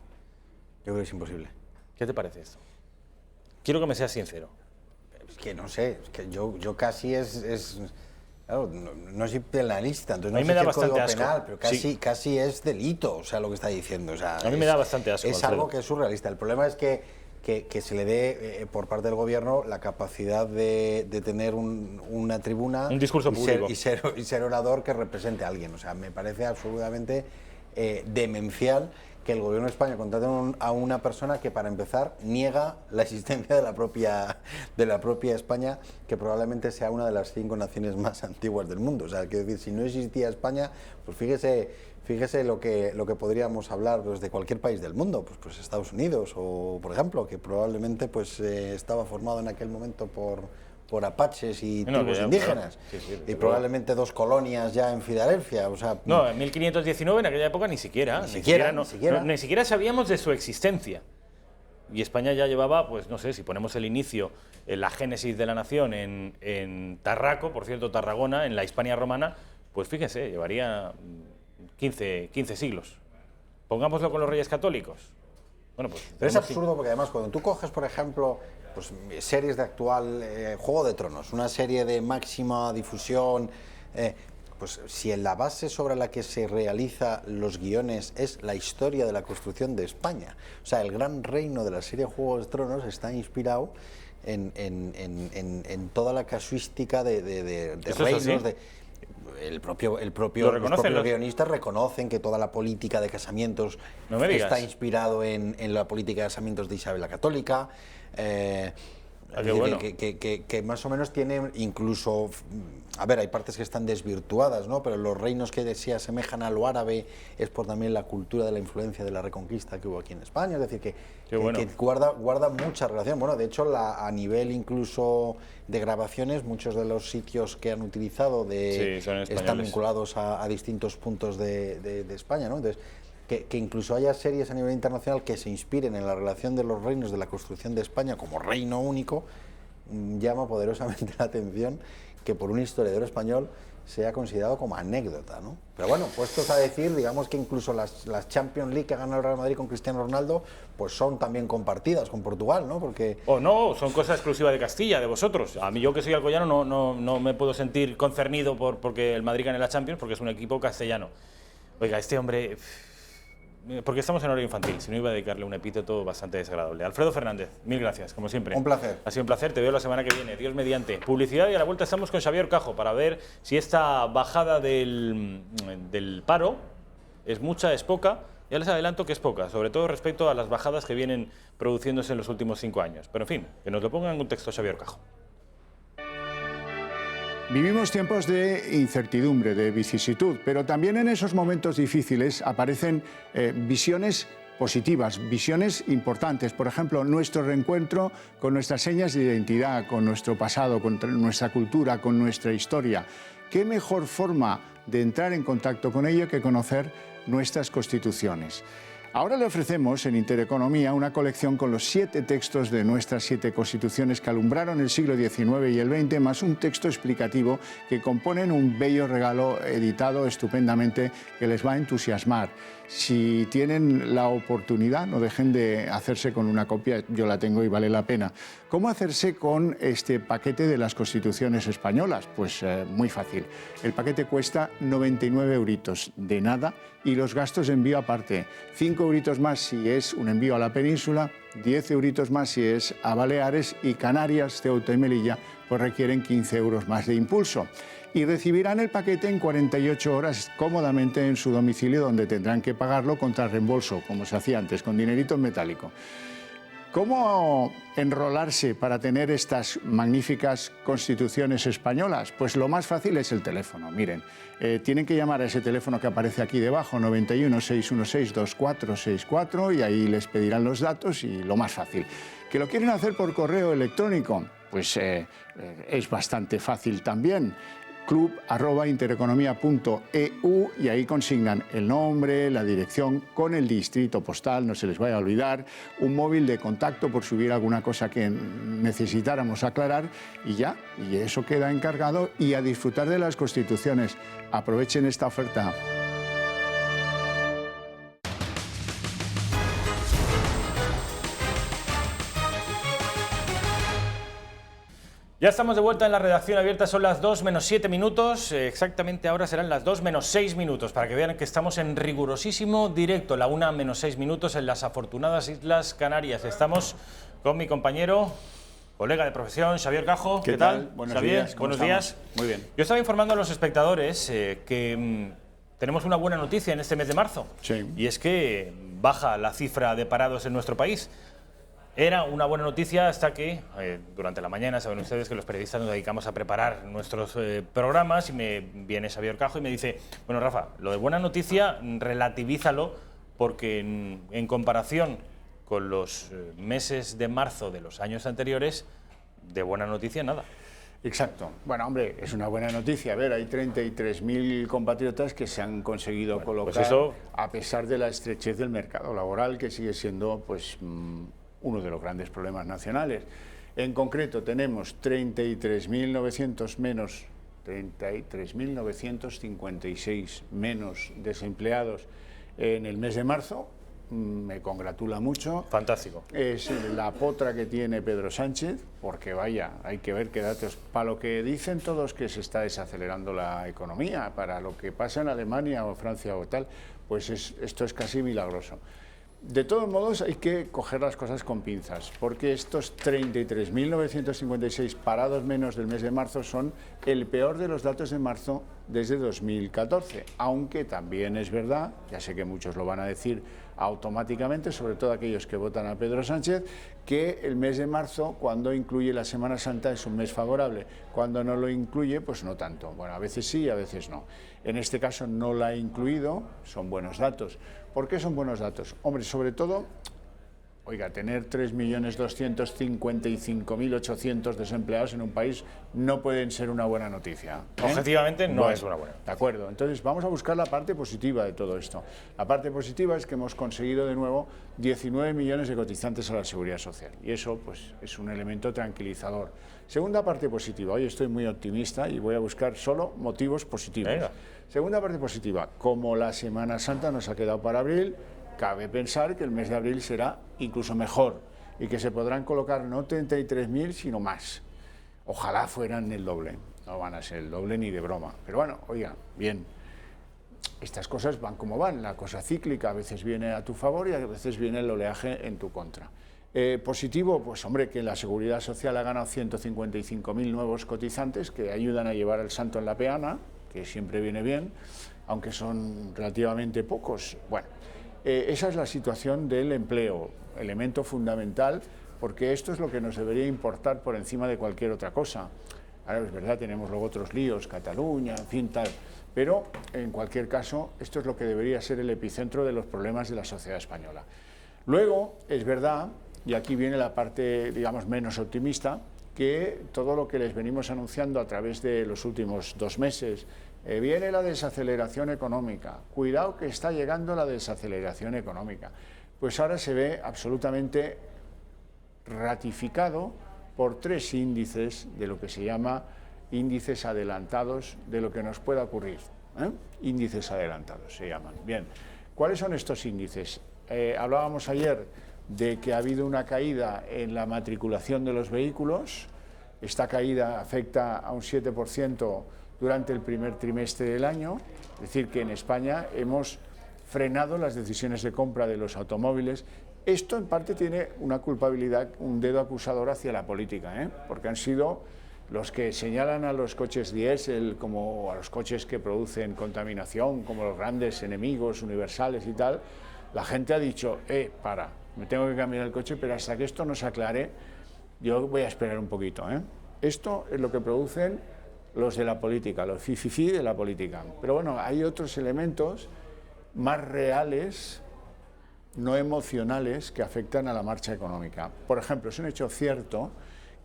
Yo creo que es imposible. ¿Qué te parece esto? Quiero que me seas sincero. Es que no sé, es que yo casi claro, no soy penalista, entonces no sé si el Código Penal, pero casi es delito, o sea, lo que está diciendo. O sea, a mí me da bastante asco. Es algo que es surrealista. El problema es que se le dé por parte del gobierno la capacidad de tener una tribuna, un discurso público y ser orador que represente a alguien. O sea, me parece absolutamente demencial que el gobierno de España contrate a una persona que, para empezar, niega la existencia de la propia España, que probablemente sea una de las 5 naciones más antiguas del mundo. O sea, quiero decir, si no existía España, pues fíjese lo que podríamos hablar desde cualquier país del mundo, pues Estados Unidos, o por ejemplo, que probablemente estaba formado en aquel momento por apaches y tribus indígenas, y probablemente 2 colonias ya en Filadelfia. O sea, no, en 1519, en aquella época, ni siquiera sabíamos de su existencia. Y España ya llevaba, pues no sé, si ponemos el inicio, la génesis de la nación en Tarraco, por cierto, Tarragona, en la Hispania romana, pues fíjense, llevaría 15 siglos. Pongámoslo con los Reyes Católicos. Bueno, pues, pero es absurdo porque además cuando tú coges, por ejemplo, pues series de actual, Juego de Tronos, una serie de máxima difusión, pues si en la base sobre la que se realiza los guiones es la historia de la construcción de España, o sea, el gran reino de la serie Juego de Tronos está inspirado en toda la casuística de reinos, los propios guionistas reconocen que toda la política de casamientos está inspirado en la política de casamientos de Isabel la Católica, que más o menos tiene incluso, a ver, hay partes que están desvirtuadas, ¿no? Pero los reinos que se asemejan a lo árabe es por también la cultura de la influencia de la Reconquista que hubo aquí en España, es decir, que guarda mucha relación. Bueno, de hecho, a nivel incluso de grabaciones, muchos de los sitios que han utilizado están vinculados a distintos puntos de España, ¿no? Entonces, que incluso haya series a nivel internacional que se inspiren en la relación de los reinos de la construcción de España como reino único, llama poderosamente la atención que por un historiador español sea considerado como anécdota, ¿no? Pero bueno, puestos a decir, digamos que incluso las Champions League que ha ganado el Real Madrid con Cristiano Ronaldo, pues son también compartidas con Portugal, ¿no? Porque no, son cosa exclusiva de Castilla, de vosotros. A mí, yo que soy alcoyano, no me puedo sentir concernido porque el Madrid gane la Champions, porque es un equipo castellano. Oiga, este hombre, porque estamos en horario infantil, si no iba a dedicarle un epíteto bastante desagradable. Alfredo Fernández, mil gracias, como siempre. Un placer. Ha sido un placer, te veo la semana que viene, Dios mediante. Publicidad y a la vuelta estamos con Xavier Cajo para ver si esta bajada del paro es mucha, es poca. Ya les adelanto que es poca, sobre todo respecto a las bajadas que vienen produciéndose en los últimos 5 años. Pero en fin, que nos lo ponga en contexto Xavier Cajo. Vivimos tiempos de incertidumbre, de vicisitud, pero también en esos momentos difíciles aparecen visiones positivas, visiones importantes. Por ejemplo, nuestro reencuentro con nuestras señas de identidad, con nuestro pasado, con nuestra cultura, con nuestra historia. ¿Qué mejor forma de entrar en contacto con ello que conocer nuestras constituciones? Ahora le ofrecemos en Intereconomía una colección con los 7 textos de nuestras 7 constituciones que alumbraron el siglo XIX y el XX, más un texto explicativo que componen un bello regalo editado estupendamente que les va a entusiasmar. Si tienen la oportunidad, no dejen de hacerse con una copia, yo la tengo y vale la pena. ¿Cómo hacerse con este paquete de las constituciones españolas? Pues muy fácil. El paquete cuesta 99 euritos de nada y los gastos de envío aparte. 5 euritos más si es un envío a la península, 10 euritos más si es a Baleares y Canarias, Ceuta y Melilla, pues requieren 15 euros más de impulso. Y recibirán el paquete en 48 horas cómodamente en su domicilio, donde tendrán que pagarlo contra reembolso, como se hacía antes, con dinerito en metálico. ¿Cómo enrolarse para tener estas magníficas constituciones españolas? Pues lo más fácil es el teléfono. Miren, tienen que llamar a ese teléfono que aparece aquí debajo, 91 616 2464, y ahí les pedirán los datos y lo más fácil. ¿Que lo quieren hacer por correo electrónico? Pues es bastante fácil también. club@intereconomia.eu y ahí consignan el nombre, la dirección con el distrito postal, no se les vaya a olvidar, un móvil de contacto por si hubiera alguna cosa que necesitáramos aclarar y ya, y eso queda encargado y a disfrutar de las constituciones. Aprovechen esta oferta. Ya estamos de vuelta en la redacción abierta, son las 2 menos 7 minutos, exactamente ahora serán las 2 menos 6 minutos, para que vean que estamos en rigurosísimo directo, la 1 menos 6 minutos en las afortunadas Islas Canarias. Estamos con mi compañero, colega de profesión, Xavier Cajo. ¿Qué tal? Buenos Xavier, días. buenos días. Muy bien. Yo estaba informando a los espectadores que tenemos una buena noticia en este mes de marzo, sí. Y es que baja la cifra de parados en nuestro país. Era una buena noticia hasta que durante la mañana, saben ustedes que los periodistas nos dedicamos a preparar nuestros programas y me viene Xavier Cajo y me dice, bueno Rafa, lo de buena noticia relativízalo porque en comparación con los meses de marzo de los años anteriores, de buena noticia nada. Exacto. Bueno, hombre, es una buena noticia. A ver, hay 33.000 compatriotas que se han conseguido colocar pues eso, a pesar de la estrechez del mercado laboral, que sigue siendo pues uno de los grandes problemas nacionales. En concreto tenemos 33.900 menos, 33.956 menos desempleados en el mes de marzo. Me congratula mucho. Fantástico. Es la potra que tiene Pedro Sánchez, porque vaya, hay que ver qué datos. Para lo que dicen todos que se está desacelerando la economía, para lo que pasa en Alemania o Francia o tal, pues esto es casi milagroso. De todos modos, hay que coger las cosas con pinzas, porque estos 33.956 parados menos del mes de marzo son el peor de los datos de marzo desde 2014, aunque también es verdad, ya sé que muchos lo van a decir automáticamente, sobre todo aquellos que votan a Pedro Sánchez, que el mes de marzo, cuando incluye la Semana Santa, es un mes favorable, cuando no lo incluye, pues no tanto. Bueno, a veces sí, a veces no. En este caso no la ha incluido, son buenos datos. ¿Por qué son buenos datos? Hombre, sobre todo, oiga, tener 3.255.800 desempleados en un país no pueden ser una buena noticia. Objetivamente no es una buena. De acuerdo, entonces vamos a buscar la parte positiva de todo esto. La parte positiva es que hemos conseguido de nuevo 19 millones de cotizantes a la Seguridad Social y eso pues es un elemento tranquilizador. Segunda parte positiva, hoy estoy muy optimista y voy a buscar solo motivos positivos. Venga. Segunda parte positiva, como la Semana Santa nos ha quedado para abril, cabe pensar que el mes de abril será incluso mejor y que se podrán colocar no 33.000 sino más. Ojalá fueran el doble, no van a ser el doble ni de broma, pero bueno, oiga, bien. Estas cosas van como van, la cosa cíclica a veces viene a tu favor y a veces viene el oleaje en tu contra. Positivo, pues hombre, que la Seguridad Social ha ganado 155.000 nuevos cotizantes que ayudan a llevar el santo en la peana, que siempre viene bien, aunque son relativamente pocos. Bueno, esa es la situación del empleo, elemento fundamental, porque esto es lo que nos debería importar por encima de cualquier otra cosa. Ahora es verdad, tenemos luego otros líos, Cataluña, en fin, tal, pero en cualquier caso, esto es lo que debería ser el epicentro de los problemas de la sociedad española. Luego, es verdad, y aquí viene la parte, digamos, menos optimista, que todo lo que les venimos anunciando a través de los últimos 2 meses, viene la desaceleración económica, cuidado que está llegando la desaceleración económica, pues ahora se ve absolutamente ratificado por 3 índices de lo que se llama índices adelantados de lo que nos pueda ocurrir. Índices adelantados se llaman. Bien, ¿cuáles son estos índices? Hablábamos ayer de que ha habido una caída en la matriculación de los vehículos. Esta caída afecta a un 7% durante el primer trimestre del año, es decir, que en España hemos frenado las decisiones de compra de los automóviles. Esto en parte tiene una culpabilidad, un dedo acusador hacia la política, porque han sido los que señalan a los coches diésel como a los coches que producen contaminación, como los grandes enemigos universales y tal. La gente ha dicho, para, me tengo que cambiar el coche, pero hasta que esto no se aclare, yo voy a esperar un poquito. Esto es lo que producen los de la política, los fififí de la política. Pero bueno, hay otros elementos más reales, no emocionales, que afectan a la marcha económica. Por ejemplo, es un hecho cierto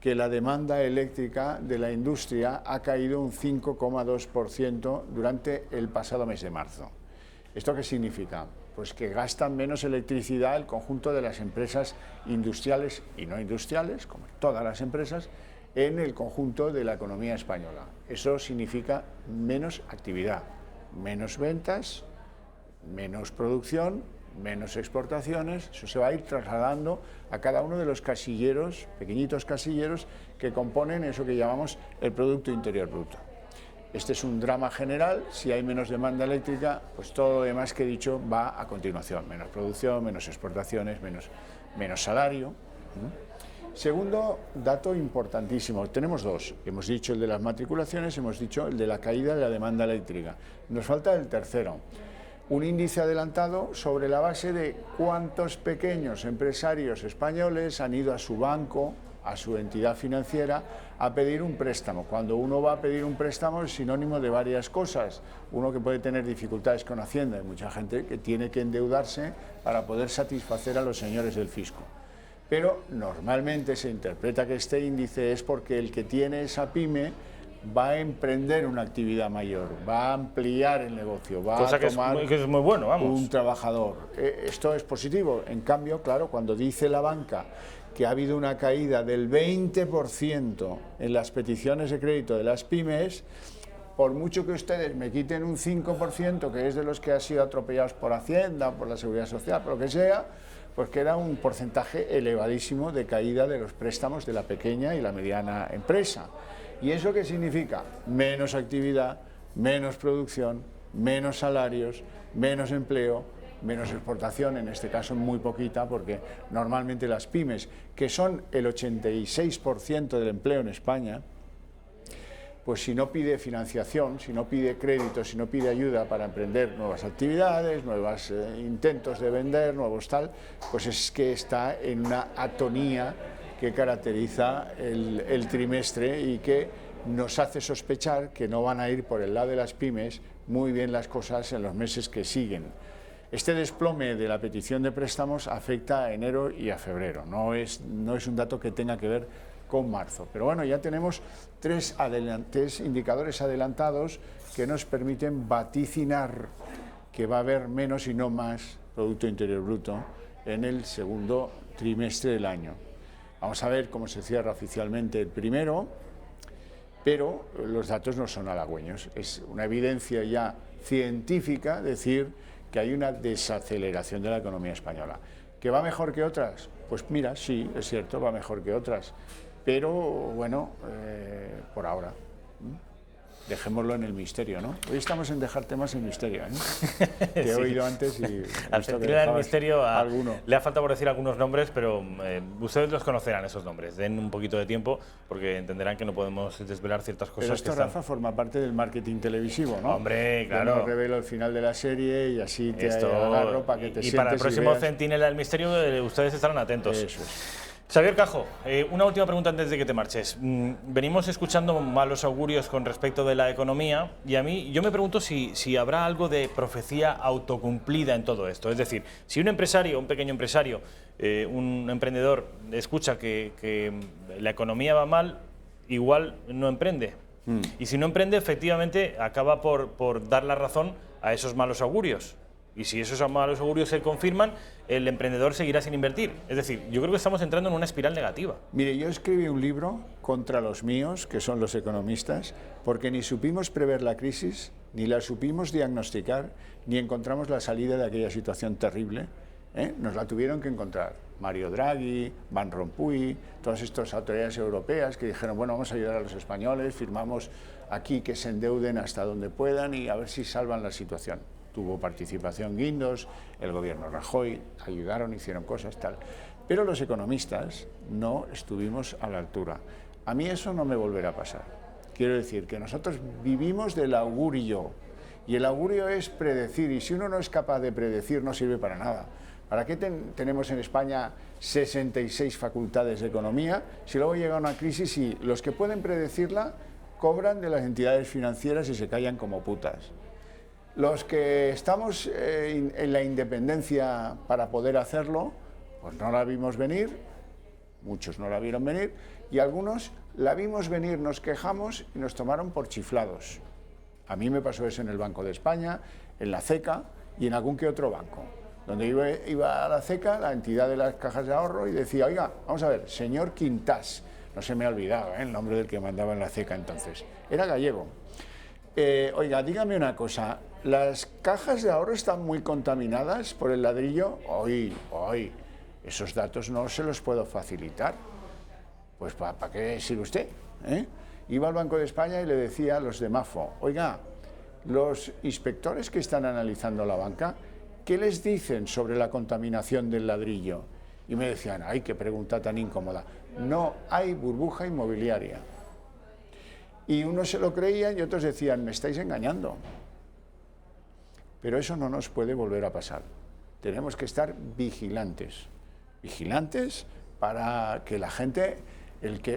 que la demanda eléctrica de la industria ha caído un 5,2% durante el pasado mes de marzo. ¿Esto qué significa? Pues que gastan menos electricidad el conjunto de las empresas industriales y no industriales, como todas las empresas, en el conjunto de la economía española. Eso significa menos actividad, menos ventas, menos producción, menos exportaciones. Eso se va a ir trasladando a cada uno de los casilleros, pequeñitos casilleros, que componen eso que llamamos el Producto Interior Bruto. Este es un drama general. Si hay menos demanda eléctrica, pues todo lo demás que he dicho va a continuación. Menos producción, menos exportaciones, menos salario. Segundo dato importantísimo, tenemos dos. Hemos dicho el de las matriculaciones, hemos dicho el de la caída de la demanda eléctrica. Nos falta el tercero. Un índice adelantado sobre la base de cuántos pequeños empresarios españoles han ido a su banco, a su entidad financiera, a pedir un préstamo. Cuando uno va a pedir un préstamo es sinónimo de varias cosas. Uno que puede tener dificultades con Hacienda, hay mucha gente que tiene que endeudarse para poder satisfacer a los señores del fisco. Pero normalmente se interpreta que este índice es porque el que tiene esa pyme va a emprender una actividad mayor, va a ampliar el negocio, va a tomar que es muy bueno, vamos. un trabajador. Esto es positivo. En cambio, claro, cuando dice la banca que ha habido una caída del 20% en las peticiones de crédito de las pymes, por mucho que ustedes me quiten un 5%, que es de los que han sido atropellados por Hacienda, por la Seguridad Social, por lo que sea, pues queda un porcentaje elevadísimo de caída de los préstamos de la pequeña y la mediana empresa. ¿Y eso qué significa? Menos actividad, menos producción, menos salarios, menos empleo, menos exportación, en este caso muy poquita, porque normalmente las pymes, que son el 86% del empleo en España, pues si no pide financiación, si no pide crédito, si no pide ayuda para emprender nuevas actividades, nuevos intentos de vender, nuevos tal, pues es que está en una atonía que caracteriza el trimestre y que nos hace sospechar que no van a ir por el lado de las pymes muy bien las cosas en los meses que siguen. Este desplome de la petición de préstamos afecta a enero y a febrero, no es un dato que tenga que ver con marzo. Pero bueno, ya tenemos tres indicadores adelantados que nos permiten vaticinar que va a haber menos y no más Producto Interior Bruto en el segundo trimestre del año. Vamos a ver cómo se cierra oficialmente el primero, pero los datos no son halagüeños. Es una evidencia ya científica decir que hay una desaceleración de la economía española. ¿Que va mejor que otras? Pues mira, sí, es cierto, va mejor que otras. Pero bueno, por ahora, dejémoslo en el misterio, ¿no? Hoy estamos en dejar temas en misterio, ¿eh? Te he oído antes y... Al centrar el misterio le ha faltado por decir algunos nombres, pero ustedes los conocerán, esos nombres. Den un poquito de tiempo porque entenderán que no podemos desvelar ciertas cosas. Pero esto, Rafa, forma parte del marketing televisivo, ¿no? Hombre, claro. Yo no revelo el final de la serie y así te agarro para que te sientes. Y para el próximo Centinela del Misterio ustedes estarán atentos. Eso es. Xavier Cajo, una última pregunta antes de que te marches. Venimos escuchando malos augurios con respecto de la economía y yo me pregunto si habrá algo de profecía autocumplida en todo esto. Es decir, si un empresario, un pequeño empresario, un emprendedor escucha que la economía va mal, igual no emprende. Y si no emprende, efectivamente acaba por dar la razón a esos malos augurios. Y si esos malos augurios se confirman, el emprendedor seguirá sin invertir. Es decir, yo creo que estamos entrando en una espiral negativa. Mire, yo escribí un libro contra los míos, que son los economistas, porque ni supimos prever la crisis, ni la supimos diagnosticar, ni encontramos la salida de aquella situación terrible. Nos la tuvieron que encontrar. Mario Draghi, Van Rompuy, todas estas autoridades europeas que dijeron, bueno, vamos a ayudar a los españoles, firmamos aquí que se endeuden hasta donde puedan y a ver si salvan la situación. Tuvo participación Guindos, el gobierno Rajoy, ayudaron, hicieron cosas, tal. Pero los economistas no estuvimos a la altura. A mí eso no me volverá a pasar. Quiero decir que nosotros vivimos del augurio, y el augurio es predecir, y si uno no es capaz de predecir no sirve para nada. ¿Para qué tenemos en España 66 facultades de economía si luego llega una crisis y los que pueden predecirla cobran de las entidades financieras y se callan como putas? Los que estamos en la independencia para poder hacerlo, pues no la vimos venir, muchos no la vieron venir, y algunos la vimos venir, nos quejamos y nos tomaron por chiflados. A mí me pasó eso en el Banco de España, en la CECA y en algún que otro banco. Donde iba a la CECA, la entidad de las cajas de ahorro, y decía, oiga, vamos a ver, señor Quintás, no se me ha olvidado el nombre del que mandaba en la CECA entonces, era gallego. Oiga, dígame una cosa, ¿las cajas de ahorro están muy contaminadas por el ladrillo? Hoy, esos datos no se los puedo facilitar. Pues ¿para qué sirve usted? Iba al Banco de España y le decía a los de Mafo, oiga, los inspectores que están analizando la banca, ¿qué les dicen sobre la contaminación del ladrillo? Y me decían, ay, qué pregunta tan incómoda. No hay burbuja inmobiliaria. Y unos se lo creían y otros decían, me estáis engañando. Pero eso no nos puede volver a pasar. Tenemos que estar vigilantes. Vigilantes para que la gente...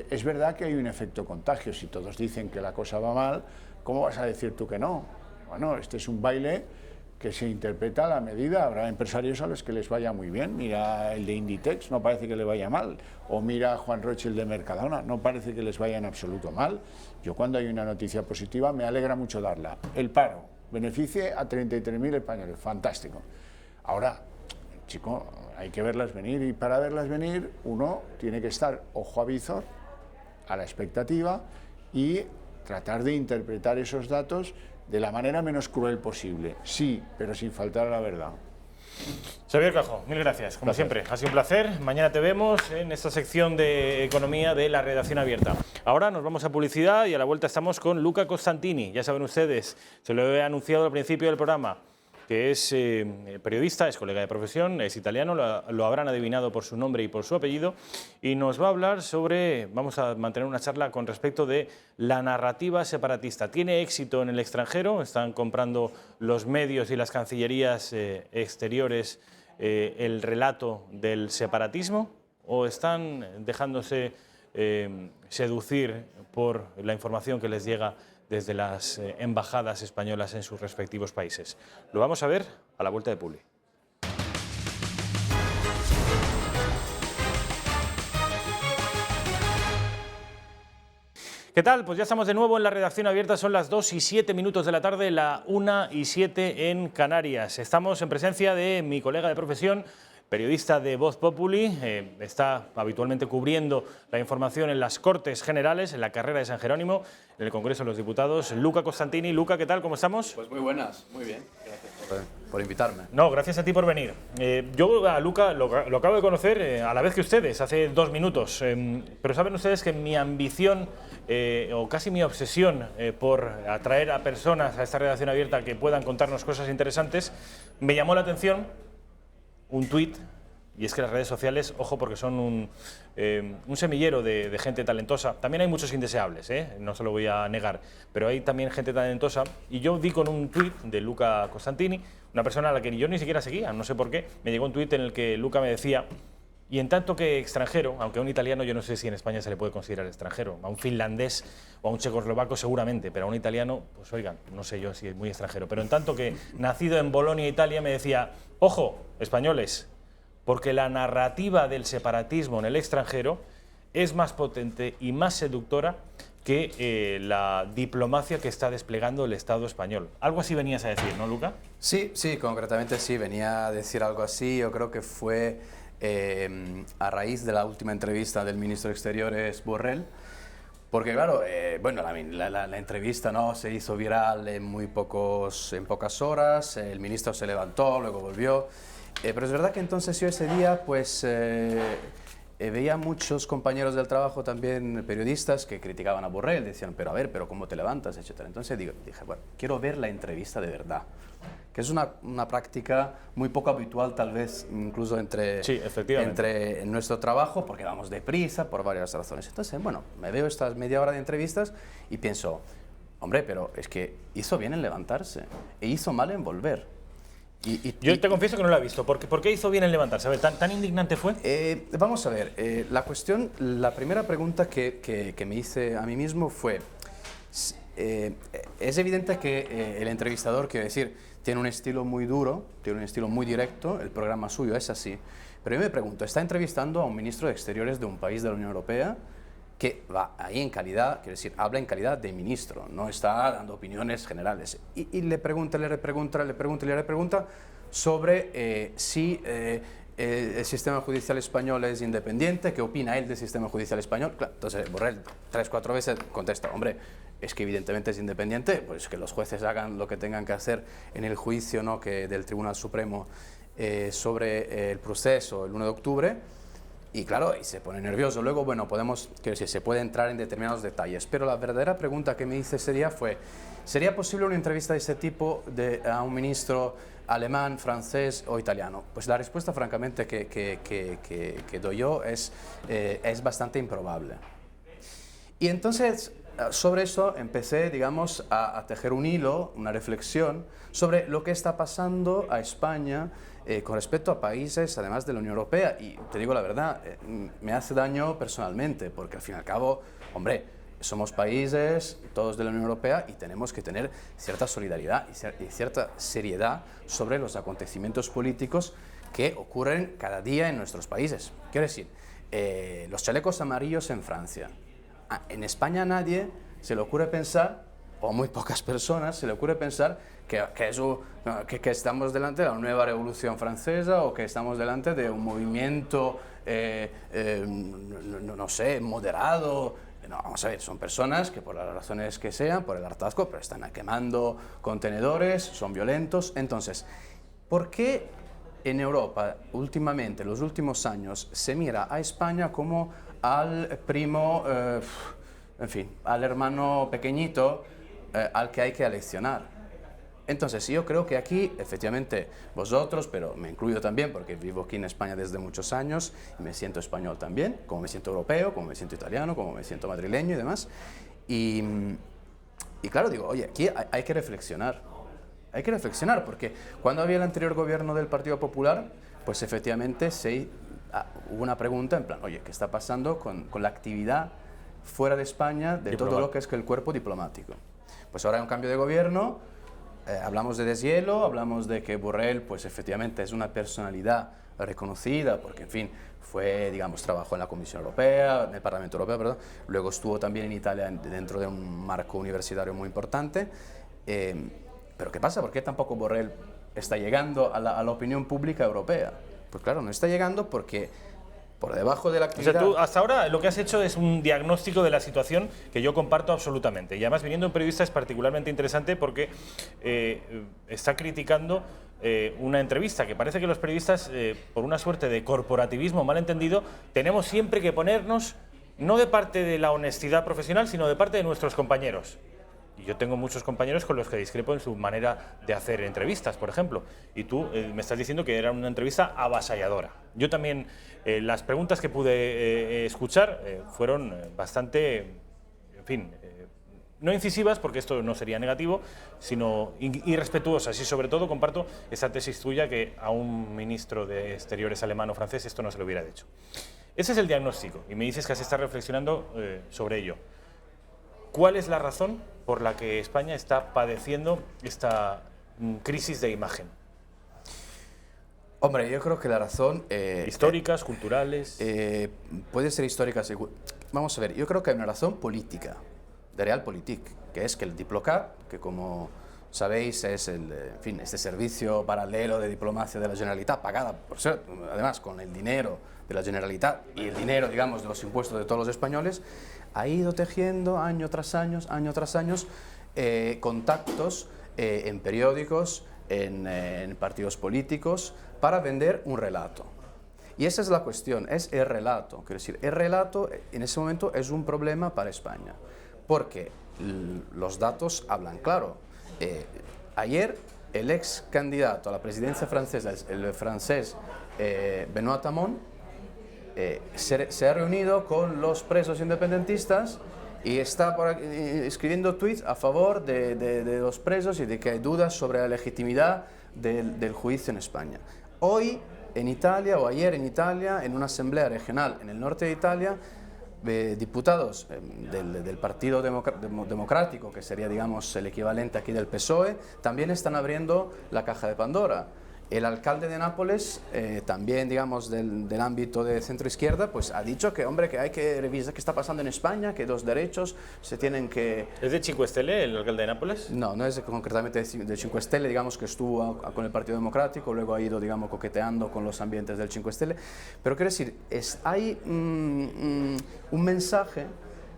Es verdad que hay un efecto contagio. Si todos dicen que la cosa va mal, ¿cómo vas a decir tú que no? Bueno, este es un baile que se interpreta a la medida. Habrá empresarios a los que les vaya muy bien. Mira el de Inditex, no parece que le vaya mal. O mira a Juan Roche, el de Mercadona, no parece que les vaya en absoluto mal. Yo cuando hay una noticia positiva me alegra mucho darla. El paro beneficie a 33.000 españoles, fantástico. Ahora, chico, hay que verlas venir, y para verlas venir uno tiene que estar ojo a visor, a la expectativa, y tratar de interpretar esos datos de la manera menos cruel posible. Sí, pero sin faltar a la verdad. Xavier Cajo, mil gracias, como siempre. Ha sido un placer. Mañana te vemos en esta sección de economía de la redacción abierta. Ahora nos vamos a publicidad y a la vuelta estamos con Luca Costantini. Ya saben ustedes, se lo he anunciado al principio del programa, que es periodista, es colega de profesión, es italiano, lo habrán adivinado por su nombre y por su apellido, y nos va a hablar sobre, vamos a mantener una charla con respecto de la narrativa separatista. ¿Tiene éxito en el extranjero? ¿Están comprando los medios y las cancillerías exteriores el relato del separatismo? ¿O están dejándose seducir por la información que les llega desde las embajadas españolas en sus respectivos países? Lo vamos a ver a la vuelta de Publi. ¿Qué tal? Pues ya estamos de nuevo en la redacción abierta, son las 2:07 de la tarde, la 1:07 en Canarias. Estamos en presencia de mi colega de profesión, periodista de Voz Populi, está habitualmente cubriendo la información en las Cortes Generales, en la carrera de San Jerónimo, en el Congreso de los Diputados, Luca Costantini. Luca, ¿qué tal? ¿Cómo estamos? Pues muy buenas, muy bien. Gracias por invitarme. No, gracias a ti por venir. Yo a Luca lo acabo de conocer a la vez que ustedes, hace 2 minutos, pero saben ustedes que mi ambición, o casi mi obsesión por atraer a personas a esta redacción abierta que puedan contarnos cosas interesantes, me llamó la atención un tuit, y es que las redes sociales, ojo, porque son un semillero de gente talentosa. También hay muchos indeseables, no se lo voy a negar, pero hay también gente talentosa. Y yo di con un tuit de Luca Costantini, una persona a la que yo ni siquiera seguía, no sé por qué. Me llegó un tuit en el que Luca me decía, y en tanto que extranjero, aunque a un italiano yo no sé si en España se le puede considerar extranjero, a un finlandés o a un checoslovaco seguramente, pero a un italiano, pues oigan, no sé yo si es muy extranjero, pero en tanto que nacido en Bolonia, Italia, me decía, ojo, españoles, porque la narrativa del separatismo en el extranjero es más potente y más seductora que la diplomacia que está desplegando el Estado español. Algo así venías a decir, ¿no, Luca? Sí, concretamente sí, venía a decir algo así. Yo creo que fue a raíz de la última entrevista del ministro de Exteriores, Borrell, porque claro, bueno, la entrevista, ¿no?, se hizo viral en pocas horas, el ministro se levantó, luego volvió, pero es verdad que entonces yo ese día pues veía muchos compañeros del trabajo, también periodistas, que criticaban a Borrell, decían, pero a ver, pero ¿cómo te levantas?, etcétera. Entonces dije, bueno, quiero ver la entrevista de verdad, que es una práctica muy poco habitual tal vez incluso entre en nuestro trabajo, porque vamos deprisa por varias razones. Entonces, bueno, me veo estas media hora de entrevistas y pienso, hombre, pero es que hizo bien en levantarse e hizo mal en volver. Yo te confieso que no lo he visto. ¿Por qué hizo bien en levantarse? A ver, ¿tan indignante fue? Vamos a ver, la primera pregunta que me hice a mí mismo fue, es evidente que el entrevistador, quiero decir, tiene un estilo muy duro, tiene un estilo muy directo, el programa suyo es así, Pero yo me pregunto, está entrevistando a un ministro de Exteriores de un país de la Unión Europea que va ahí en calidad, quiero decir, habla en calidad de ministro, no está dando opiniones generales. Y le pregunta sobre si el sistema judicial español es independiente, qué opina él del sistema judicial español. Claro, entonces Borrell 3-4 veces contesta, hombre, es que evidentemente es independiente, pues que los jueces hagan lo que tengan que hacer en el juicio, ¿no?, que del Tribunal Supremo sobre el proceso el 1 de octubre. Y claro, y se pone nervioso. Luego, bueno, quiero decir, se puede entrar en determinados detalles, pero la verdadera pregunta que me hice ese día fue, ¿sería posible una entrevista de ese tipo a un ministro alemán, francés o italiano? Pues la respuesta, francamente, que doy yo es bastante improbable. Y entonces, sobre eso empecé, digamos, a tejer un hilo, una reflexión sobre lo que está pasando a España con respecto a países, además de la Unión Europea. Y te digo la verdad, me hace daño personalmente, porque al fin y al cabo, hombre, somos países, todos de la Unión Europea, y tenemos que tener cierta solidaridad y cierta seriedad sobre los acontecimientos políticos que ocurren cada día en nuestros países. Quiero decir, los chalecos amarillos en Francia. En España a nadie se le ocurre pensar, o muy pocas personas se le ocurre pensar que estamos delante de la nueva Revolución Francesa o que estamos delante de un movimiento, no sé, moderado. No, vamos a ver, son personas que por las razones que sean, por el hartazgo, pero están quemando contenedores, son violentos. Entonces, ¿por qué en Europa últimamente, en los últimos años, se mira a España como al primo, en fin, al hermano pequeñito al que hay que aleccionar? Entonces, yo creo que aquí, efectivamente, vosotros, pero me incluyo también porque vivo aquí en España desde muchos años y me siento español también, como me siento europeo, como me siento italiano, como me siento madrileño y demás. Y claro, digo, oye, aquí hay que reflexionar. Hay que reflexionar porque cuando había el anterior gobierno del Partido Popular, pues efectivamente hubo una pregunta en plan, oye, ¿qué está pasando con la actividad fuera de España de todo lo que es el cuerpo diplomático? Pues ahora hay un cambio de gobierno. Hablamos de deshielo, hablamos de que Borrell, pues efectivamente es una personalidad reconocida, porque en fin, trabajó en la Comisión Europea, en el Parlamento Europeo, perdón, luego estuvo también en Italia dentro de un marco universitario muy importante. Pero ¿qué pasa? ¿Por qué tampoco Borrell está llegando a la opinión pública europea? Pues claro, no está llegando porque por debajo de la actividad... O sea, tú hasta ahora lo que has hecho es un diagnóstico de la situación que yo comparto absolutamente. Y además, viniendo un periodista es particularmente interesante porque está criticando una entrevista que parece que los periodistas, por una suerte de corporativismo mal entendido, tenemos siempre que ponernos no de parte de la honestidad profesional, sino de parte de nuestros compañeros. Y yo tengo muchos compañeros con los que discrepo en su manera de hacer entrevistas, por ejemplo. Y tú me estás diciendo que era una entrevista avasalladora. Yo también, las preguntas que pude escuchar fueron bastante, en fin, no incisivas, porque esto no sería negativo, sino irrespetuosas. Y sobre todo comparto esa tesis tuya que a un ministro de Exteriores alemán o francés esto no se lo hubiera dicho. Ese es el diagnóstico y me dices que has estado reflexionando sobre ello. ¿Cuál es la razón por la que España está padeciendo esta crisis de imagen? Hombre, yo creo que la razón... ¿históricas, culturales? Puede ser histórica. Vamos a ver, yo creo que hay una razón política, de Realpolitik, que es que el Diplocat, que como sabéis es este servicio paralelo de diplomacia de la Generalitat, pagada, por ser, además, con el dinero de la Generalitat y el dinero, digamos, de los impuestos de todos los españoles, ha ido tejiendo año tras año, contactos en periódicos, en partidos políticos, para vender un relato. Y esa es la cuestión, es el relato. Quiero decir, el relato en ese momento es un problema para España, porque los datos hablan claro. Ayer el ex candidato a la presidencia francesa, el francés Benoît Hamon, se ha reunido con los presos independentistas y está escribiendo tweets a favor de los presos y de que hay dudas sobre la legitimidad del juicio en España. Hoy en Italia, o ayer en Italia, en una asamblea regional en el norte de Italia, diputados del Partido Democrático, que sería, digamos, el equivalente aquí del PSOE, también están abriendo la caja de Pandora El alcalde de Nápoles, también digamos del ámbito de centro-izquierda, pues ha dicho que, hombre, que hay que revisar qué está pasando en España, que los derechos se tienen que... ¿Es de 5 Stelle el alcalde de Nápoles? No, no es concretamente de 5 Stelle, digamos que estuvo con el Partido Democrático, luego ha ido, digamos, coqueteando con los ambientes del 5 Stelle, pero quiero decir, hay un mensaje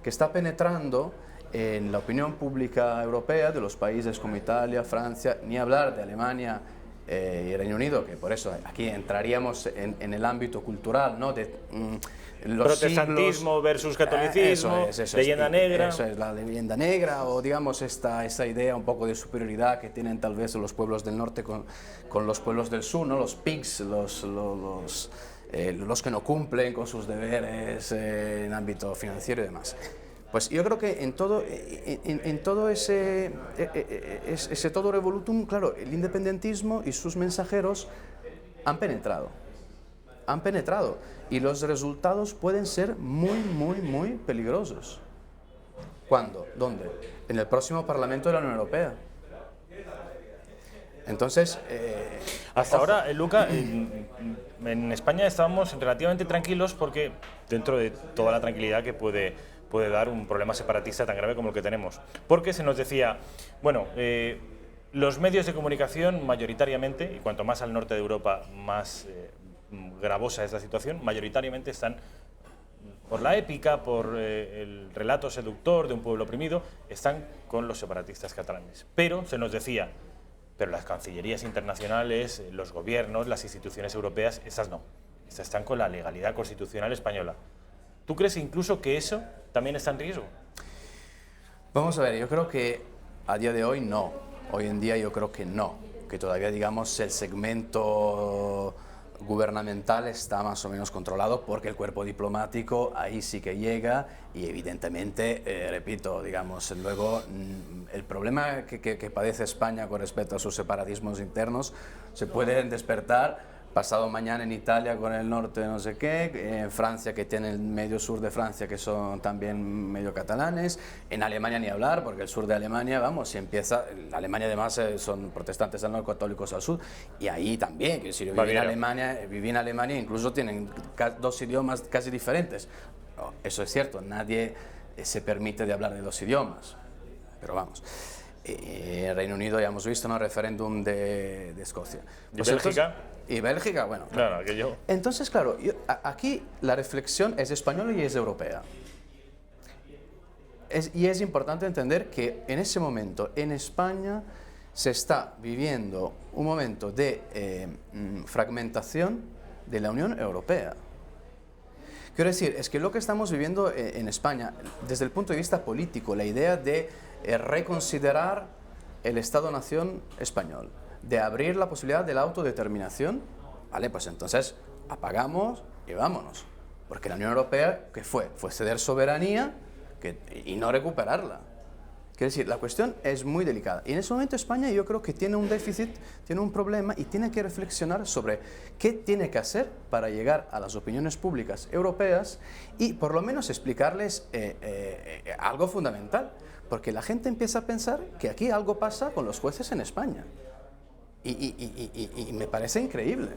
que está penetrando en la opinión pública europea de los países como Italia, Francia, ni hablar de Alemania y Reino Unido, que por eso aquí entraríamos en el ámbito cultural, ¿no? De los protestantismo siglos, versus catolicismo, leyenda negra. Eso es, la leyenda negra, o digamos esta idea un poco de superioridad que tienen tal vez los pueblos del norte con los pueblos del sur, ¿no? Los pigs, los que no cumplen con sus deberes en ámbito financiero y demás. Pues yo creo que en todo ese todo revolutum, claro, el independentismo y sus mensajeros han penetrado, y los resultados pueden ser muy peligrosos. ¿Cuándo? ¿Dónde? En el próximo Parlamento de la Unión Europea. Entonces, hasta ahora, Luca, en España estábamos relativamente tranquilos porque dentro de toda la tranquilidad que puede dar un problema separatista tan grave como el que tenemos. Porque se nos decía, bueno, los medios de comunicación mayoritariamente, y cuanto más al norte de Europa, más gravosa es la situación, mayoritariamente están por la épica, por el relato seductor de un pueblo oprimido, están con los separatistas catalanes. Pero se nos decía, pero las cancillerías internacionales, los gobiernos, las instituciones europeas, esas no. Esas están con la legalidad constitucional española. ¿Tú crees incluso que eso también está en riesgo? Vamos a ver, yo creo que a día de hoy no. Hoy en día yo creo que no. Que todavía, digamos, el segmento gubernamental está más o menos controlado porque el cuerpo diplomático ahí sí que llega y evidentemente, repito, digamos, luego el problema que padece España con respecto a sus separatismos internos se puede despertar pasado mañana en Italia con el norte no sé qué, en Francia que tiene el medio sur de Francia que son también medio catalanes, en Alemania ni hablar porque el sur de Alemania, vamos, si empieza, Alemania además son protestantes al norte, católicos al sur, y ahí también, que si yo viví en Alemania, incluso tienen dos idiomas casi diferentes. No, eso es cierto, nadie se permite de hablar de dos idiomas, pero vamos. En Reino Unido ya hemos visto, ¿no?, referéndum de Escocia. ¿Y Bélgica? Y Bélgica, bueno. Claro, que yo. Entonces, claro, aquí la reflexión es española y es europea. Y es importante entender que en ese momento, en España, se está viviendo un momento de fragmentación de la Unión Europea. Quiero decir, es que lo que estamos viviendo en España, desde el punto de vista político, la idea de reconsiderar el Estado-Nación español, de abrir la posibilidad de la autodeterminación, vale, pues entonces apagamos y vámonos. Porque la Unión Europea, ¿qué fue? Fue ceder soberanía y no recuperarla. Quiero decir, la cuestión es muy delicada. Y en ese momento España yo creo que tiene un déficit, tiene un problema y tiene que reflexionar sobre qué tiene que hacer para llegar a las opiniones públicas europeas y por lo menos explicarles algo fundamental. Porque la gente empieza a pensar que aquí algo pasa con los jueces en España. Y me parece increíble.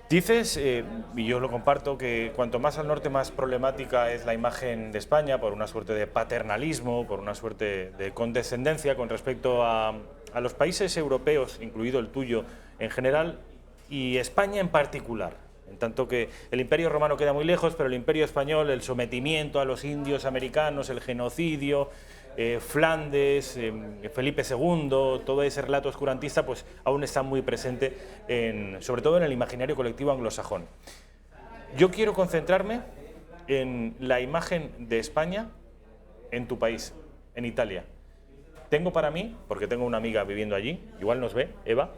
Dices, y yo lo comparto, que cuanto más al norte más problemática es la imagen de España por una suerte de paternalismo, por una suerte de condescendencia con respecto a los países europeos, incluido el tuyo en general, y España en particular. En tanto que el Imperio Romano queda muy lejos, pero el Imperio Español, el sometimiento a los indios americanos, el genocidio, Flandes, Felipe II, todo ese relato oscurantista, pues aún está muy presente, sobre todo en el imaginario colectivo anglosajón. Yo quiero concentrarme en la imagen de España en tu país, en Italia. Tengo para mí, porque tengo una amiga viviendo allí, igual nos ve, Eva,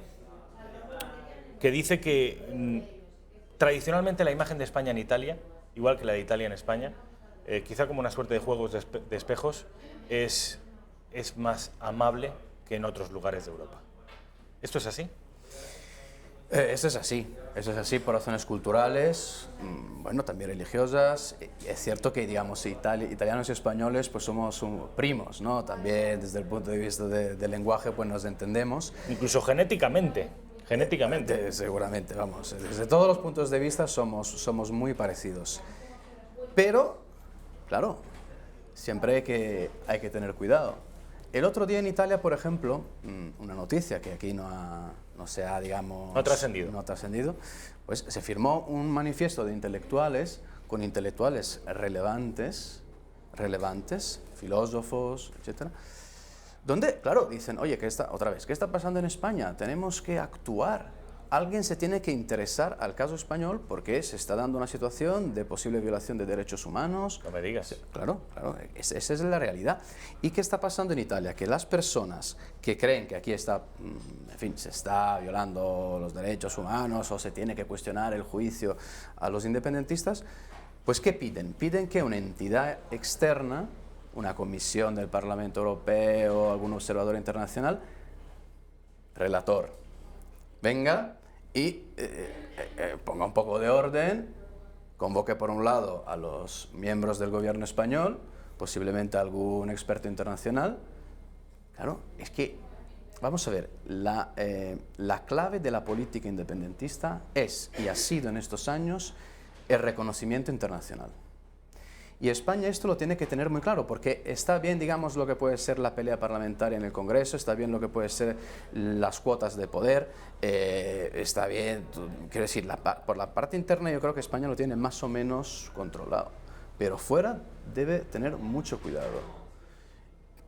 que dice que tradicionalmente la imagen de España en Italia, igual que la de Italia en España, quizá como una suerte de juegos de espejos, es más amable que en otros lugares de Europa. ¿Esto es así? Eso es así por razones culturales, bueno, también religiosas. Es cierto que, digamos, italianos y españoles pues somos primos, ¿no? También desde el punto de vista del lenguaje pues nos entendemos. Incluso genéticamente. Genéticamente. Seguramente, vamos. Desde todos los puntos de vista somos muy parecidos. Pero, claro, siempre hay que tener cuidado. El otro día en Italia, por ejemplo, una noticia que aquí no se ha, digamos... No ha trascendido. No ha trascendido, pues se firmó un manifiesto de intelectuales, con intelectuales relevantes, filósofos, etcétera, donde, claro, dicen, oye, ¿qué está pasando en España? Tenemos que actuar. Alguien se tiene que interesar al caso español porque se está dando una situación de posible violación de derechos humanos. No me digas. Claro, esa es la realidad. ¿Y qué está pasando en Italia? Que las personas que creen que aquí está, en fin, se está violando los derechos humanos o se tiene que cuestionar el juicio a los independentistas, pues ¿qué piden? Piden que una entidad externa, una comisión del Parlamento Europeo, algún observador internacional, relator, venga y ponga un poco de orden, convoque por un lado a los miembros del gobierno español, posiblemente algún experto internacional. Claro, es que, vamos a ver, la clave de la política independentista es, y ha sido en estos años, el reconocimiento internacional. Y España esto lo tiene que tener muy claro, porque está bien, digamos, lo que puede ser la pelea parlamentaria en el Congreso, está bien lo que puede ser las cuotas de poder, está bien, quiero decir, por la parte interna yo creo que España lo tiene más o menos controlado, pero fuera debe tener mucho cuidado.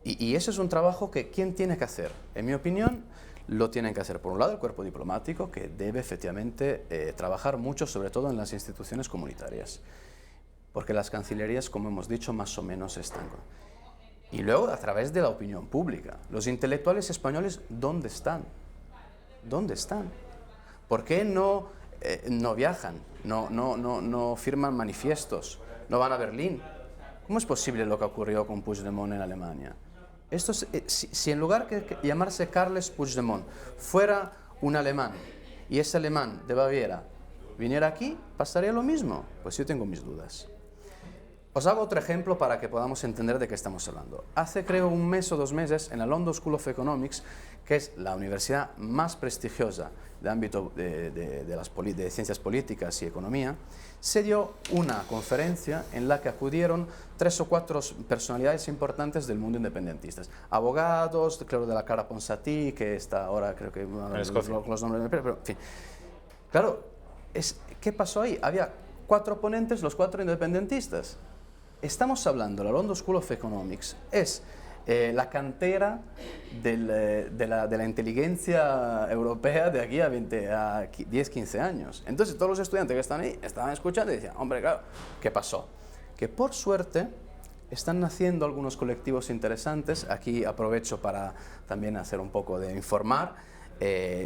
Y eso es un trabajo que ¿quién tiene que hacer? En mi opinión, lo tienen que hacer por un lado el cuerpo diplomático, que debe efectivamente trabajar mucho, sobre todo en las instituciones comunitarias. Porque las cancillerías, como hemos dicho, más o menos están. Y luego, a través de la opinión pública, los intelectuales españoles, ¿dónde están? ¿Dónde están? ¿Por qué no viajan? No firman manifiestos, no van a Berlín. ¿Cómo es posible lo que ocurrió con Puigdemont en Alemania? Esto si en lugar de llamarse Carles Puigdemont fuera un alemán, y ese alemán de Baviera viniera aquí, ¿pasaría lo mismo? Pues yo tengo mis dudas. Os hago otro ejemplo para que podamos entender de qué estamos hablando. Hace creo un mes o 2 meses en la London School of Economics, que es la universidad más prestigiosa de ámbito de ciencias políticas y economía, se dio una conferencia en la que acudieron 3 o 4 personalidades importantes del mundo independentista. Abogados, creo de la Clara Ponsatí, que está ahora creo que los nombres, pero en fin. Claro, ¿qué pasó ahí? Había 4 ponentes, los 4 independentistas. Estamos hablando, la London School of Economics es la cantera de la inteligencia europea de aquí a 10-15 años. Entonces todos los estudiantes que están ahí estaban escuchando y decían, hombre, claro, ¿qué pasó? Que por suerte están naciendo algunos colectivos interesantes. Aquí aprovecho para también hacer un poco de informar.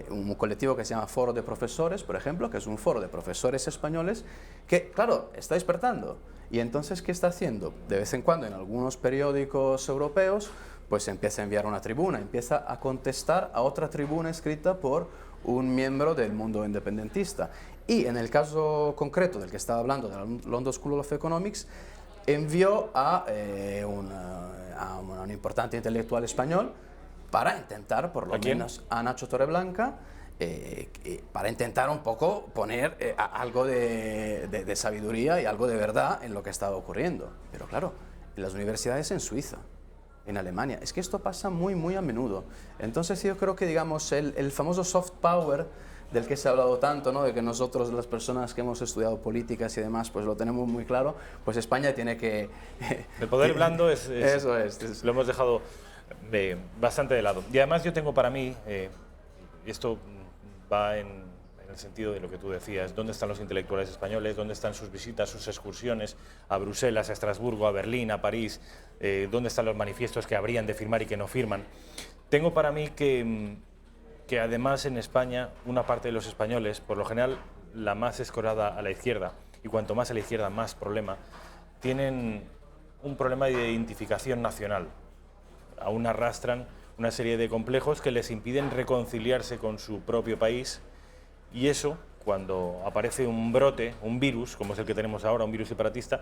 Un colectivo que se llama Foro de Profesores, por ejemplo, que es un foro de profesores españoles que, claro, está despertando. Y entonces, ¿qué está haciendo? De vez en cuando en algunos periódicos europeos, pues empieza a enviar una tribuna, empieza a contestar a otra tribuna escrita por un miembro del mundo independentista. Y en el caso concreto del que estaba hablando, de la London School of Economics, envió a un importante intelectual español para intentar, por lo menos, a Nacho Torreblanca, para intentar un poco poner algo de sabiduría y algo de verdad en lo que estaba ocurriendo. Pero claro, en las universidades en Suiza, en Alemania, es que esto pasa muy a menudo. Entonces yo creo que, digamos, el famoso soft power del que se ha hablado tanto, ¿no? De que nosotros, las personas que hemos estudiado políticas y demás, pues lo tenemos muy claro, pues España tiene que... El poder blando eso es. Lo hemos dejado bastante de lado. Y además yo tengo para mí, y esto va en el sentido de lo que tú decías, ¿dónde están los intelectuales españoles? ¿Dónde están sus visitas, sus excursiones a Bruselas, a Estrasburgo, a Berlín, a París? ¿Dónde están los manifiestos que habrían de firmar y que no firman? Tengo para mí que además en España una parte de los españoles, por lo general la más escorada a la izquierda, y cuanto más a la izquierda más problema, tienen un problema de identificación nacional. Aún arrastran una serie de complejos que les impiden reconciliarse con su propio país, y eso, cuando aparece un brote, un virus, como es el que tenemos ahora, un virus separatista,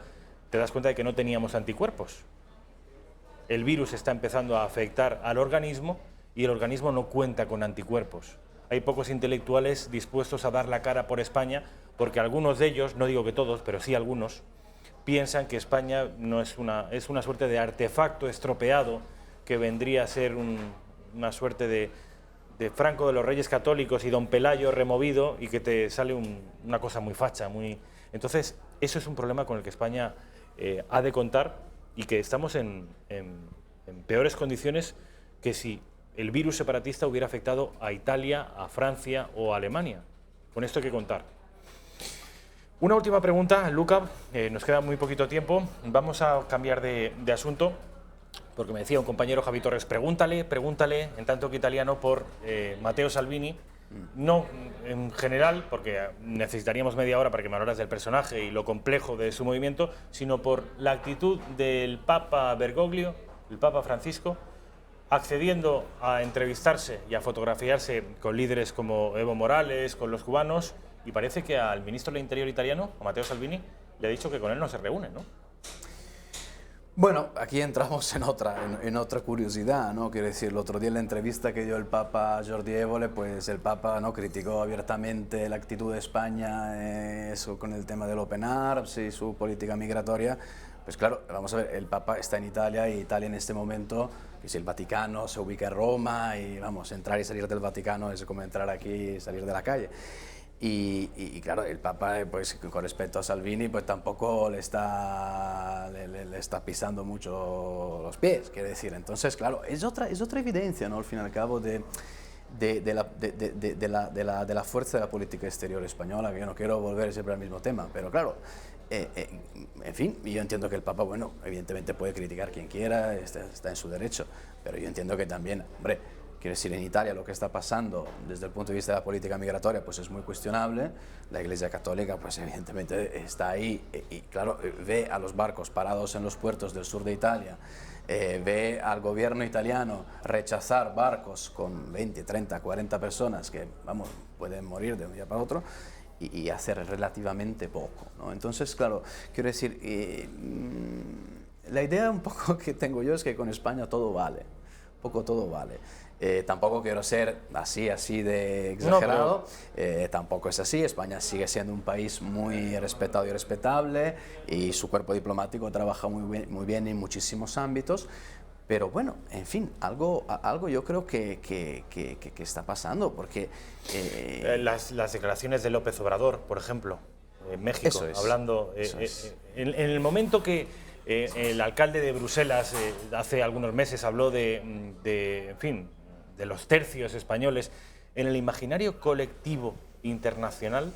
te das cuenta de que no teníamos anticuerpos. El virus está empezando a afectar al organismo y el organismo no cuenta con anticuerpos. hay pocos intelectuales dispuestos a dar la cara por España, porque algunos de ellos, no digo que todos, pero sí algunos, piensan que España no es una suerte de artefacto estropeado que vendría a ser una suerte de Franco de los Reyes Católicos y Don Pelayo removido y que te sale una cosa muy facha. Entonces, eso es un problema con el que España ha de contar y que estamos en peores condiciones que si el virus separatista hubiera afectado a Italia, a Francia o a Alemania. Con esto hay que contar. Una última pregunta, Luca, nos queda muy poquito tiempo. Vamos a cambiar de asunto. Porque me decía un compañero, Javi Torres, pregúntale, en tanto que italiano, por Matteo Salvini. No en general, porque necesitaríamos media hora para que me hablaras del personaje y lo complejo de su movimiento, sino por la actitud del Papa Bergoglio, el Papa Francisco, accediendo a entrevistarse y a fotografiarse con líderes como Evo Morales, con los cubanos, y parece que al ministro del Interior italiano, a Matteo Salvini, le ha dicho que con él no se reúne, ¿no? Bueno, aquí entramos en otra curiosidad, ¿no? Quiero decir, el otro día en la entrevista que dio el Papa a Jordi Évole, pues el Papa, ¿no?, criticó abiertamente la actitud de España, eso con el tema del Open Arms y su política migratoria. Pues claro, vamos a ver, el Papa está en Italia y Italia en este momento, que si el Vaticano se ubica en Roma y vamos, entrar y salir del Vaticano es como entrar aquí y salir de la calle. Y claro, el Papa, pues con respecto a Salvini, pues tampoco le está pisando mucho los pies, quiero decir. Entonces, claro, es otra evidencia, ¿no?, al fin y al cabo, de la fuerza de la política exterior española, que yo no quiero volver siempre al mismo tema, pero claro, en fin, yo entiendo que el Papa, bueno, evidentemente puede criticar quien quiera, está en su derecho, pero yo entiendo que también, hombre, quiero decir, en Italia lo que está pasando desde el punto de vista de la política migratoria pues es muy cuestionable. La Iglesia Católica pues evidentemente está ahí y claro, ve a los barcos parados en los puertos del sur de Italia, ve al gobierno italiano rechazar barcos con 20, 30, 40 personas que, vamos, pueden morir de un día para otro y hacer relativamente poco, ¿no? Entonces, claro, quiero decir, la idea un poco que tengo yo es que con España todo vale, un poco todo vale. Tampoco quiero ser así de exagerado, no, tampoco es así. España sigue siendo un país muy respetado y respetable y su cuerpo diplomático trabaja muy bien en muchísimos ámbitos, pero bueno, en fin, algo yo creo que está pasando, porque... Las declaraciones de López Obrador, por ejemplo, en México, hablando... En el momento que el alcalde de Bruselas hace algunos meses habló en fin, de los tercios españoles, en el imaginario colectivo internacional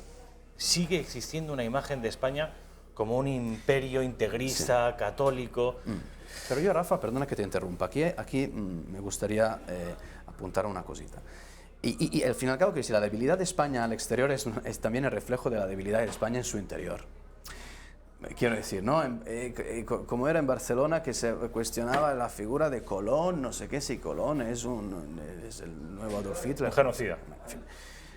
sigue existiendo una imagen de España como un imperio integrista, católico. Pero yo, Rafa, perdona que te interrumpa, aquí me gustaría apuntar a una cosita. Y al fin y al cabo, que si la debilidad de España al exterior es también el reflejo de la debilidad de España en su interior. Quiero decir, ¿no? Como era en Barcelona, que se cuestionaba la figura de Colón, no sé qué, si Colón es el nuevo Adolf Hitler. Un genocida. En fin.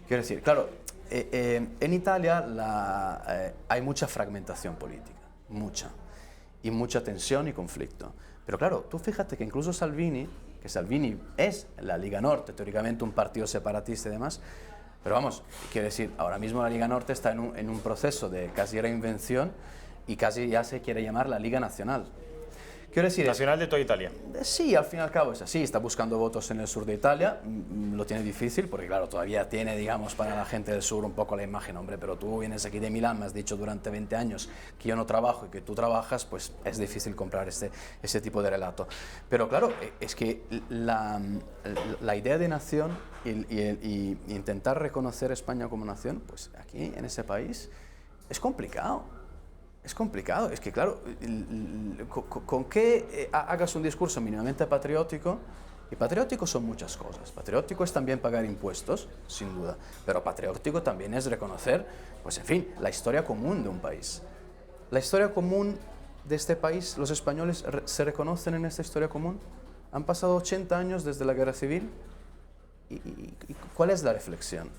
Quiero decir, claro, en Italia hay mucha fragmentación política, y mucha tensión y conflicto. Pero claro, tú fíjate que incluso Salvini es la Liga Norte, teóricamente un partido separatista y demás, pero vamos, quiero decir, ahora mismo la Liga Norte está en un proceso de casi reinvención y casi ya se quiere llamar la Liga Nacional. Quiero decir, nacional de toda Italia. Sí, al fin y al cabo es así, está buscando votos en el sur de Italia, lo tiene difícil porque claro, todavía tiene, digamos, para la gente del sur un poco la imagen, hombre, pero tú vienes aquí de Milán, me has dicho durante 20 años que yo no trabajo y que tú trabajas, pues es difícil comprar ese tipo de relato. Pero claro, es que la idea de nación y intentar reconocer España como nación, pues aquí en ese país es complicado. Es complicado, es que claro, con que hagas un discurso mínimamente patriótico, y patriótico son muchas cosas, patriótico es también pagar impuestos, sin duda, pero patriótico también es reconocer, pues en fin, la historia común de un país. La historia común de este país, los españoles se reconocen en esta historia común. Han pasado 80 años desde la Guerra Civil, y ¿cuál es la reflexión?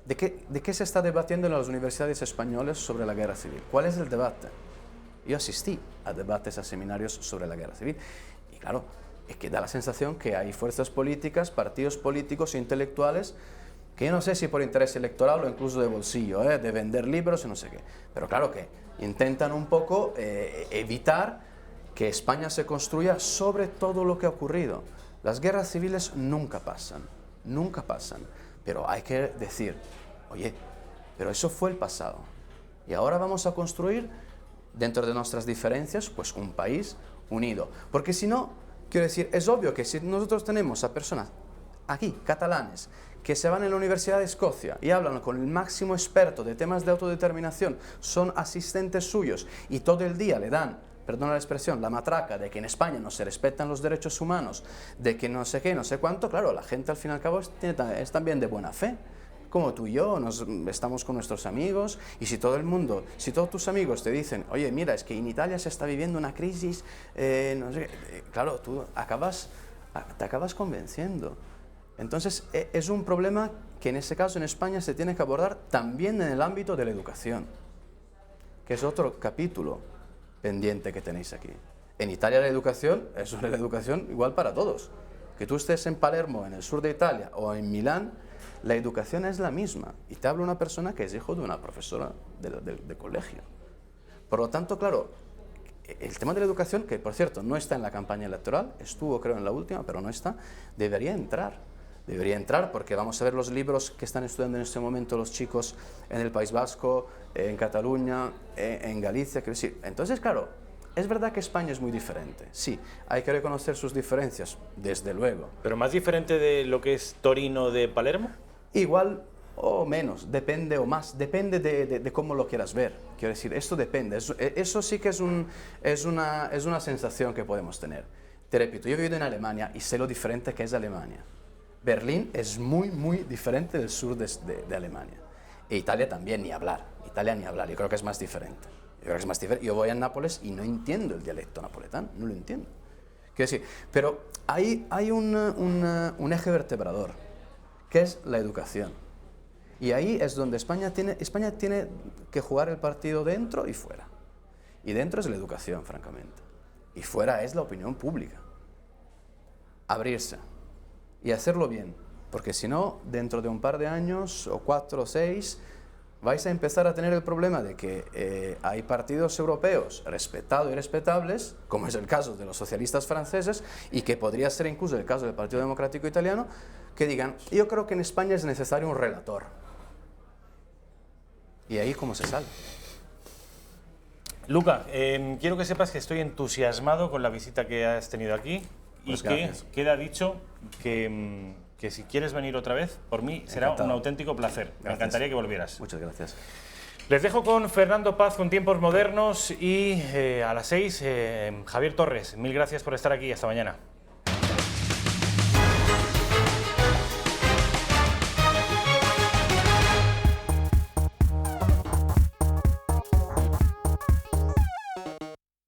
¿De qué se está debatiendo en las universidades españolas sobre la guerra civil? ¿Cuál es el debate? Yo asistí a debates, a seminarios sobre la guerra civil y claro, es que da la sensación que hay fuerzas políticas, partidos políticos e intelectuales que yo no sé si por interés electoral o incluso de bolsillo, de vender libros y no sé qué. Pero claro que intentan un poco evitar que España se construya sobre todo lo que ha ocurrido. Las guerras civiles nunca pasan, pero hay que decir, oye, pero eso fue el pasado. Y ahora vamos a construir, dentro de nuestras diferencias, pues un país unido. Porque si no, quiero decir, es obvio que si nosotros tenemos a personas aquí, catalanes, que se van a la Universidad de Escocia y hablan con el máximo experto de temas de autodeterminación, son asistentes suyos y todo el día le dan, perdona la expresión, la matraca de que en España no se respetan los derechos humanos, de que no sé qué, no sé cuánto, claro, la gente al fin y al cabo es también de buena fe. Como tú y yo, estamos con nuestros amigos, y si todo el mundo, si todos tus amigos te dicen, oye, mira, es que en Italia se está viviendo una crisis, no sé qué, claro, tú te acabas convenciendo. Entonces, es un problema que en ese caso en España se tiene que abordar también en el ámbito de la educación, que es otro capítulo pendiente que tenéis aquí. En Italia la educación es una educación igual para todos. Que tú estés en Palermo, en el sur de Italia, o en Milán, la educación es la misma. Y te habla una persona que es hijo de una profesora de colegio. Por lo tanto, claro, el tema de la educación, que por cierto no está en la campaña electoral, estuvo creo en la última, pero no está, debería entrar. Debería entrar porque vamos a ver los libros que están estudiando en este momento los chicos en el País Vasco, en Cataluña, en Galicia, quiero decir. Entonces, claro, es verdad que España es muy diferente. Sí, hay que reconocer sus diferencias, desde luego. ¿Pero más diferente de lo que es Torino de Palermo? Igual o menos, depende o más, depende de cómo lo quieras ver. Quiero decir, esto depende. Eso sí que es una sensación que podemos tener. Te repito, yo he vivido en Alemania y sé lo diferente que es Alemania. Berlín es muy, muy diferente del sur de Alemania. E Italia también, ni hablar. Italia ni hablar, yo creo que es más diferente. Yo voy a Nápoles y no entiendo el dialecto napoletano, no lo entiendo. Quiero decir, pero hay un eje vertebrador, que es la educación. Y ahí es donde España tiene que jugar el partido dentro y fuera. Y dentro es la educación, francamente. Y fuera es la opinión pública. Abrirse. Y hacerlo bien, porque si no, dentro de un par de años, o 4 o 6, vais a empezar a tener el problema de que hay partidos europeos respetados y respetables, como es el caso de los socialistas franceses, y que podría ser incluso el caso del Partido Democrático Italiano, que digan, yo creo que en España es necesario un relator. ¿Y ahí cómo se sale? Luca, quiero que sepas que estoy entusiasmado con la visita que has tenido aquí. Pues y gracias. Que queda dicho que si quieres venir otra vez, por mí será encantado. Un auténtico placer. Gracias. Me encantaría que volvieras. Muchas gracias. Les dejo con Fernando Paz con Tiempos Modernos y a las 6, Javier Torres. Mil gracias por estar aquí. Hasta mañana.